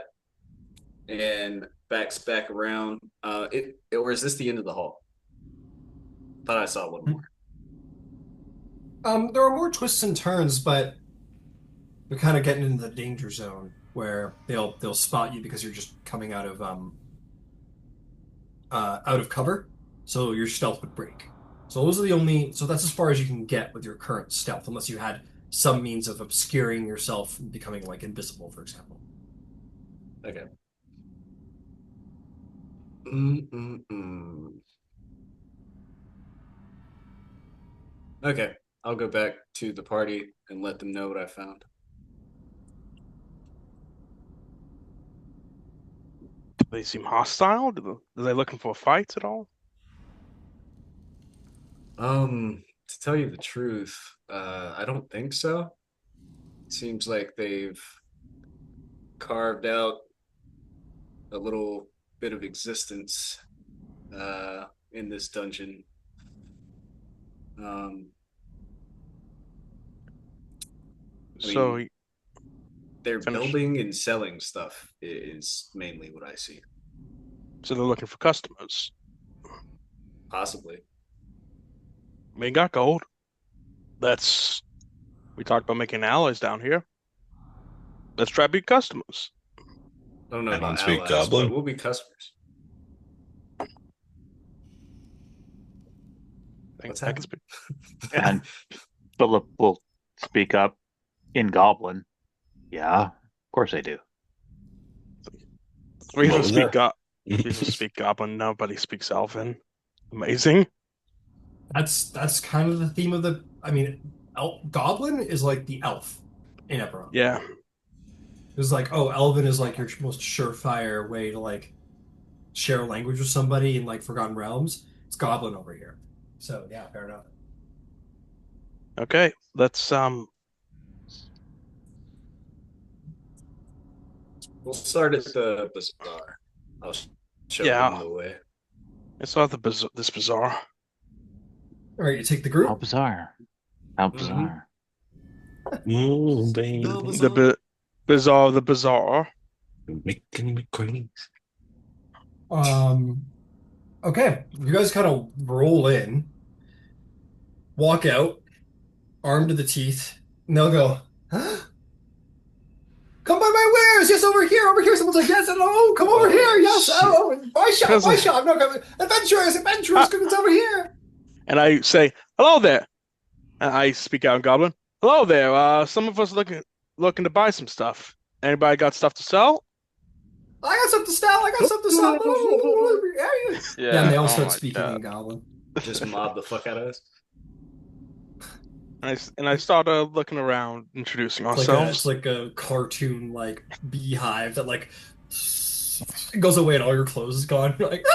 and backs back around. Or is this the end of the hall? Thought I saw one more. There are more twists and turns, but we're kind of getting into the danger zone where they'll spot you because you're just coming out of cover, so your stealth would break. So those are the only. So that's as far as you can get with your current stealth, unless you had some means of obscuring yourself and becoming like invisible, for example. Okay. Mm-mm-mm. Okay, I'll go back to the party and let them know what I found. Do they seem hostile? Are they looking for fights at all? To tell you the truth, I don't think so. It seems like they've carved out a little bit of existence in this dungeon. Um, I So mean, they're finish. building and selling stuff is mainly what I see. So they're looking for customers. Possibly. We got gold. We talked about making allies down here. Let's try big customers. I don't know Anyone about speak allies, but Goblin? we'll be customers. What's I can happening? speak. And Philip will speak up in Goblin. Yeah, of course I do. We What even was speak that? go we even speak Goblin. Nobody speaks Elven. Amazing. That's kind of the theme of the. I mean, Goblin is like the elf in Eberron. Yeah. It's like, oh, Elven is like your most surefire way to like share a language with somebody in like Forgotten Realms. It's Goblin over here. So yeah, fair enough. Okay. Let's We'll start at the bazaar. I'll show them yeah. the way. I saw this bazaar. All right, you take the How group. bizarre. How bizarre. Oh, baby. The bazaar, the bazaar. You're making me crazy. Um, okay, you guys kind of roll in, walk out, armed to the teeth, and they'll go, huh? Come buy my wares! Yes, over here, over here. Someone's like, yes, oh, come over here. Oh, Yes, shit. oh, my shop, my Because- shop. No, come, adventurers, adventurers, come it's over here. And I say, "Hello there." And I speak out in Goblin. "Hello there. Some of us looking to buy some stuff. Anybody got stuff to sell?" I got something to sell. I got something to sell. Yeah, and they all Oh start my speaking God. in Goblin. Just mob the fuck out of us. And I started looking around, introducing It's ourselves. like a cartoon like beehive that like goes away and all your clothes is gone. You're like,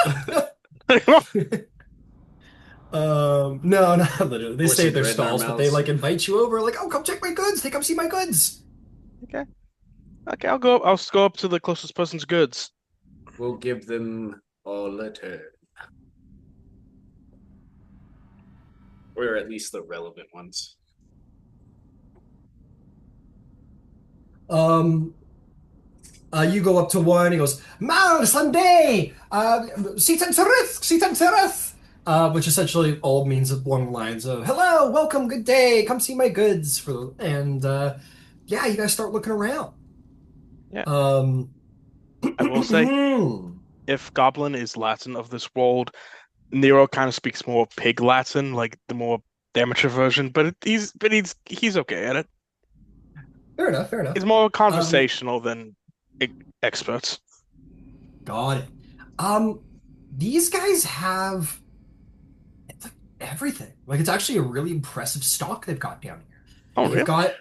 no, not literally. They stay Forcing at their bread in our stalls, but they mouths. like invite you over, like, oh, come check my goods. Hey, come see my goods. Okay. Okay, I'll go. I'll go up to the closest person's goods. We'll give them all a turn. Or at least the relevant ones. Um, you go up to one. He goes, Mal Sunday, Sitan Sereth, which essentially all means along the lines of, hello, welcome, good day, come see my goods. And yeah, you guys start looking around. Yeah, Um, I will say, if Goblin is Latin of this world, Nero kind of speaks more Pig Latin, like the more amateur version. He's okay at it. fair enough, fair enough. He's more Um, conversational than experts. got it. Um, these guys have like everything. Like it's actually a really impressive stock they've got down here. Oh, They've really? got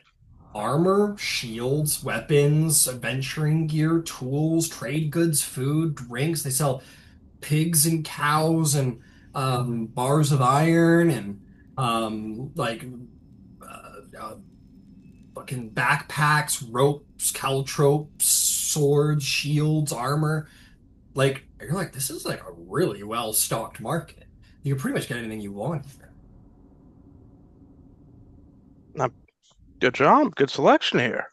armor, shields, weapons, adventuring gear, tools, trade goods, food, drinks. They sell pigs and cows and bars of iron and like fucking backpacks, ropes, caltropes, swords, shields, armor. Like you're like, this is like a really well stocked market. You can pretty much get anything you want here. Not good job. Good selection here.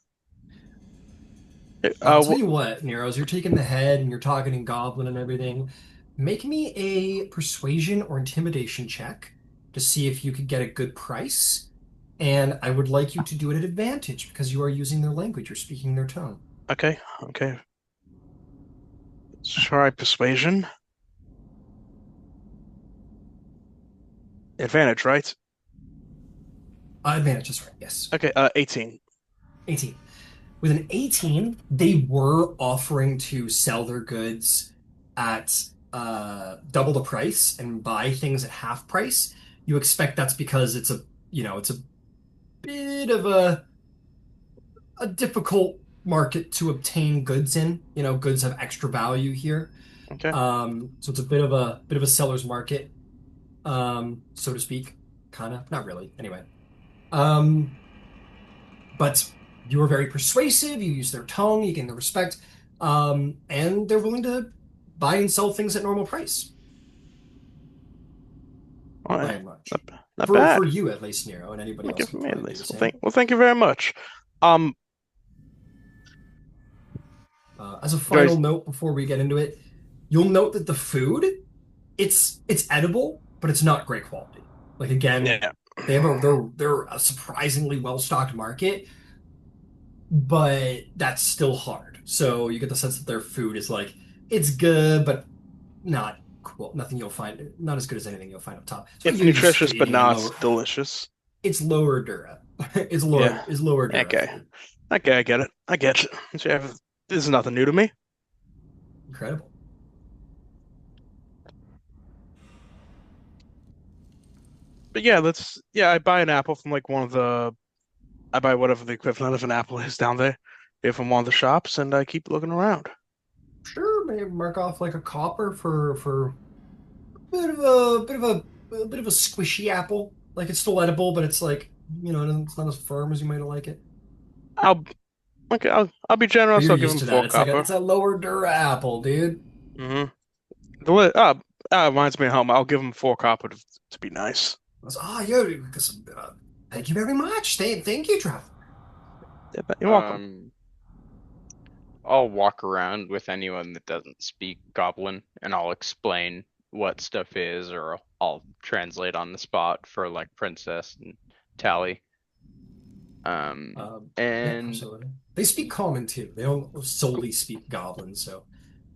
I'll tell you what, Nero's, you're taking the head and you're talking in Goblin and everything. Make me a persuasion or intimidation check to see if you could get a good price. And I would like you to do it at advantage because you are using their language, you're speaking their tongue. Okay, okay. Let's try persuasion. Advantage, right? Advantage is right, yes. Okay, 18. 18. With an 18, they were offering to sell their goods at double the price and buy things at half price. You expect that's because it's a bit of a difficult market to obtain goods in. You know, goods have extra value here. Okay. So it's a bit of a seller's market, so to speak. Kind of, not really. Anyway, um, but you were very persuasive. You use their tongue. You gain their respect, and they're willing to buy and sell things at normal price, All by right. and large. Not For bad. you at least, Nero, and anybody Okay, else for would me at probably do the least. same. Well, thank you very much. Um, As a guys, final note before we get into it, you'll note that the food, it's edible, but it's not great quality. Like again, yeah. they're a surprisingly well-stocked market, but that's still hard. So you get the sense that their food is like it's good, but not cool. Nothing you'll find not as good as anything you'll find up top. It's what It's you're used to nutritious, but eating in not lower. delicious. It's lower Dura. Yeah. It's lower Dura Okay. food. Okay, I get it. I get it. This is nothing new to me. Incredible. But yeah, I buy an apple from like I buy whatever the equivalent of an apple is down there, from one of the shops, and I keep looking around. Sure, maybe mark off like a copper for a bit of a squishy apple. Like it's still edible, but it's like it's not as firm as you might like it. I'll I'll be But generous. you're I'll give used him to that. four It's like copper. it's a lower Dura apple, dude. Mm-hmm. That reminds me of home. I'll give him four copper to be nice. Thank you very much. Thank you, Traveler. Yeah, you're welcome. I'll walk around with anyone that doesn't speak Goblin, and I'll explain what stuff is, or I'll translate on the spot for like Princess and Tally. Yeah, And absolutely. They speak common too. They don't solely speak Goblin, so.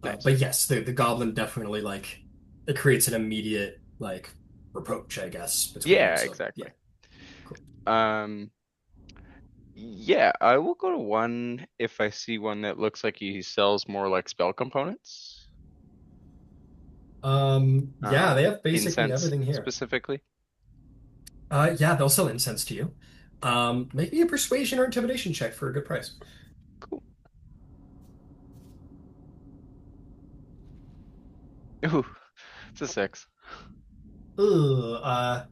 nice. But yes, the Goblin definitely like it creates an immediate like reproach, I guess, between you. Yeah, So exactly. yeah, cool. Yeah, I will go to one if I see one that looks like he sells more like spell components. Yeah, they have basically Incense everything here. specifically. Yeah, they'll sell incense to you. Make me a persuasion or intimidation check for a good price. Cool. Ooh, it's a 6. Ugh,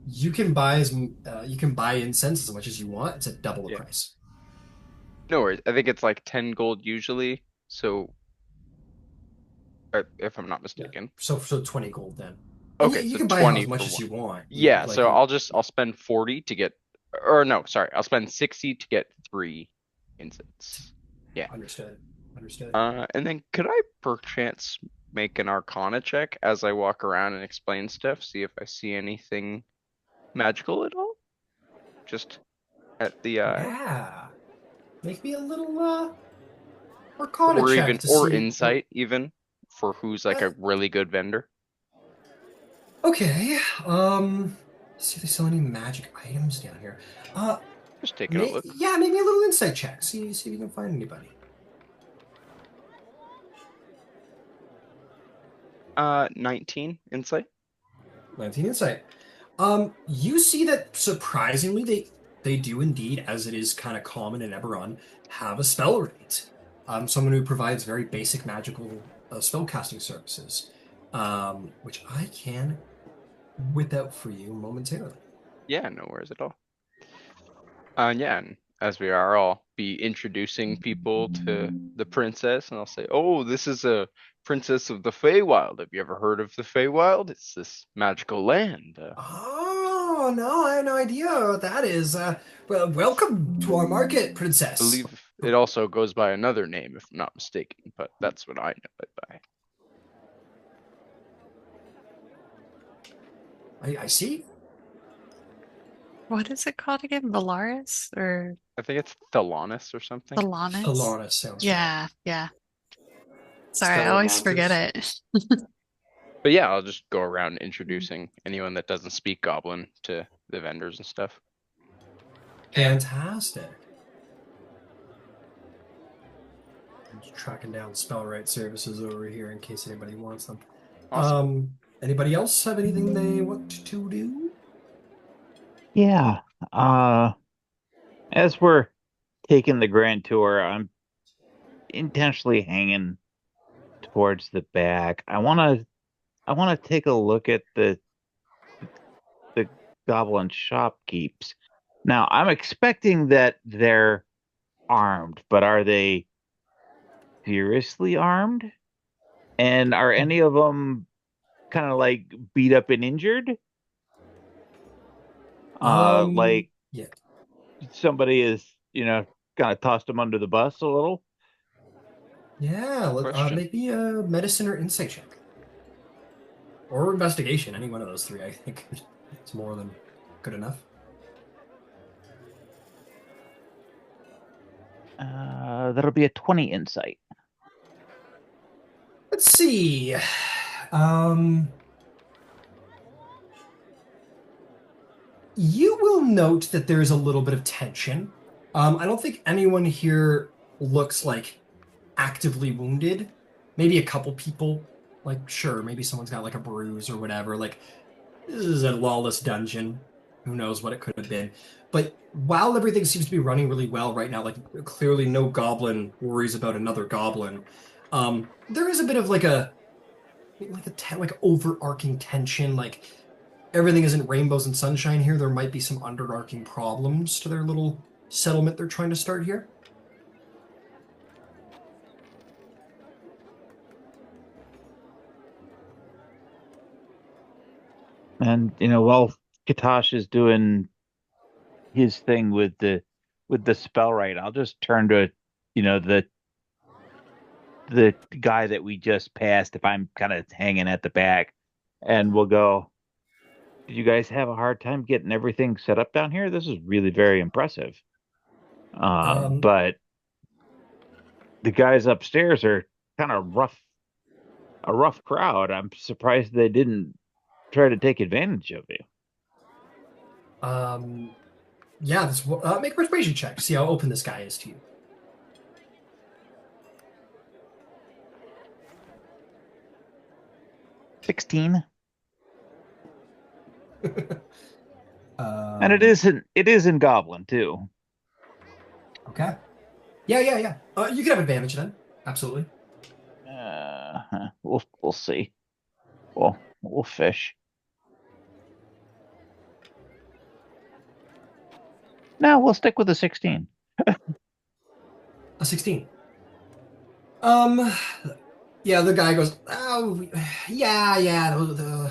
you can buy incense as much as you want. It's a double the Yeah. price. No worries. I think it's like 10 gold usually. So, if I'm not Yeah. mistaken. So 20 gold then. And Okay, you so can buy as 20 much for as one. you want. Yeah, Like so I'll spend 40 to get, or no, sorry, I'll spend 60 to get 3 incense. Yeah. understood. Understood. And then could I perchance make an Arcana check as I walk around and explain stuff, see if I see anything magical at all? Just at the Yeah. Make me a little Arcana or check even to or see what. insight even for who's like Uh, a really good vendor. okay. See if they sell any magic items down here. Uh, Just taking a look. yeah, make me a little insight check. See if you can find anybody. 19 insight. 19 insight. You see that surprisingly they do indeed, as it is kind of common in Eberron, have a spell rate. Someone who provides very basic magical spell casting services, which I can whip out for you momentarily. Yeah, no worries at all. Yeah, and as we are, I'll be introducing people to the princess, and I'll say, "Oh, this is a princess of the Feywild. Have you ever heard of the Feywild? It's this magical land." Oh no, I had no idea what that is. Well, welcome to our market, princess. Believe it also goes by another name, if I'm not mistaken, but that's what I know it by. I see. What is it called again? Valaris or I think it's Thelanis or something. Thalanis? Alana sounds right. Yeah, yeah. Sorry, I always forget Scalamantis. it. But yeah, I'll just go around introducing anyone that doesn't speak Goblin to the vendors and stuff. Fantastic. I'm just tracking down spell right services over here in case anybody wants them. Awesome. Anybody else have anything they want to do? Yeah. Uh, as we're taking the grand tour, I'm intentionally hanging towards the back. I want to take a look at the goblin shopkeeps. Now, I'm expecting that they're armed, but are they seriously armed? And are any of them kind of like beat up and injured? Like Yeah. somebody is, kind of tossed them under the bus a little. Yeah, Question. make me a medicine or insight check. Or investigation, any one of those three, I think. It's more than good enough. That'll be a 20 insight. Let's see. Um, you will note that there's a little bit of tension. I don't think anyone here looks like actively wounded. Maybe a couple people, like, sure, maybe someone's got like a bruise or whatever. Like, this is a lawless dungeon. Who knows what it could have been. But while everything seems to be running really well right now, like clearly no goblin worries about another goblin. There is a bit of like overarching tension. Like everything isn't rainbows and sunshine here. There might be some underarching problems to their little settlement they're trying to start here. And while Katash is doing his thing with the spell right, I'll just turn to the guy that we just passed if I'm kind of hanging at the back, and we'll go, did you guys have a hard time getting everything set up down here? This is really very impressive. Um, But the guys upstairs are kind of a rough crowd. I'm surprised they didn't try to take advantage of you. yeah, make a persuasion check. See how open this guy is to you. 16. And it is in Goblin too. Okay. Yeah. You can have advantage then. Absolutely. We'll see. We'll fish. No, we'll stick with the 16. A 16. Um, yeah, the guy goes, oh, yeah, the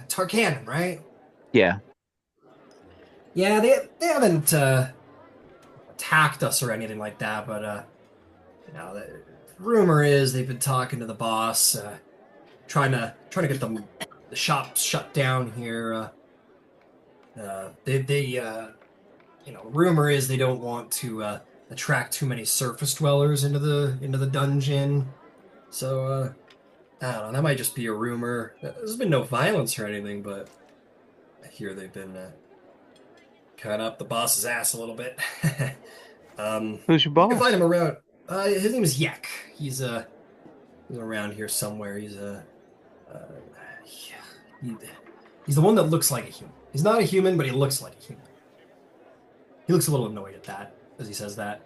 Tarkanan, right? Yeah. Yeah, they haven't attacked us or anything like that, but the rumor is they've been talking to the boss, trying to get the shops shut down here. Rumor is they don't want to attract too many surface dwellers into the dungeon. So I don't know. That might just be a rumor. There's been no violence or anything, but I hear they've been cutting up the boss's ass a little bit. Who's your You can find boss? him around. His name is Yek. He's around here somewhere. Uh, he, he's the one that looks like a human. He's not a human, but he looks like a human. He looks a little annoyed at that as he says that.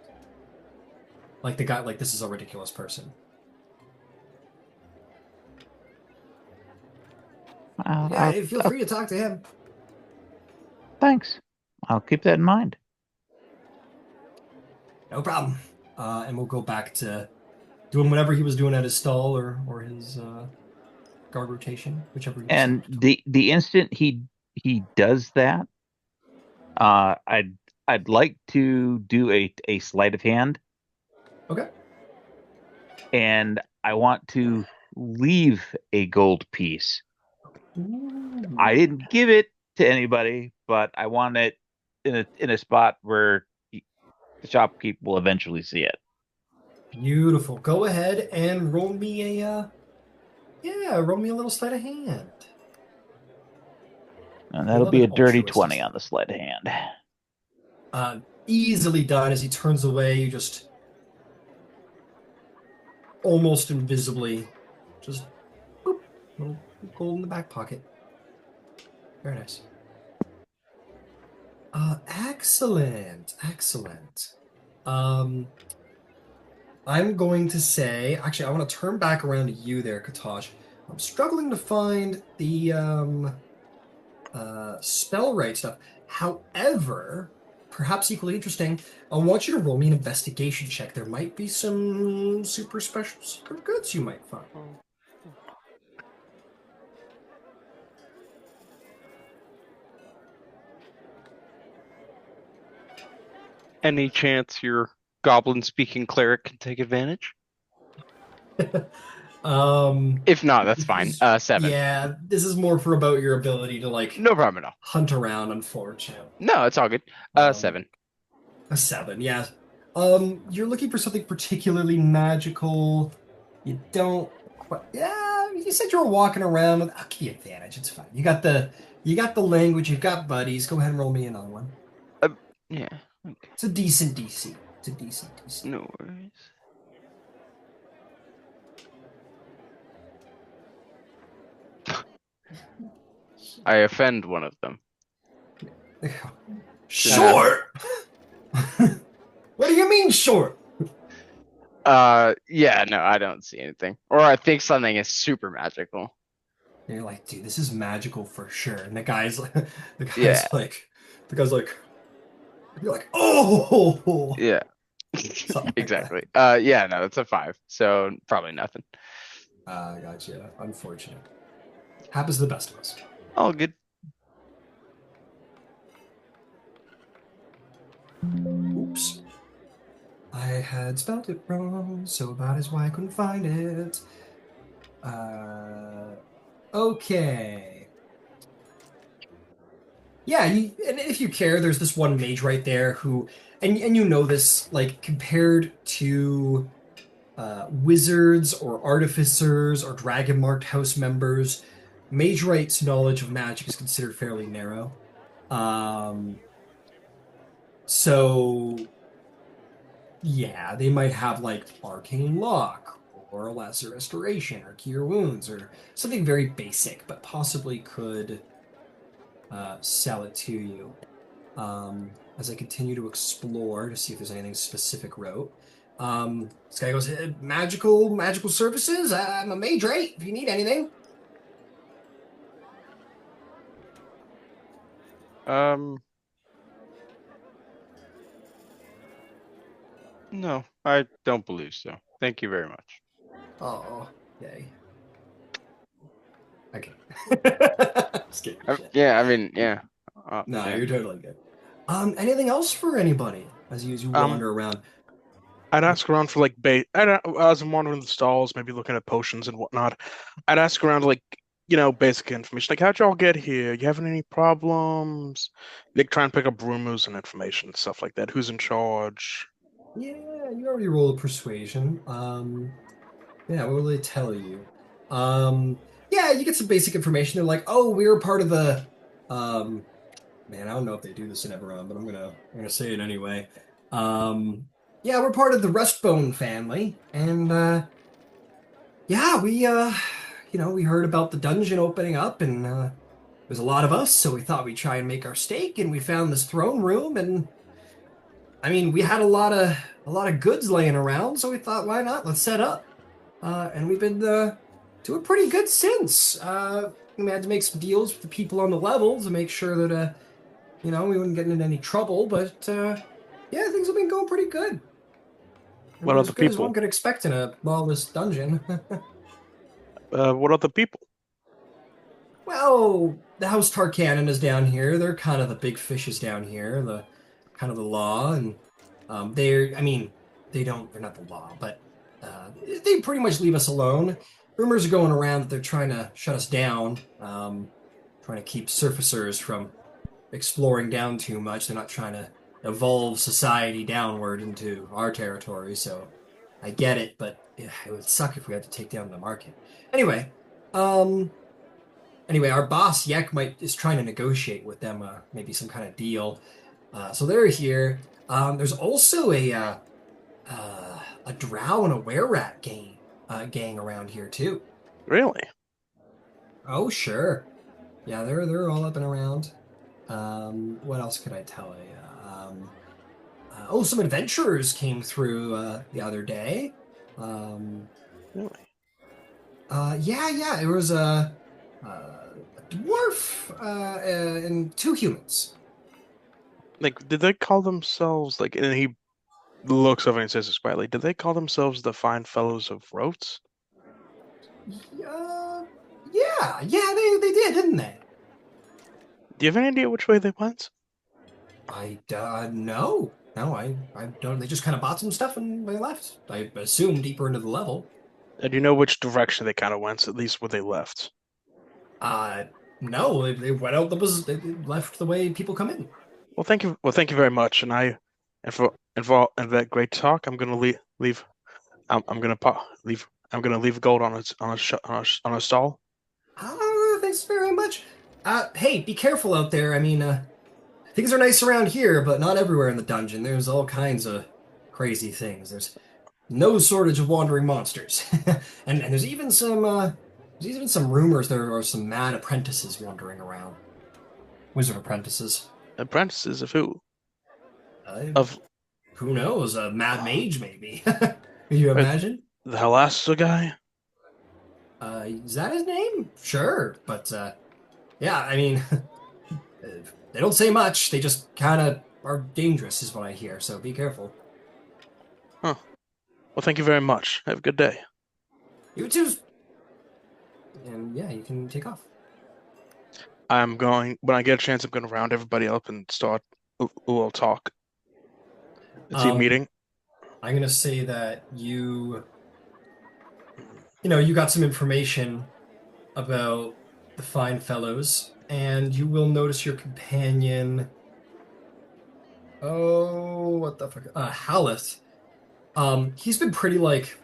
Like the guy, like this is a ridiculous person. Yeah, feel free to talk to him. Thanks. I'll keep that in mind. No problem. And we'll go back to doing whatever he was doing at his stall or his guard rotation, whichever. And the instant he does that, I'd like to do a sleight of hand. Okay. And I want to leave a gold piece. Ooh. I didn't give it to anybody, but I want it in a spot where the shopkeep will eventually see it. Beautiful. Go ahead and roll me roll me a little sleight of hand. And that'll be a dirty 20 on the sleight of hand. Easily done. As he turns away, you just almost invisibly just boop, little gold in the back pocket. Very nice. Excellent. I'm going to say, actually, I want to turn back around to you there, Katosh. I'm struggling to find the spell right stuff. However, perhaps equally interesting, I want you to roll me an investigation check. There might be some super special secret goods you might find. Any chance your goblin-speaking cleric can take advantage? If not, that's fine. 7. Yeah, this is more for about your ability to No problem at all. hunt around, unfortunately. No, it's all good. 7. A 7, yeah. You're looking for something particularly magical. You don't quite, yeah, you said you were walking around with, I'll give you advantage, it's fine. You got the language, you've got buddies. Go ahead and roll me another one. Yeah. Okay. It's a decent DC. No worries. I offend one of them. Short? What do you mean short? Yeah, no, I don't see anything. Or I think something is super magical. And you're like, dude, this is magical for sure. And the guy's like, Yeah. you're like, oh, Yeah. Something like Exactly. Yeah, no, it's a 5. So probably nothing. Gotcha. Unfortunate. Happens to the best of us. All good. Oops. I had spelled it wrong, so that is why I couldn't find it. Okay. Yeah, and if you care, there's this one mage right there who, and you know this, like, compared to wizards or artificers or dragon marked house members, Mage Right's knowledge of magic is considered fairly narrow. So yeah, they might have like arcane lock or a lesser restoration or cure wounds or something very basic, but possibly could sell it to you. as I continue to explore to see if there's anything specific wrote. This guy goes, magical services. I'm a mage, right? If you need anything. Um, no, I don't believe so. Thank you very much. Oh, yay. Okay. Just kidding. Shit. Yeah, I mean, yeah. No, Yeah. you're totally good. Anything else for anybody as you Um, wander around? I'd ask around for like bait. As I'm wandering the stalls, maybe looking at potions and whatnot. I'd ask around like, basic information. Like, how'd y'all get here? You having any problems? Like, try and pick up rumors and information, stuff like that. Who's in charge? Yeah, you already rolled a persuasion. Yeah, what will they tell you? Yeah, you get some basic information. They're like, oh, we were part of the, um, man, I don't know if they do this in Eberron, but I'm gonna say it anyway. Um, yeah, we're part of the Rustbone family, and yeah, we heard about the dungeon opening up, and there's a lot of us, so we thought we'd try and make our stake, and we found this throne room, and I mean, we had a lot of goods laying around, so we thought, why not? Let's set up. And we've been doing pretty good since. We had to make some deals with the people on the level to make sure that we wouldn't get into any trouble. But yeah, things have been going pretty good. What As other good as one people? could expect in a lawless dungeon. What other people? Well, the House Tarkanan is down here. They're kind of the big fishes down here, the kind of the law, and I mean, they're not the law, but they pretty much leave us alone. Rumors are going around that they're trying to shut us down, trying to keep surfacers from exploring down too much. They're not trying to evolve society downward into our territory, so I get it, but yeah, it would suck if we had to take down the market. Anyway, um, Anyway, our boss Yek is trying to negotiate with them, maybe some kind of deal. So they're here. There's also a drow and a were-rat gang around here too. Really? Oh sure, yeah, they're all up and around. What else could I tell you? Some adventurers came through the other day. Um, Really? yeah, it was a dwarf and two humans. Like, did they call themselves like? And he looks over and says this quietly. Did they call themselves the Fine Fellows of Rotes? Uh, yeah, they did, didn't they? Do you have any idea which way they went? I no, I don't. They just kind of bought some stuff and they left. I assume deeper into the level. And you know which direction they kind of went, at least where they left. Uh, no, they went out. They left the way people come in. Well, thank you. Well, thank you very much. And for that great talk, I'm gonna leave. I'm gonna leave. I'm gonna leave gold on a stall. Thanks very much. Hey, be careful out there. I mean, things are nice around here, but not everywhere in the dungeon. There's all kinds of crazy things. There's no shortage of wandering monsters, and there's even some rumors there are some mad apprentices wandering around. Wizard apprentices. Apprentices of who? Uh, Of who knows? A mad mage, maybe. Can you imagine? the Halasta guy? Is that his name? Sure, but yeah, I mean, they don't say much. They just kind of are dangerous, is what I hear. So be careful. Huh. Well, thank you very much. Have a good day. You too. And yeah, you can take off. When I get a chance, I'm going to round everybody up and start a little talk. Team meeting. I'm gonna say that you got some information about the fine fellows, and you will notice your companion. Oh, what the fuck? Haleth. He's been pretty like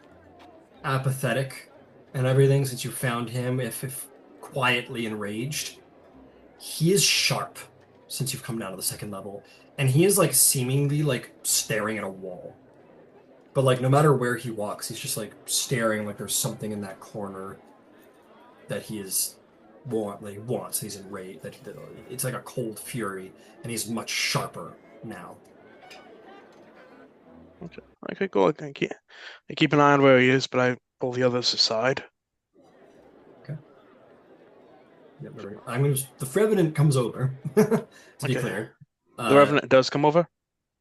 apathetic and everything since you found him, if quietly enraged. He is sharp since you've come down to the second level, and he is like seemingly like staring at a wall. But like no matter where he walks, he's just like staring like there's something in that corner that he is wants. He's enraged. It's like a cold fury, and he's much sharper now. Okay, cool. I keep an eye on where he is, but I pull the others aside. Yep, the revenant comes over. To be Okay. clear, The Revenant does come over?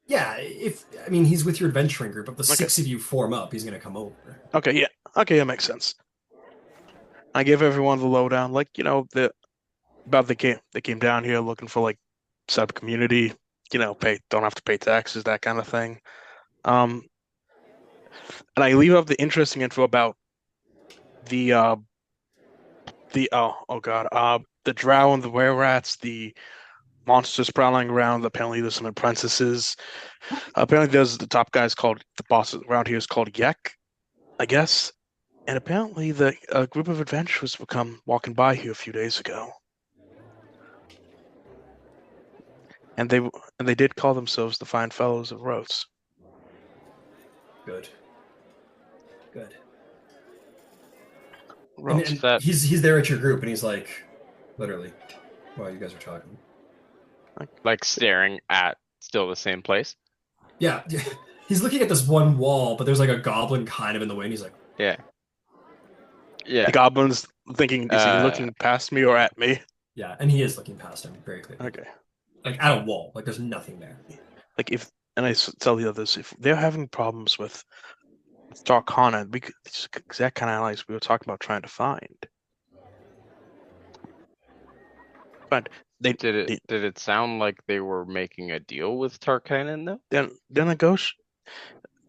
yeah. He's with your adventuring group. If the Okay. 6 of you form up, he's gonna come over. Okay, yeah. Okay, that makes sense. I give everyone the lowdown, about the game. They came down here looking for sub community, don't have to pay taxes, that kind of thing. And I leave out the interesting info about the the drow and the were-rats, the monsters prowling around. Apparently, there's some apprentices. Apparently, the top guy's called the boss around here is called Yek, I guess. And apparently, a group of adventurers were walking by here a few days ago, and they did call themselves the Fine Fellows of Rhodes. Good. Rhodes. And he's there at your group, and he's like, literally, while you guys are talking. Like staring at still the same place. Yeah, he's looking at this one wall, but there's like a goblin kind of in the way, and he's like, Yeah. Yeah. The goblin's thinking, is he looking past me or at me? yeah, and he is looking past him very clearly. Okay. Like at a wall, like there's nothing there. Tell the others, if they're having problems with Tharkanan, these exact kind of allies we were talking about trying to find. But Did it sound like they were making a deal with Tharkanan though? Then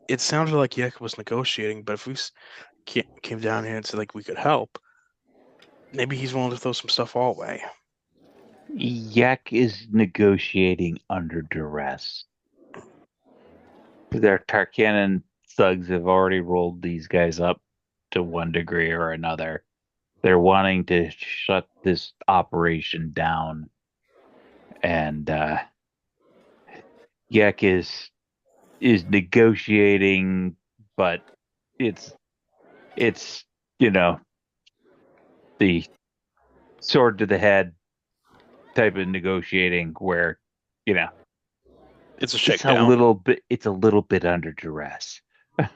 it sounded like Yek was negotiating, but if we came down here and said we could help, maybe he's willing to throw some stuff our way. Yak is negotiating under duress. Their Tharkanan thugs have already rolled these guys up to one degree or another. They're wanting to shut this operation down. And Yak is negotiating, but it's the sword to the head type of negotiating where it's a shakedown. It's a little bit under duress. It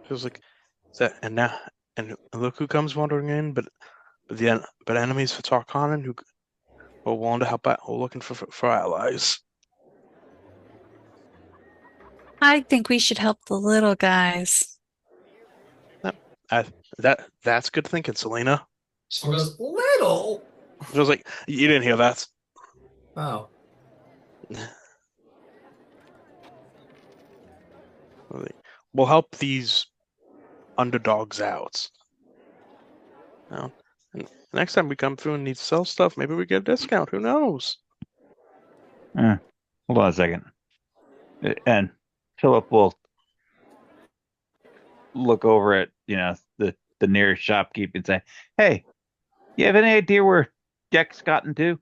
was like that, and look who comes wandering in, but enemies for Tharkanan who are willing to help out, who are looking for allies. I think we should help the little guys. That's good thinking, Selena. So does little. I was like, you didn't hear that. Wow. We'll help these underdogs out. And next time we come through and need to sell stuff, maybe we get a discount. Who knows? Hold on a second. And Philip will look over at the nearest shopkeep and say, "Hey, you have any idea where Jack's gotten to?"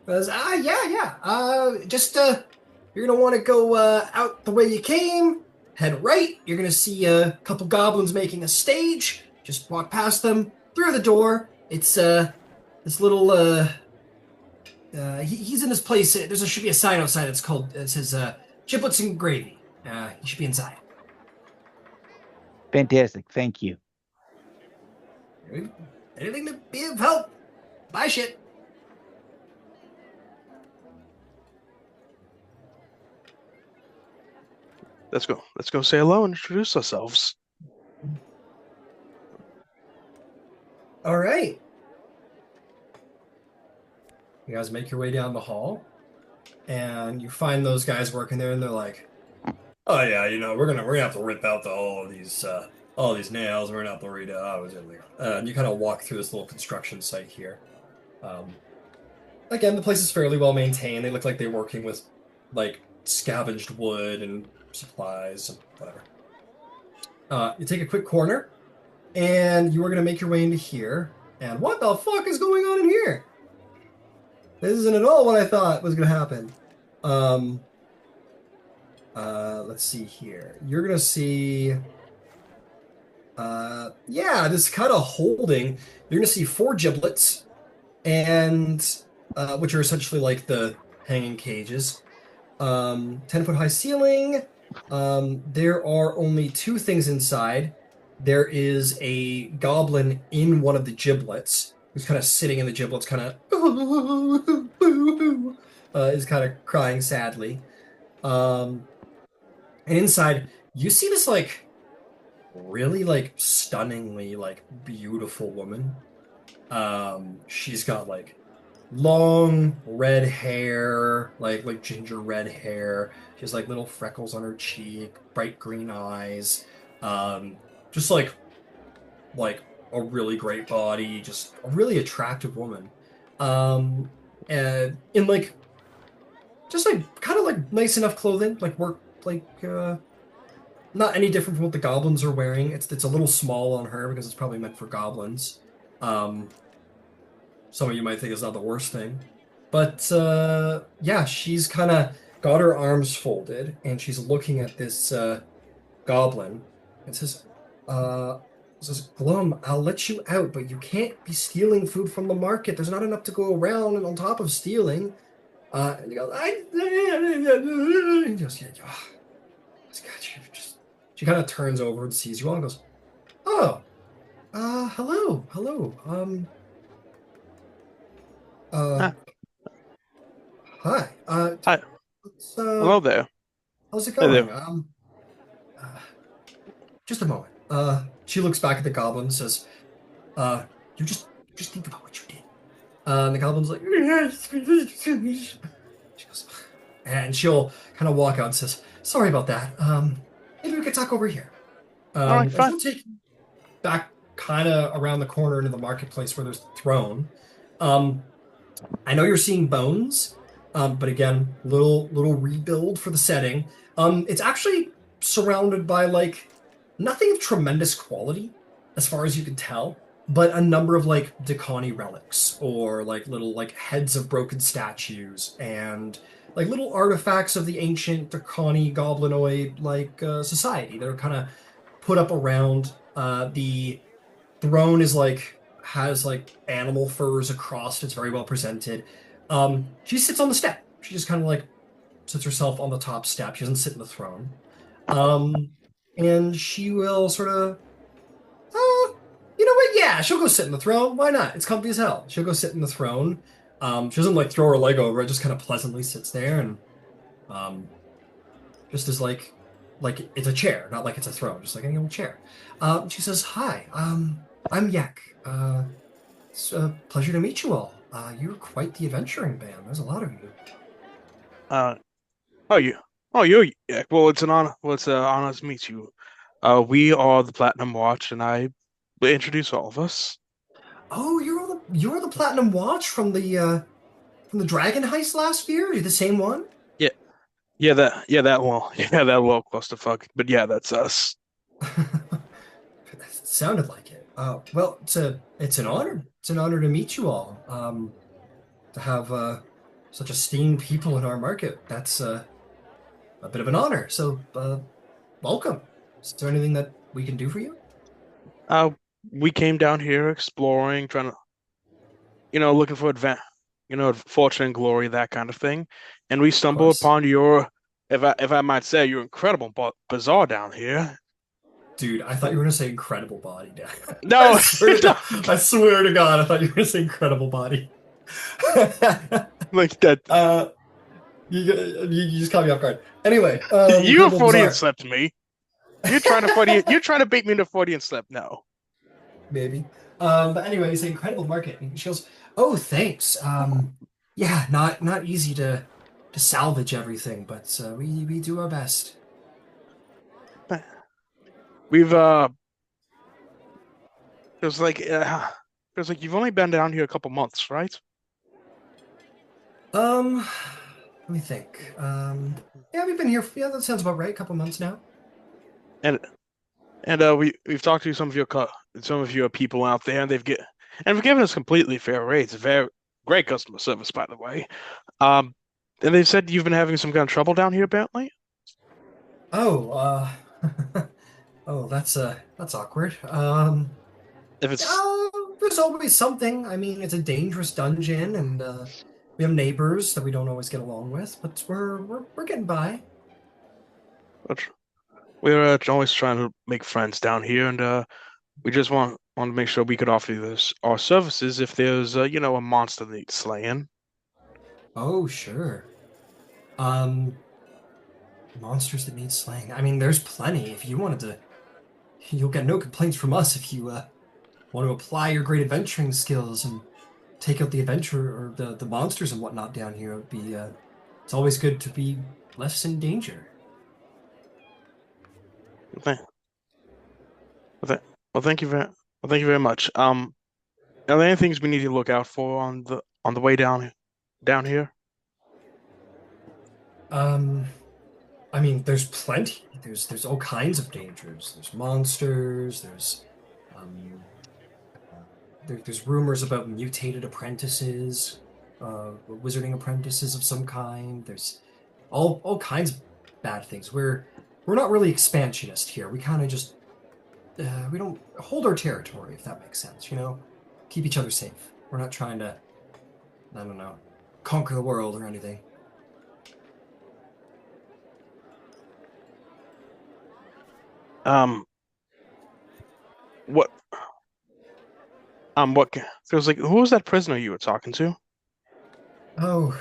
Yeah. You're gonna want to go out the way you came. Head right. You're gonna see a couple goblins making a stage. Just walk past them through the door. It's this little he's in this place. There should be a sign outside. It says giblets and gravy. He should be inside. Fantastic. Thank you. Anything to be of help. Buy shit. Let's go say hello and introduce ourselves. All right. You guys make your way down the hall, and you find those guys working there, and they're like, "Oh yeah, we're gonna have to rip out all these nails. We're gonna have to read it." And you kind of walk through this little construction site here. Again, the place is fairly well maintained. They look like they're working with scavenged wood and supplies and whatever. You take a quick corner, and you are gonna make your way into here. And what the fuck is going on in here? This isn't at all what I thought was gonna happen. Um, let's see here. You're gonna see, yeah, this kind of holding. You're gonna see four giblets, and which are essentially like the hanging cages. 10-foot high ceiling. There are only two things inside. There is a goblin in one of the giblets who's kind of sitting in the giblets, kind of is kind of crying sadly. Um, and inside, you see this like really like stunningly like beautiful woman. She's got like long red hair, like ginger red hair. She has like little freckles on her cheek, bright green eyes. Um, just like a really great body, just a really attractive woman. And in like just like kind of like nice enough clothing, like work like not any different from what the goblins are wearing. It's a little small on her because it's probably meant for goblins. Um, some of you might think it's not the worst thing. But yeah, she's kind of got her arms folded and she's looking at this goblin and uh, says, Glum, I'll let you out, but you can't be stealing food from the market. There's not enough to go around, and on top of stealing, and he goes, he goes, yeah, oh, God, she kind of turns over and sees you all and goes, oh, hello, hello, uh, Ah, hi, hi. what's, Hello there. how's it Hey there. going? Uh, just a moment. She looks back at the goblin and says, uh, you just think about what you did. And the goblin's like, she goes, and she'll kind of walk out and says, sorry about that. Maybe we could talk over here. All right, And fine. she'll take you back kind of around the corner into the marketplace where there's the throne. Um, I know you're seeing bones, but again, little rebuild for the setting. It's actually surrounded by like nothing of tremendous quality, as far as you can tell, but a number of like Dakani relics or like little like heads of broken statues and like little artifacts of the ancient Dakani goblinoid like society that are kind of put up around the throne is like has like animal furs across it. It's very well presented. She sits on the step. She just kind of like sits herself on the top step. She doesn't sit in the throne. Um, and she will sort of, you know what? Yeah, she'll go sit in the throne. Why not? It's comfy as hell. She'll go sit in the throne. She doesn't like throw her leg over. It just kind of pleasantly sits there and um, just as like it's a chair, not like it's a throne, just like any old chair. She says, "Hi, I'm Yak. It's a pleasure to meet you all. You're quite the adventuring band. There's a lot of you." Uh, oh you, oh you. Yeah. Well, it's an honor. Well, it's an honor to meet you. We are the Platinum Watch, and I will introduce all of us. Oh, you're the Platinum Watch from the Dragon Heist last year. You're the same one. Yeah, that well, yeah, that little clusterfuck. But yeah, that's us. It sounded like it. Well, it's an honor. It's an honor to meet you all. To have such esteemed people in our market. That's a bit of an honor. So, welcome. Is there anything that we can do for you? Uh, we came down here exploring, trying to, looking for fortune and glory, that kind of thing. And we Of stumbled course. upon your, if I might say, your incredible bazaar down here. Dude, I thought you were gonna say incredible body, Dad. No, no, I swear to God, I thought you were gonna say incredible body. like that. uh, you just caught me off guard. Anyway, You incredible Freudian bizarre, slept me. You're trying to Freudian, you're trying to beat me into Freudian slip. No. maybe. But anyway, you say incredible market. And she goes, "Oh, thanks. Yeah, not easy to salvage everything, but we do our best." We've it was like you've only been down here a couple months, right? Um, let me think. Yeah, we've been here. Yeah, that sounds about right. A couple months now. And we've talked to some of your people out there, and they've given us completely fair rates. Great customer service, by the way. And they said you've been having some kind of trouble down here, apparently. Oh, oh, that's awkward. If it's There's always something. I mean, it's a dangerous dungeon, and we have neighbors that we don't always get along with, but we're getting by. we're always trying to make friends down here, and we just want to make sure we could offer you this our services if there's a monster that needs slaying. Oh, sure. Um, monsters that need slaying. I mean, there's plenty. If you wanted to, you'll get no complaints from us if you want to apply your great adventuring skills and take out the adventure or the monsters and whatnot down here. It'd be it's always good to be less in danger. Th- well, thank you very much. Are there any things we need to look out for on the way down here? Um, I mean, there's plenty. There's all kinds of dangers. There's monsters. Um, there's rumors about mutated apprentices, wizarding apprentices of some kind. There's all kinds of bad things. We're not really expansionist here. We kind of just we don't hold our territory, if that makes sense. You know, keep each other safe. We're not trying to, I don't know, conquer the world or anything. Um, what what feels like who was that prisoner you were talking to? Oh,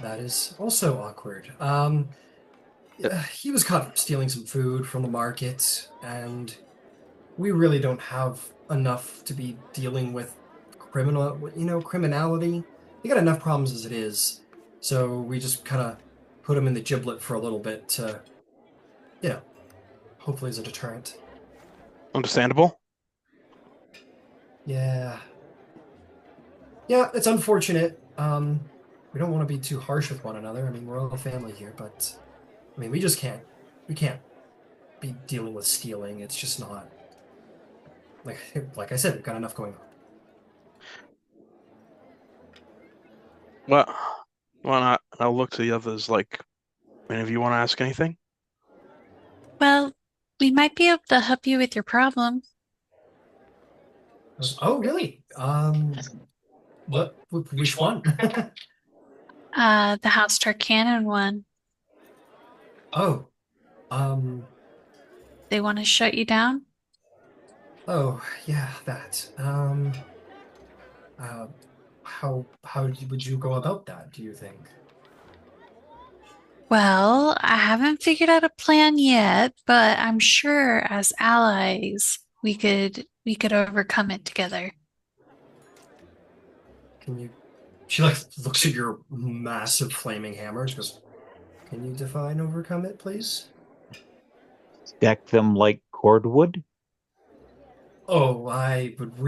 that is also awkward. He was caught stealing some food from the market, and we really don't have enough to be dealing with criminality. We got enough problems as it is, so we just kind of put him in the giblet for a little bit to, you know, hopefully as a deterrent. Understandable. Yeah. Yeah, it's unfortunate. We don't want to be too harsh with one another. I mean, we're all a family here, but I mean, we can't be dealing with stealing. It's just not like like I said, we've got enough going on. Well, I'll look to the others. Like, any of you want to ask anything? Well, we might be able to help you with your problem. Oh, really? Which one? The House Tarkanan one. Oh, um, They want to shut you down? oh, yeah, that. Uh, would you go about that, do you think? Well, I haven't figured out a plan yet, but I'm sure as allies we could overcome it together. Can you? She like looks at your massive flaming hammer and she goes, "Can you define overcome it, please?" Stack them like cordwood. Oh, I would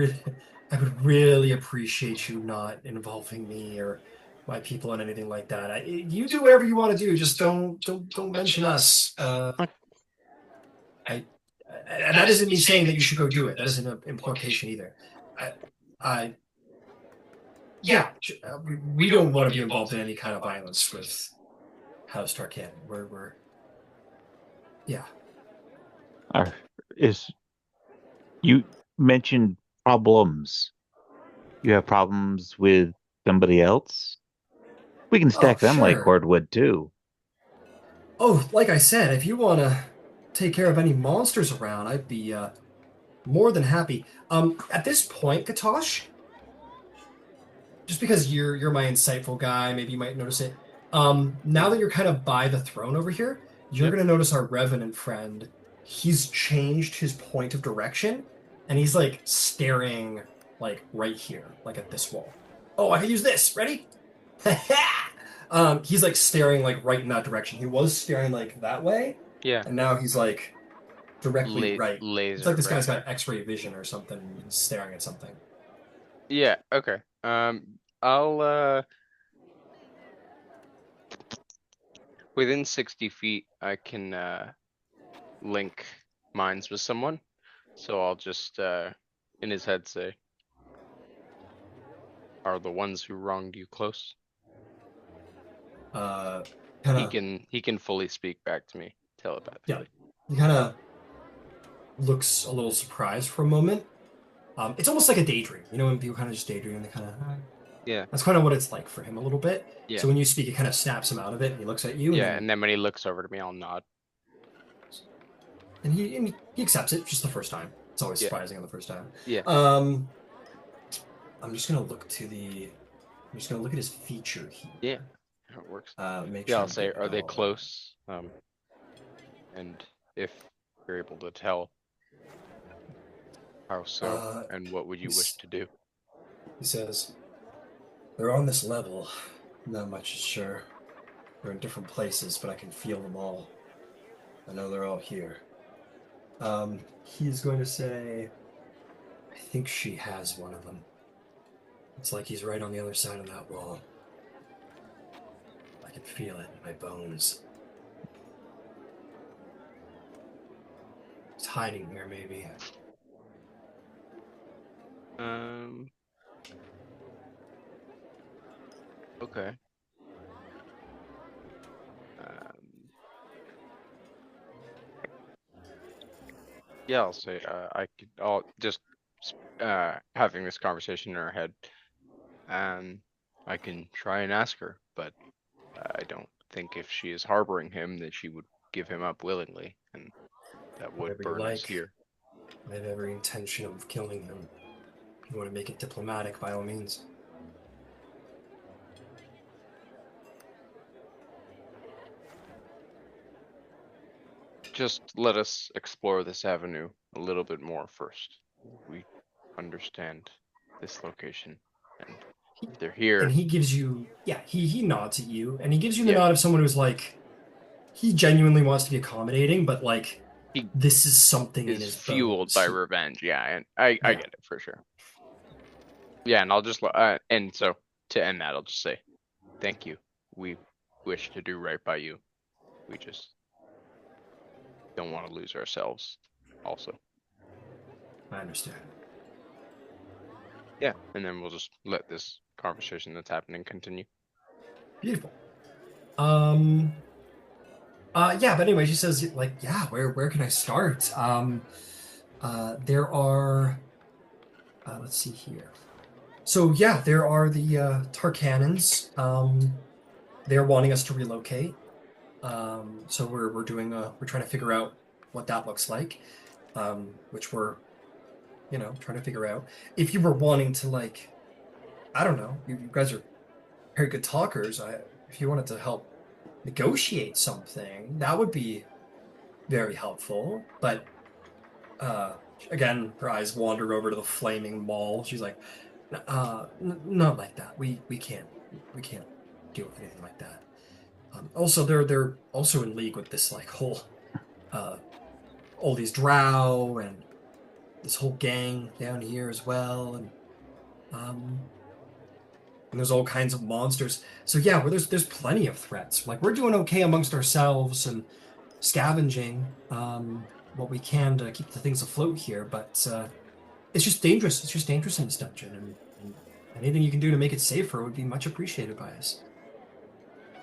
really appreciate you not involving me or my people in anything like that. You do whatever you want to do, just don't mention us. I, and that isn't me saying that you should go do it. That isn't an implication either. I, I yeah, we don't want to be involved in any kind of violence with House Tarkan. Yeah. Is you mentioned problems? You have problems with somebody else? We can Oh, stack them like sure. cordwood too. Oh, like I said, if you want to take care of any monsters around, I'd be more than happy. At this point, Katosh, just because you're my insightful guy, maybe you might notice it. Now that you're kind of by the throne over here, you're Yep. gonna notice our revenant friend. He's changed his point of direction, and he's like staring like right here, like at this wall. Oh, I can use this. Ready? He's like staring like right in that direction. He was staring like that way, Yeah. and now he's like directly right. It's like Laser this guy's right. got X-ray vision or something. He's staring at something. Yeah, okay. I'll within 60 feet I can link minds with someone. So I'll just in his head say, Are the ones who wronged you close? Kind He of, can fully speak back to me telepathically. he kind of looks a little surprised for a moment. It's almost like a daydream. You know, when people kind of just daydream, they kind of. Yeah. That's kind of what it's like for him a little bit. Yeah. So when you speak, it kind of snaps him out of it, and he looks at you. Yeah, and then when he looks over to me, I'll nod. And he accepts it just the first time. It's always Yeah. surprising on the first time. Yeah. I'm just gonna look to the. I'm just gonna look at his feature here. Yeah. How it works. Make Yeah, sure I'll I'm say, getting are it they all. close? And if you're able to tell, how so, and what would you wish to do? He says, they're on this level. Not much is sure. They're in different places, but I can feel them all. I know they're all here. He's going to say, I think she has one of them. It's like he's right on the other side of that wall. I can feel it in my bones. It's hiding here, maybe. Okay. Yeah, I'll say, I'll just, having this conversation in our head, I can try and ask her, but I don't think if she is harboring him, that she would give him up willingly, and that would Whatever you burn us like. here. I have every intention of killing him. If you want to make it diplomatic, by all means. Just let us explore this avenue a little bit more first. We understand this location, and if they're here. And he gives you, he nods at you, and he gives you the Yeah. nod of someone who's like, he genuinely wants to be accommodating, but like, He this is something in is his fueled bones. by revenge. Yeah, and I get it for sure. Yeah, and I'll just and so to end that, I'll just say, thank you. We wish to do right by you. We just don't want to lose ourselves. Also. I understand. Yeah, and then we'll just let this conversation that's happening continue. Beautiful. But anyway, she says, like, yeah, where can I start? There are, let's see here. So yeah, there are the Tharkanans. They're wanting us to relocate. So we're trying to figure out what that looks like, which we're, trying to figure out. If you were wanting to, like, I don't know, you guys are very good talkers. If you wanted to help negotiate something, that would be very helpful. But again, her eyes wander over to the flaming mall. She's like, not like that. We can't deal with anything like that. Also, they're also in league with this like whole all these drow and this whole gang down here as well, and there's all kinds of monsters. So yeah, there's plenty of threats. Like, we're doing okay amongst ourselves and scavenging what we can to keep the things afloat here, but it's just dangerous. It's just dangerous in this dungeon, and anything you can do to make it safer would be much appreciated by us.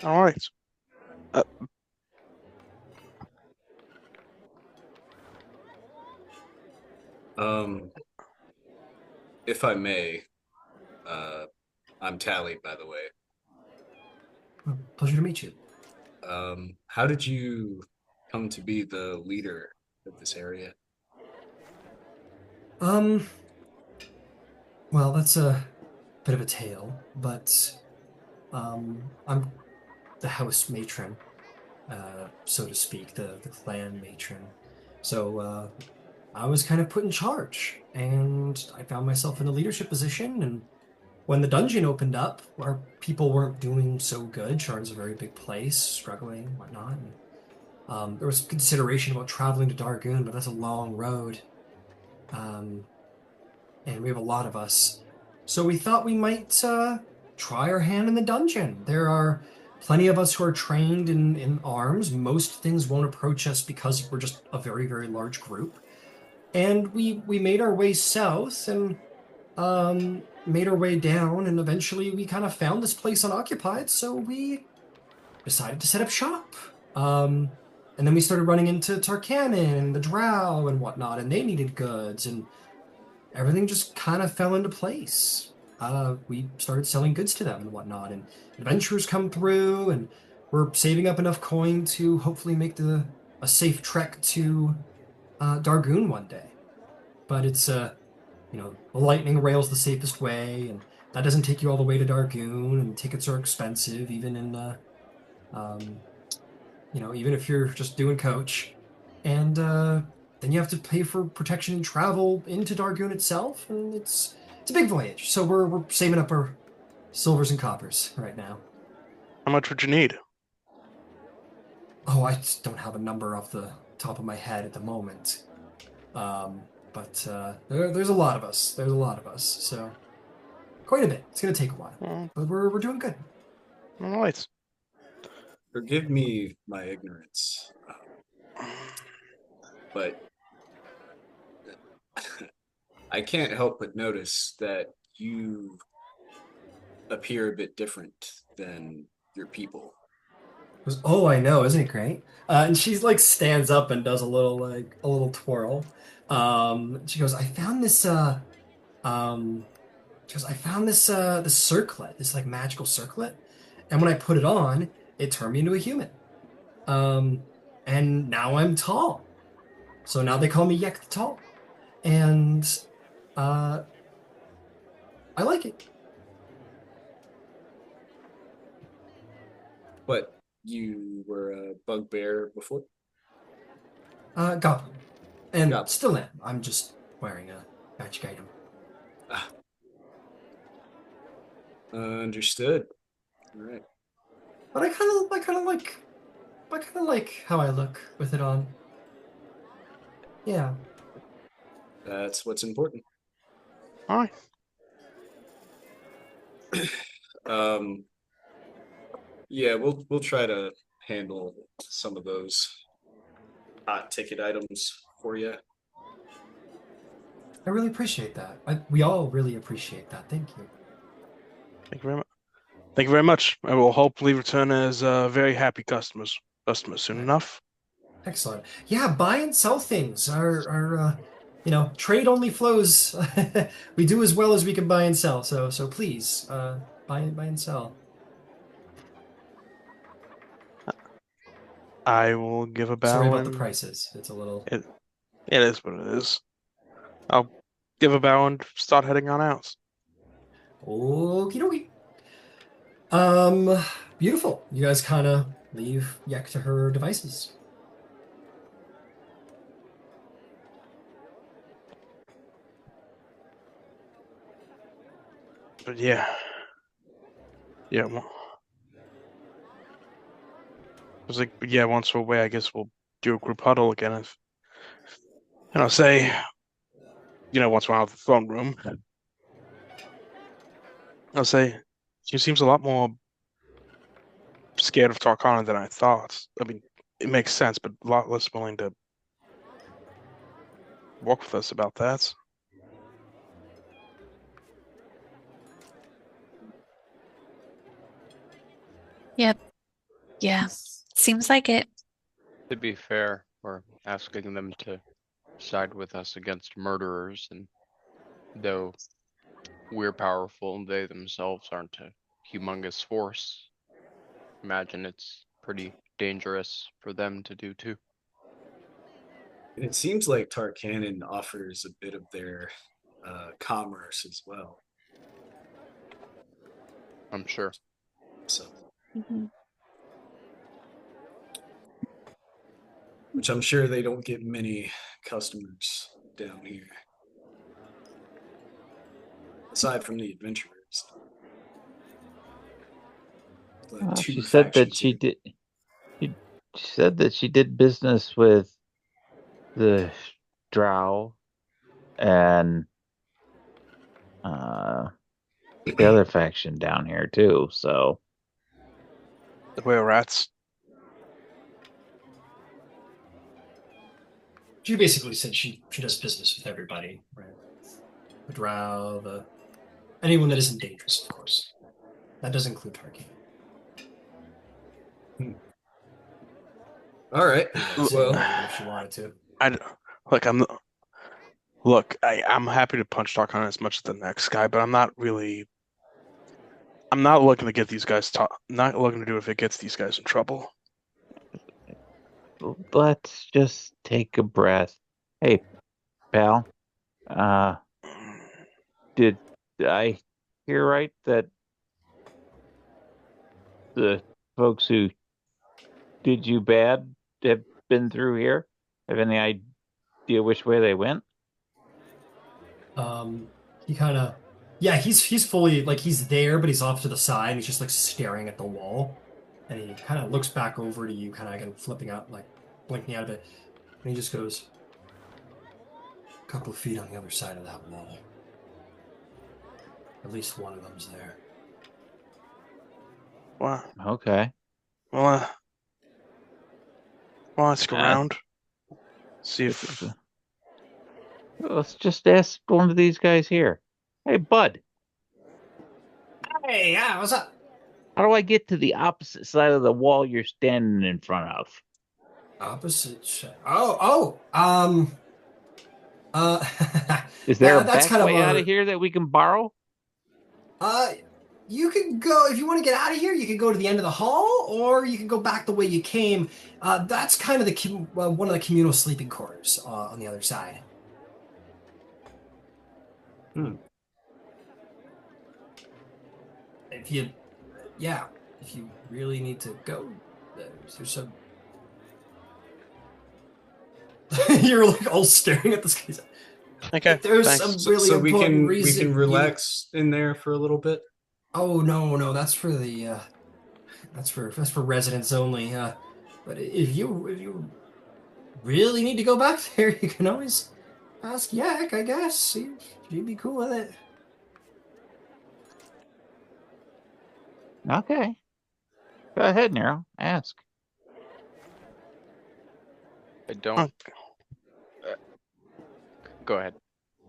All right. If I may, I'm Tally, by the way. Well, pleasure to meet you. How did you come to be the leader of this area? Well, that's a bit of a tale, but I'm the house matron, so to speak, the clan matron. So I was kind of put in charge, and I found myself in a leadership position. And when the dungeon opened up, our people weren't doing so good. Sharn's a very big place, struggling, whatnot. And, there was consideration about traveling to Dargoon, but that's a long road. And we have a lot of us. So we thought we might try our hand in the dungeon. There are plenty of us who are trained in arms. Most things won't approach us because we're just a very, very large group. And we made our way south, and made our way down, and eventually we kind of found this place unoccupied, so we decided to set up shop. And then we started running into Tharkanan and the Drow and whatnot, and they needed goods, and everything just kind of fell into place. We started selling goods to them and whatnot, and adventurers come through, and we're saving up enough coin to hopefully make a safe trek to Dargoon one day. But it's the lightning rail's the safest way, and that doesn't take you all the way to Dargoon, and tickets are expensive, even in um, even if you're just doing coach. And then you have to pay for protection and travel into Dargoon itself, and it's a big voyage. So we're saving up our silvers and coppers right now. How much would you need? Oh, I just don't have a number off the top of my head at the moment. But there's a lot of us. There's a lot of us. So quite a bit. It's gonna take a while, but we're doing good. All right. Forgive me my ignorance, but I can't help but notice that you appear a bit different than your people. Goes, oh, I know, isn't it great? And she's like stands up and does a little twirl. She goes, I found this um she goes, I found this circlet, this like magical circlet, and when I put it on, it turned me into a human. Um, and now I'm tall. So now they call me Yek the Tall. And uh I like it. But you were a bugbear before? Goblin. And Goblin. still am. I'm just wearing a magic item. Ah, understood. All right. But I kind of like how I look with it on. Yeah. That's what's important. All right. Um, yeah, we'll try to handle some of those hot ticket items for you. I really appreciate that. We all really appreciate that. Thank you. Thank you very much. Thank you very much. I will hopefully return as very happy customers soon enough. Excellent. Yeah, buy and sell things. Our trade only flows. We do as well as we can buy and sell. So please, buy and sell. I will give a Sorry bow about the and prices. It's a little. it is what it is. I'll give a bow and start heading on out. Okie dokie. Um, Beautiful. You guys kind of leave Yek to her devices. But yeah. Yeah. I was like, yeah, once we're away, I guess we'll do a group huddle again. And I'll say, once we're out of the throne room, I'll say, she seems a lot more scared of Tharkanan than I thought. I mean, it makes sense, but a lot less willing to work with us about that. Yep. Yeah. Seems like it. To be fair, we're asking them to side with us against murderers, and though we're powerful and they themselves aren't a humongous force, imagine it's pretty dangerous for them to do too. And it seems like Tarkanan offers a bit of their commerce as well. I'm sure. So, Mhm. which I'm sure they don't get many customers down here, aside from the adventurers. The two She said that factions she here. did. She said that she did business with the Drow and the other faction down here too. So The whale rats. She basically said she does business with everybody, right? The Drow, Anyone that isn't dangerous, of course. That does include Tarkin. All right. Well, Well, if she wanted to. I look. I'm happy to punch Tharkanan as much as the next guy, but I'm not really. I'm not looking to get these guys. Not looking to do if it gets these guys in trouble. Let's just take a breath. Hey, pal. Did I hear right that the folks who did you bad have been through here? Have any idea which way they went? He kind of, yeah, he's fully like he's there, but he's off to the side. And he's just like staring at the wall, and he kind of looks back over to you, kind of again flipping out, like blinking out of it, and he just goes, "A couple of feet on the other side of that wall. At least one of them's there." Well, Okay. well, let's go Uh, around. See if. Let's just ask one of these guys here. Hey, bud, Hey, yeah, what's up? how do I get to the opposite side of the wall you're standing in front of? Opposite. Oh. Uh, Is there a that's back kind of way out a. of here that we can borrow? You can go if you want to get out of here. You can go to the end of the hall, or you can go back the way you came. That's kind of one of the communal sleeping quarters on the other side. If you, yeah, if you really need to go, there's some. You're like all staring at this guy. Okay. There's Thanks. some really so we important can reason. relax in there for a little bit. Oh no, that's for the that's for residents only. But if you really need to go back there, you can always ask Yak, I guess. She'd be cool with it. Okay. Go ahead, Nero. Ask. I don't. Go ahead.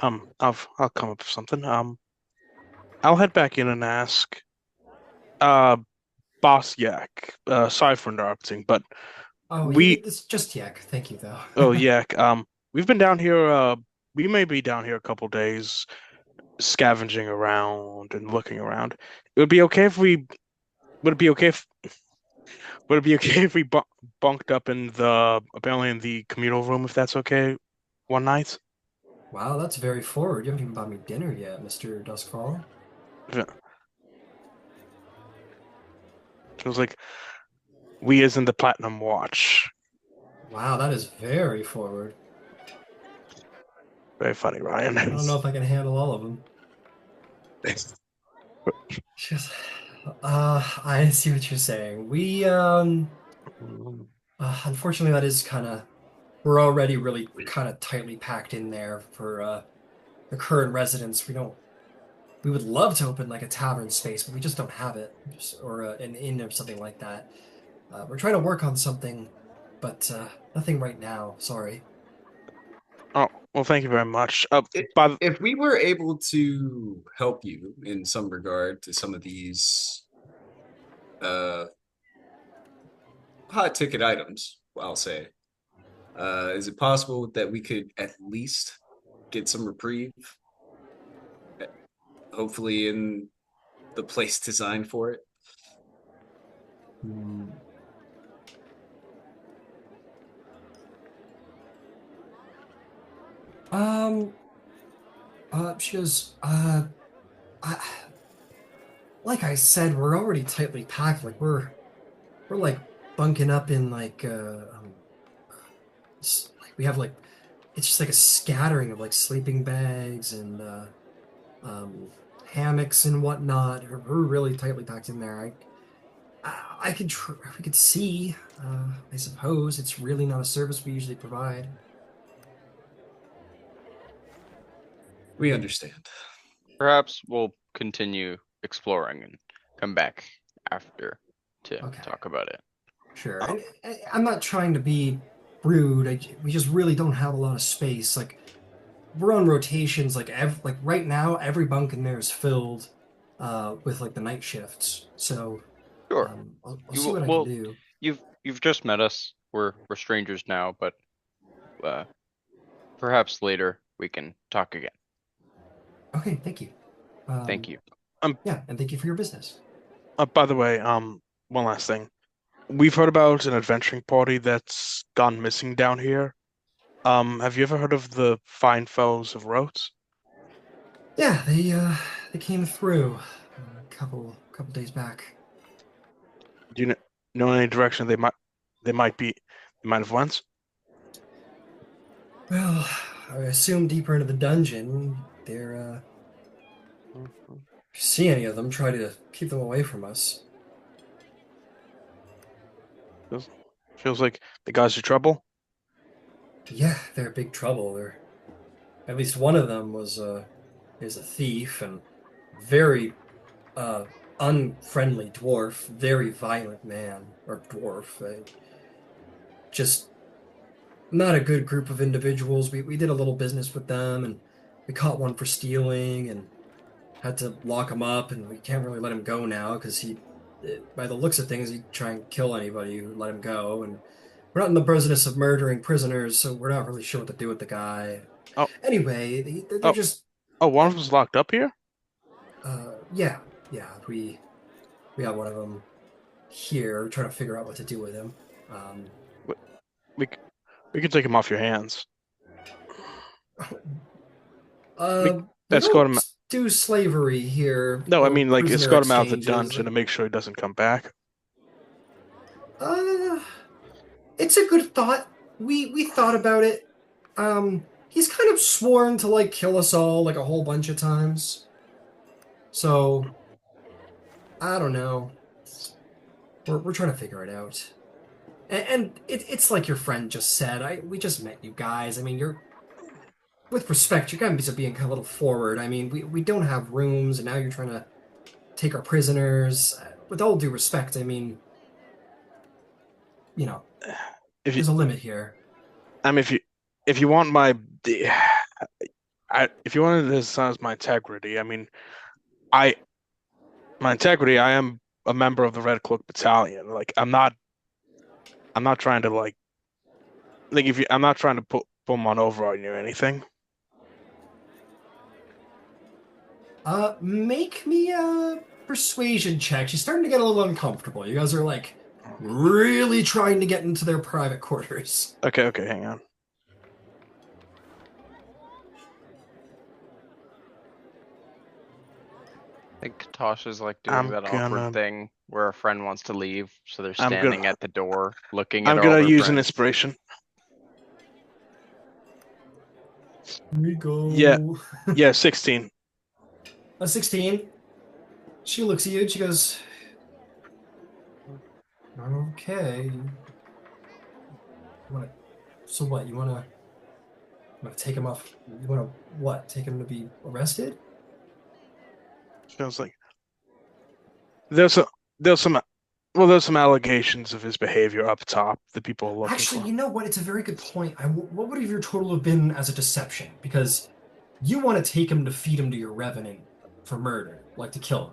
I'll come up with something. I'll head back in and ask. Boss Yak. Sorry for interrupting, but Oh, we. it's just Yak. Thank you though. Oh, Yak. We've been down here. We may be down here a couple days, scavenging around and looking around. It would be okay if we. Would it be okay if? Would it be okay if we bunked up in apparently in the communal room, if that's okay, one night? Wow, that's very forward. You haven't even bought me dinner yet, Mr. Duskfall. It was like we as in the Platinum Watch. Wow, that is very forward. Very funny, Ryan. I don't know if I can handle all of them. Just, I see what you're saying. We, unfortunately, that is kind of, we're already really kind of tightly packed in there for the current residents. We would love to open like a tavern space, but we just don't have it, or an inn or something like that. We're trying to work on something, but nothing right now. Sorry. Oh, well, thank you very much. If we were able to help you in some regard to some of these hot ticket items, I'll say, is it possible that we could at least get some reprieve? Hopefully in the place designed for it. She goes, like I said, we're already tightly packed. Like we're like bunking up in like like we have like it's just like a scattering of like sleeping bags and hammocks and whatnot. We're really tightly packed in there. I could we could see. I suppose it's really not a service we usually provide. We understand. Perhaps we'll continue exploring and come back after to Okay. talk about it. Sure. And I'm not trying to be rude. We just really don't have a lot of space. Like, we're on rotations. Like right now, every bunk in there is filled with like the night shifts. So Sure. I'll You see will, what I can well, do. you've just met us. We're strangers now, but uh, perhaps later we can talk again. Okay, thank you. Thank you. Yeah, and thank you for your business. By the way, one last thing. We've heard about an adventuring party that's gone missing down here. Have you ever heard of the Fine Fellows of Rhodes? Yeah, they came through a couple days back. Do you know any direction they might have went? Well, I assume deeper into the dungeon. If you see any of them, try to keep them away from us. Feels like the guys are trouble. Yeah, they're big trouble. They're at least one of them is a thief and very uh unfriendly dwarf, very violent man or dwarf. Just not a good group of individuals. We did a little business with them and we caught one for stealing and had to lock him up, and we can't really let him go now because by the looks of things, he'd try and kill anybody who let him go. And we're not in the business of murdering prisoners, so we're not really sure what to do with the guy. Oh, Anyway, they're oh, just, one of them's locked up here? yeah, we got one of them here. We're trying to figure out what to do with him. We we can take him off your hands. Uh, we Escort him. don't do slavery here No, I or mean like prisoner escort him out of the exchanges. dungeon to make sure he doesn't come back. Uh, it's a good thought. We thought about it. He's kind of sworn to like kill us all like a whole bunch of times. So I don't know. We're trying to figure it out. And it's like your friend just said. We just met you guys. I mean, you're with respect. You're gonna be being kind of a little forward. I mean, we don't have rooms, and now you're trying to take our prisoners. With all due respect, I mean, you know, If you, there's a limit here. I mean, if you want if you wanted to dishonor my integrity, I mean, I my integrity. I am a member of the Red Cloak Battalion. Like, I'm not trying to like if you, I'm not trying to put one over on you or anything. Make me a persuasion check. She's starting to get a little uncomfortable. You guys are like really trying to get into their private quarters. Okay, hang on. I think Katasha's like doing I'm that gonna- awkward thing where a friend wants to leave, so they're I'm gonna- standing at the door looking I'm at all gonna their use an friends. inspiration. Here we go. Yeah. Yeah, 16. A 16. She looks at you and she goes, okay. So what? You wanna take him off? You wanna what? Take him to be arrested? Feels like there's some allegations of his behavior up top that people are looking Actually, for. you know what? It's a very good point. What would your total have been as a deception? Because you want to take him to feed him to your revenant for murder, like to kill him.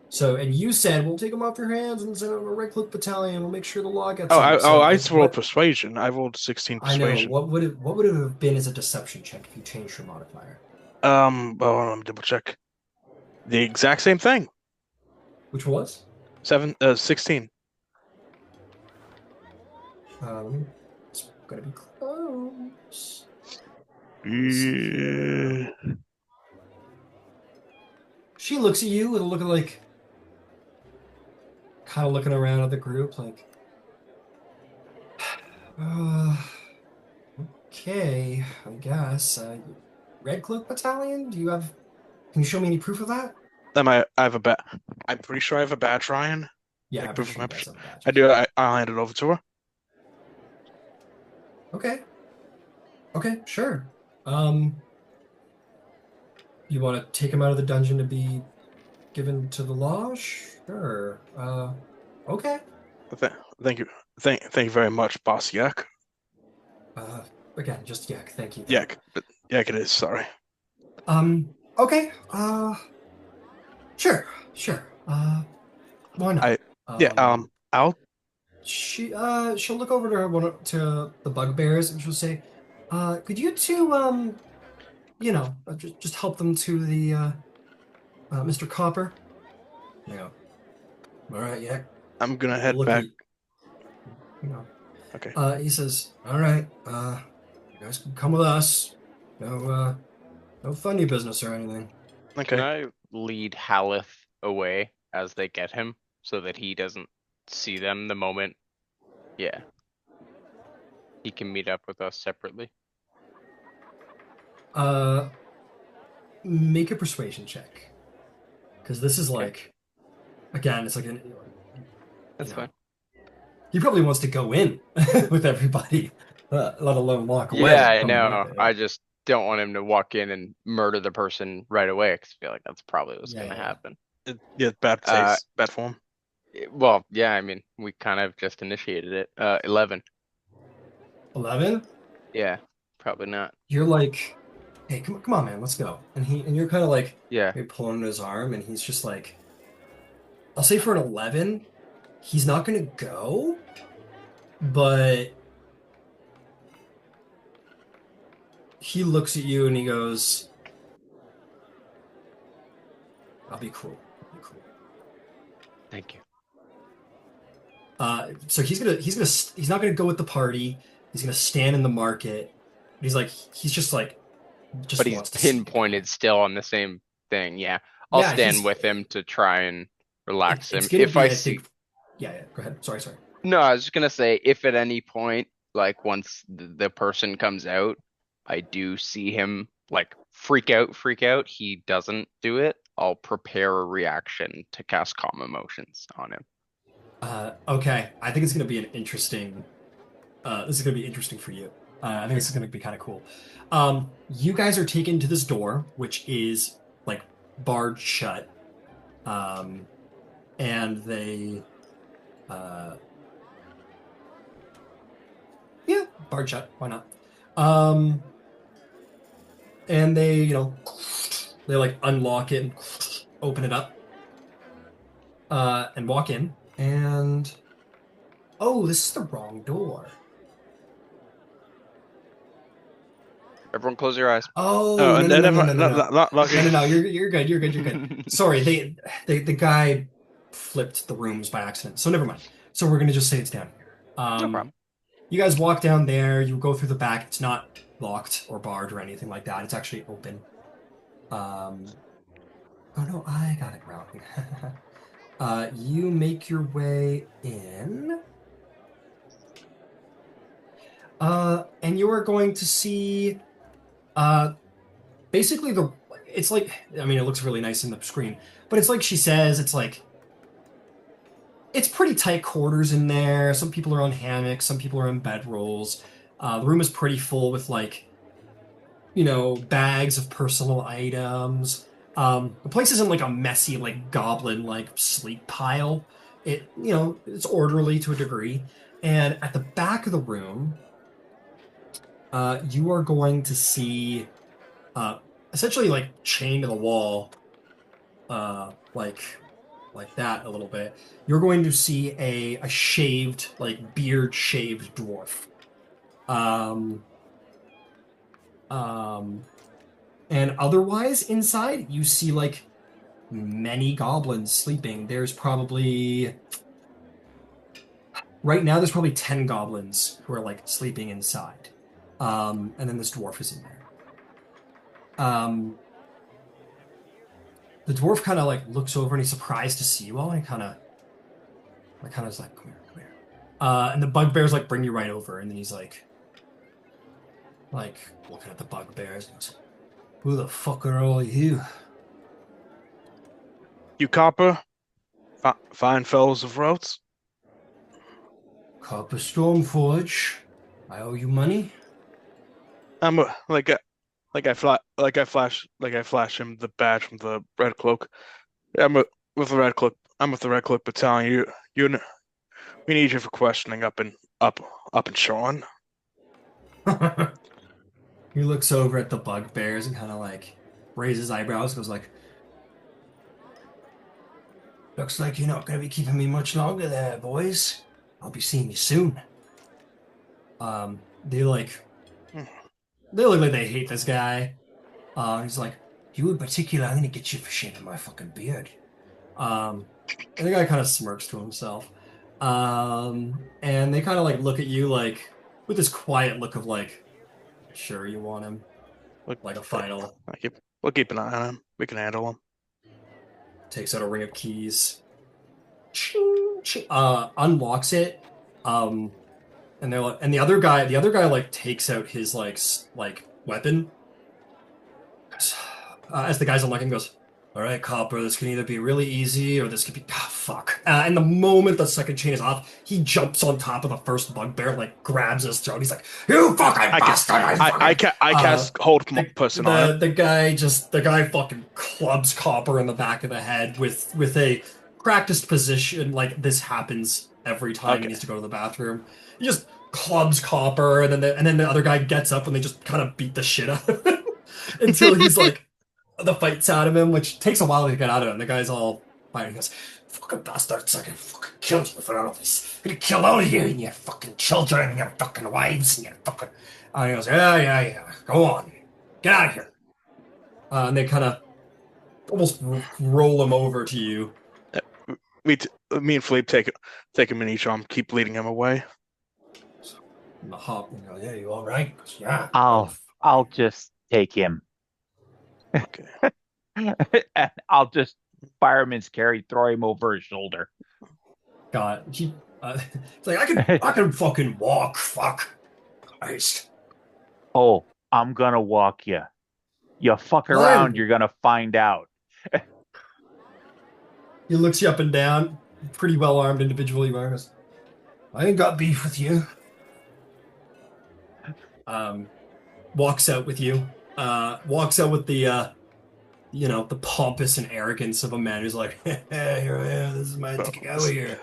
So, and you said we'll take him off your hands and send him to a Red Cloak Battalion. We'll make sure the law gets him. I rolled persuasion. I rolled 16 I know. persuasion. What would it have been as a deception check if you changed your modifier? Well, let me double check. The exact same thing. Which was? 16. It's gonna be close. Yeah. She looks at you with a look of like, kind of looking around at the group, like, okay, I guess. Red Cloak Battalion? Can you show me any proof of that? I have a badge. I'm pretty sure I have a badge, Ryan. Yeah, Like I'm proof pretty of sure you guys membership. have I badges. do. I'll hand it over to her. Okay. Okay, sure. You want to take him out of the dungeon to be given to the law? Sure. Okay. Thank you. Thank you very much, Boss Yak. Again, just Yak. Thank you. Yak. Yeah, it is. Sorry. Okay. Sure. Sure. Why not? I yeah. Um, I'll she'll look over to to the bugbears and she'll say, could you two, just help them to the Mr. Copper? You know, all right, yeah. I'm gonna He'll head look back. at, you know. Okay. He says, all right, you guys can come with us. No funny business or anything. Can Okay. I lead Haleth away as they get him so that he doesn't see them the moment? Yeah. He can meet up with us separately. Uh, make a persuasion check. Because this is Okay. like, again, it's like That's fine. he probably wants to go in with everybody, let alone walk away Yeah, I from them. know. I just don't want him to walk in and murder the person right away because I feel like that's probably what's Yeah, gonna yeah. happen. Yeah, bad Uh, taste, bad form. Well, yeah, I mean, we kind of just initiated it. 11. 11? Yeah, probably not. You're like, hey, come on, man, let's go. And you're kind of like, Yeah. maybe pulling his arm, and he's just like, I'll say for an 11, he's not gonna go, but he looks at you and he goes, I'll be cool. I'll be cool. Thank you. So he's not gonna go with the party. He's gonna stand in the market. He's just But he's wants to see you pinpointed guys. still on the same thing. Yeah. I'll Yeah, stand with him to try and relax it's him. gonna If be, I I see, think. Yeah. Go ahead. Sorry. no, I was just gonna say, if at any point, like once the person comes out, I do see him like freak out, he doesn't do it, I'll prepare a reaction to cast calm emotions on him. Okay. I think it's gonna be an interesting. This is gonna be interesting for you. I think this is gonna be kind of cool. You guys are taken to this door, which is like barred shut. And they, uh, yeah, barred shut. Why not? And they like unlock it and open it up, and walk in. And oh, this is the wrong door. Everyone close your eyes. Oh, Oh, no, and no, no, no, never, no, no, no. not No, no, lucky. no. You're good. You're good. You're good. Sorry, the guy flipped the rooms by accident. So never mind. So we're gonna just say it's down here. No problem. You guys walk down there. You go through the back. It's not locked or barred or anything like that. It's actually open. Oh no, I got it wrong. You make your way in. And you are going to see, basically it's like, I mean, it looks really nice in the screen, but it's like she says, it's pretty tight quarters in there. Some people are on hammocks, some people are on bedrolls. The room is pretty full with bags of personal items. The place isn't like a messy, like goblin, like sleep pile. It's orderly to a degree. And at the back of the room, you are going to see, essentially like chained to the wall, like that a little bit. You're going to see a shaved, like beard shaved dwarf. Um, and otherwise inside you see like many goblins sleeping. Right now there's probably 10 goblins who are like sleeping inside. And then this dwarf is in there. The dwarf kind of like looks over and he's surprised to see you all, and he kind of is like, come here. And the bugbears like bring you right over, and then he's like looking at the bugbears and goes, who the fuck are all you? You copper, fine fellows of routes. Copper Stormforge. I owe you money. I'm I flash him the badge from the Red Cloak. With the Red Cloak. I'm with the Red Cloak Battalion. We need you for questioning up in Sharn. He looks over at the bugbears and kind of like raises eyebrows, goes like, "Looks like you're not going to be keeping me much longer there, boys. I'll be seeing you soon." They like they look like they hate this guy. He's like, "You in particular, I'm gonna get you for shaving my fucking beard." And the guy kind of smirks to himself. And they kind of like look at you like with this quiet look of like, sure you want him, like a final. We'll keep an eye on him. We can handle him. Takes out a ring of keys, ching, ching, unlocks it, and they're like, and the other guy like takes out his like weapon. As the guy's unlocking, goes, "All right, Copper, this can either be really easy or this could be fuck." And the moment the second chain is off, he jumps on top of the first bugbear, like grabs his throat. He's like, "You fucking bastard!" I cast hold person on him. The guy fucking clubs Copper in the back of the head with a practiced position. Like this happens every time he needs to go to the bathroom. He just clubs Copper, and then the other guy gets up and they just kind of beat the shit out of him until he's like. The fight's out of him, which takes a while to get out of him. The guy's all fighting. He goes, "Fucking bastards, I can fucking kill you for all of this. I'm gonna kill all of you and your fucking children and your fucking wives and your fucking..." And he goes, yeah. Go on. Get out of here. And they kind of almost roll him over to you. Me and Philippe take him in each arm, keep leading him away. And the hop, "Yeah, you all right?" Goes, "Yeah. I'll just take him. Okay. And I'll just fireman's carry, throw him over his shoulder. God, it's like I can fucking walk. Fuck, Christ. Oh, I'm gonna walk you. You fuck around, you're gonna find out. He looks you up and down, pretty well armed individual you are. Goes, "I ain't got beef with you." Walks out with you. Walks out with the the pompous and arrogance of a man who's like, "Here I am, this is my ticket out here."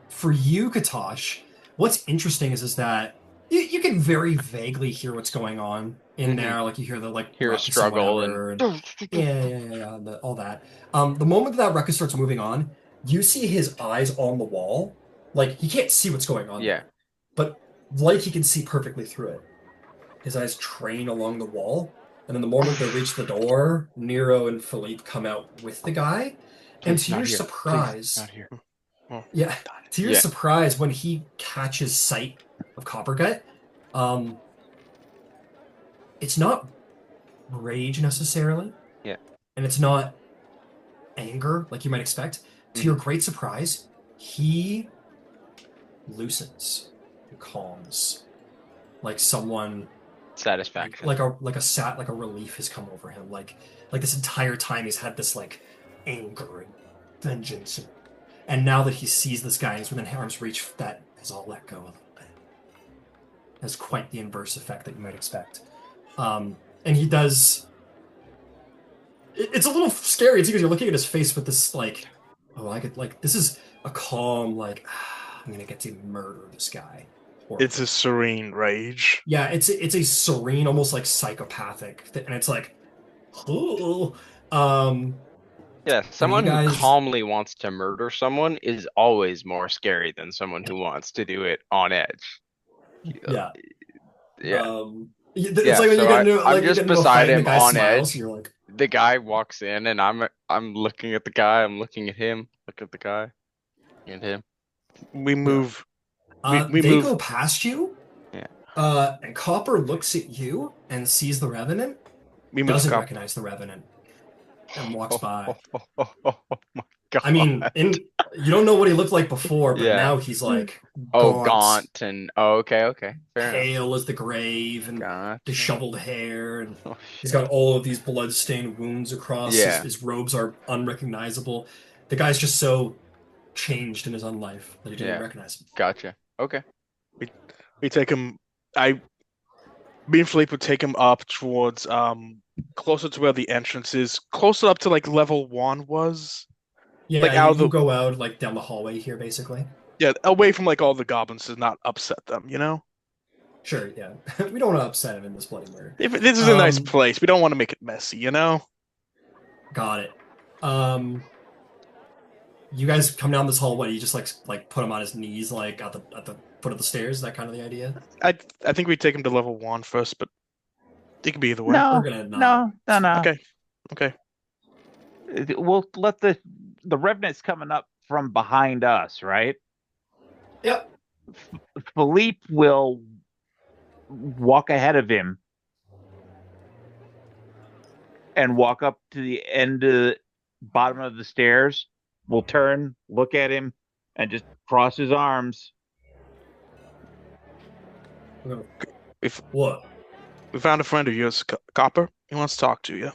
For you, Katosh, what's interesting is that you can very vaguely hear what's going on in there. Like you hear the hear a struggle and all that. The moment that ruckus starts moving on, you see his eyes on the wall. Like he can't see what's going on. Yeah. But like he can see perfectly through it. His eyes train along the wall, and then the moment they reach the door, Nero and Philippe come out with the guy. And to your surprise, Not here. yeah, to your surprise, when he catches sight of Coppergut, it's not rage necessarily. Yeah. And it's not anger like you might expect. To your great surprise, he loosens and calms, like someone. Satisfaction. Like a relief has come over him. Like this entire time he's had this like anger and vengeance, and now that he sees this guy and he's within arm's reach, that has all let go a little bit. Has quite the inverse effect that you might expect. And he does. It's a little scary because you're looking at his face with this like, oh, I could like this is a calm like, I'm gonna get to murder this guy. It's a serene rage. Yeah, it's a serene, almost like psychopathic, and it's like, oh, yeah. Someone who calmly wants to murder someone is always more scary than someone who wants to do it on edge. Yeah. It's like when I'm just beside him on edge. You're like, the guy walks in, and I'm looking at the guy. I'm looking at him. Look at the guy, and him. We move. They go past you. Yeah. And Copper looks at you and sees the revenant. Doesn't recognize the revenant and walks by. Oh my god! I mean, you don't know what he looked like before, but now he's like gaunt and okay, fair pale enough. as the grave and Gotcha. disheveled hair, and he's got all of these blood-stained wounds across. Yeah. His robes are unrecognizable. The guy's just so changed in his own life that he didn't recognize him. Gotcha. Okay. We take him. Me and Philippe would take him up towards closer to where the entrance is, closer up to like level 1 was. Yeah, like you go out like down the hallway here, basically. Yeah, away from like all the goblins to not upset them, you know. Sure, yeah. We don't want to upset him in this bloody murder. If this is a nice Um, place, we don't want to make it messy, you know? Got it. You guys come down this hallway. You just like put him on his knees, like at the foot of the stairs. Is that kind of the idea? I think we take him to level 1 first, but it could be either way. We're No, gonna not. no. Okay. We'll let the revenant's coming up from behind us, right? Yep. Philippe will walk ahead of him and walk up to the end of the bottom of the stairs. We'll turn, look at him, and just cross his arms. If What? we found a friend of yours, Copper. He wants to talk to you.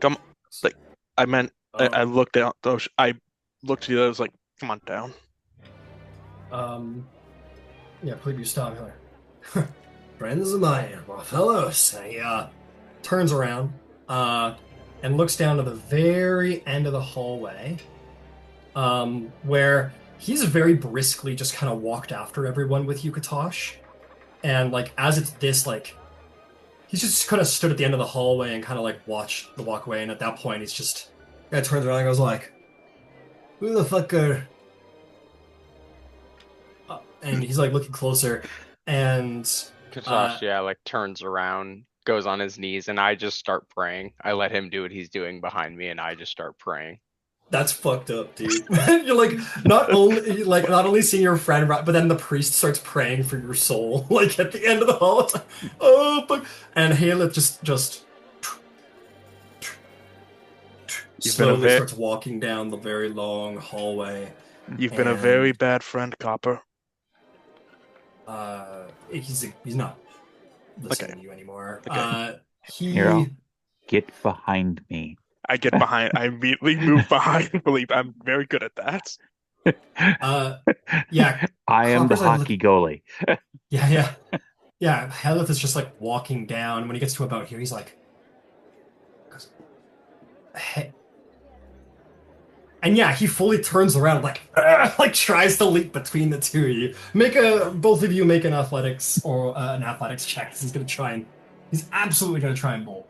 Come, like I meant. I looked out. I looked to you. I was like, "Come on down." Yeah, please you stop here. Friends of mine, my fellows. And he turns around and looks down to the very end of the hallway, where he's very briskly just kind of walked after everyone with you, Katosh. And like as it's this, like he's just kind of stood at the end of the hallway and kind of like watched the walk away. And at that point, he's just guy turns around and goes like, "Who the fuck are?" And he's like looking closer, and Katosh, yeah, like turns around, goes on his knees, and I just start praying. I let him do what he's doing behind me, and I just start praying. that's fucked up, dude. You're like not only seeing your friend, but then the priest starts praying for your soul, like at the end of the hall. It's like, oh, fuck. And Haleth just slowly starts walking down the very long hallway. You've been a very bad friend, Copper. He's not listening to you anymore. Okay. Hero, get behind me. I get behind. I immediately move behind Philippe. I'm very good at that. Yeah. I am the hockey goalie. Yeah. Haleth is just like walking down. When he gets to about here, he's like, hey. And yeah, he fully turns around, like tries to leap between the two of you. Both of you make an athletics or an athletics check. He's absolutely gonna try and bolt.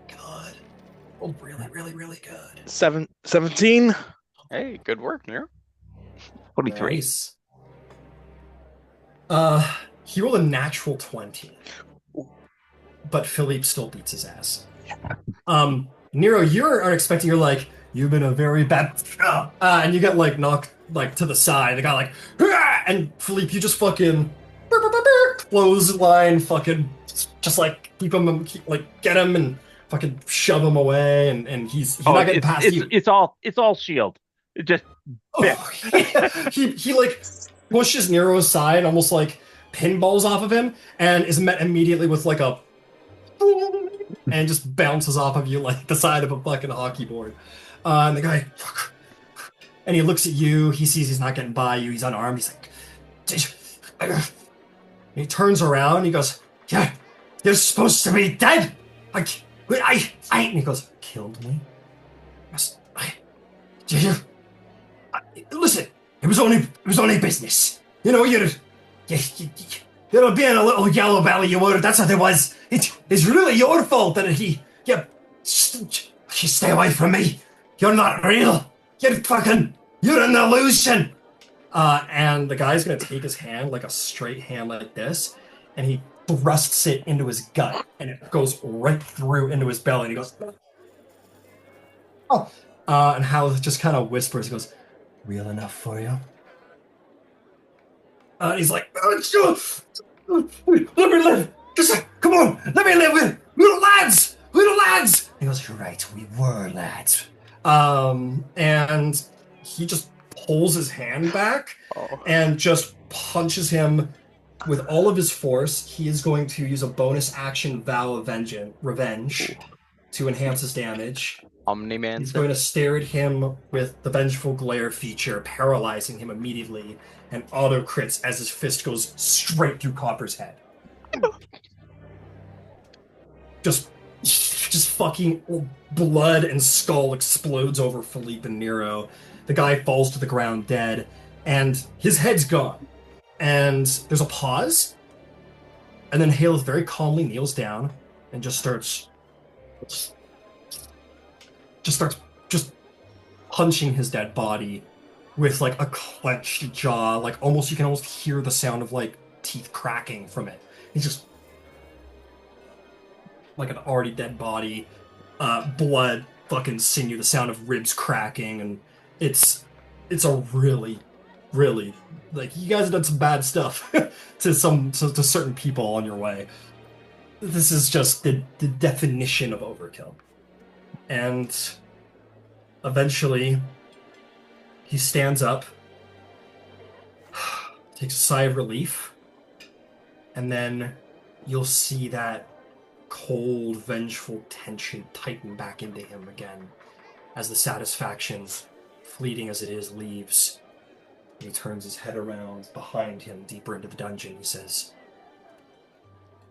Good. Oh, really good. 17. Hey, good work, Nero. 23. Nice. He rolled a natural 20. But Philippe still beats his ass. Nero, you're expecting. You're like, you've been a very bad, and you get like knocked like to the side. The guy like, and Philippe, you just fucking clothesline, fucking just like keep him, like get him and fucking shove him away, and he's not getting past you. It's all shield. It just he like pushes Nero aside, almost like pinballs off of him, and is met immediately with like a and just bounces off of you like the side of a fucking hockey board. And the guy, and he looks at you. He sees he's not getting by you. He's unarmed. He's like, and he turns around. And he goes, "Yeah, you're supposed to be dead. I." And he goes, "Killed me? Yes, listen, it was only business. You know, you're being a little yellow belly. You were. That's what it was. It's really your fault that you stay away from me. You're not real. You're an illusion." And the guy's gonna take his hand, like a straight hand like this, and he thrusts it into his gut, and it goes right through into his belly, and he goes, "Oh." And Hal just kind of whispers, he goes, "Real enough for you?" And he's like, "Let me live. Just come on, let me live with little lads. He goes, "You're right, we were lads." And he just pulls his hand back and just punches him with all of his force. He is going to use a bonus action vow of revenge to enhance his damage. Omni-Man. He's going to stare at him with the Vengeful Glare feature, paralyzing him immediately, and auto crits as his fist goes straight through Copper's head. Just fucking blood and skull explodes over Philippe and Nero. The guy falls to the ground dead, and his head's gone. And there's a pause, and then Hale very calmly kneels down and just starts punching his dead body with like a clenched jaw, like almost you can almost hear the sound of like teeth cracking from it. He's just like an already dead body, blood, fucking sinew, the sound of ribs cracking, and it's a really, really like you guys have done some bad stuff to certain people on your way. This is just the definition of overkill. And eventually, he stands up, takes a sigh of relief, and then you'll see that cold, vengeful tension tighten back into him again as the satisfaction, fleeting as it is, leaves. He turns his head around behind him, deeper into the dungeon. He says,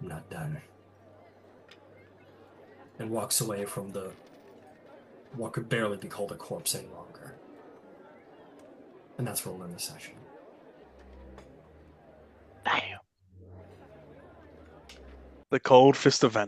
"I'm not done." And walks away from what could barely be called a corpse any longer. And that's where we'll end the session. Damn. The Cold Fist event.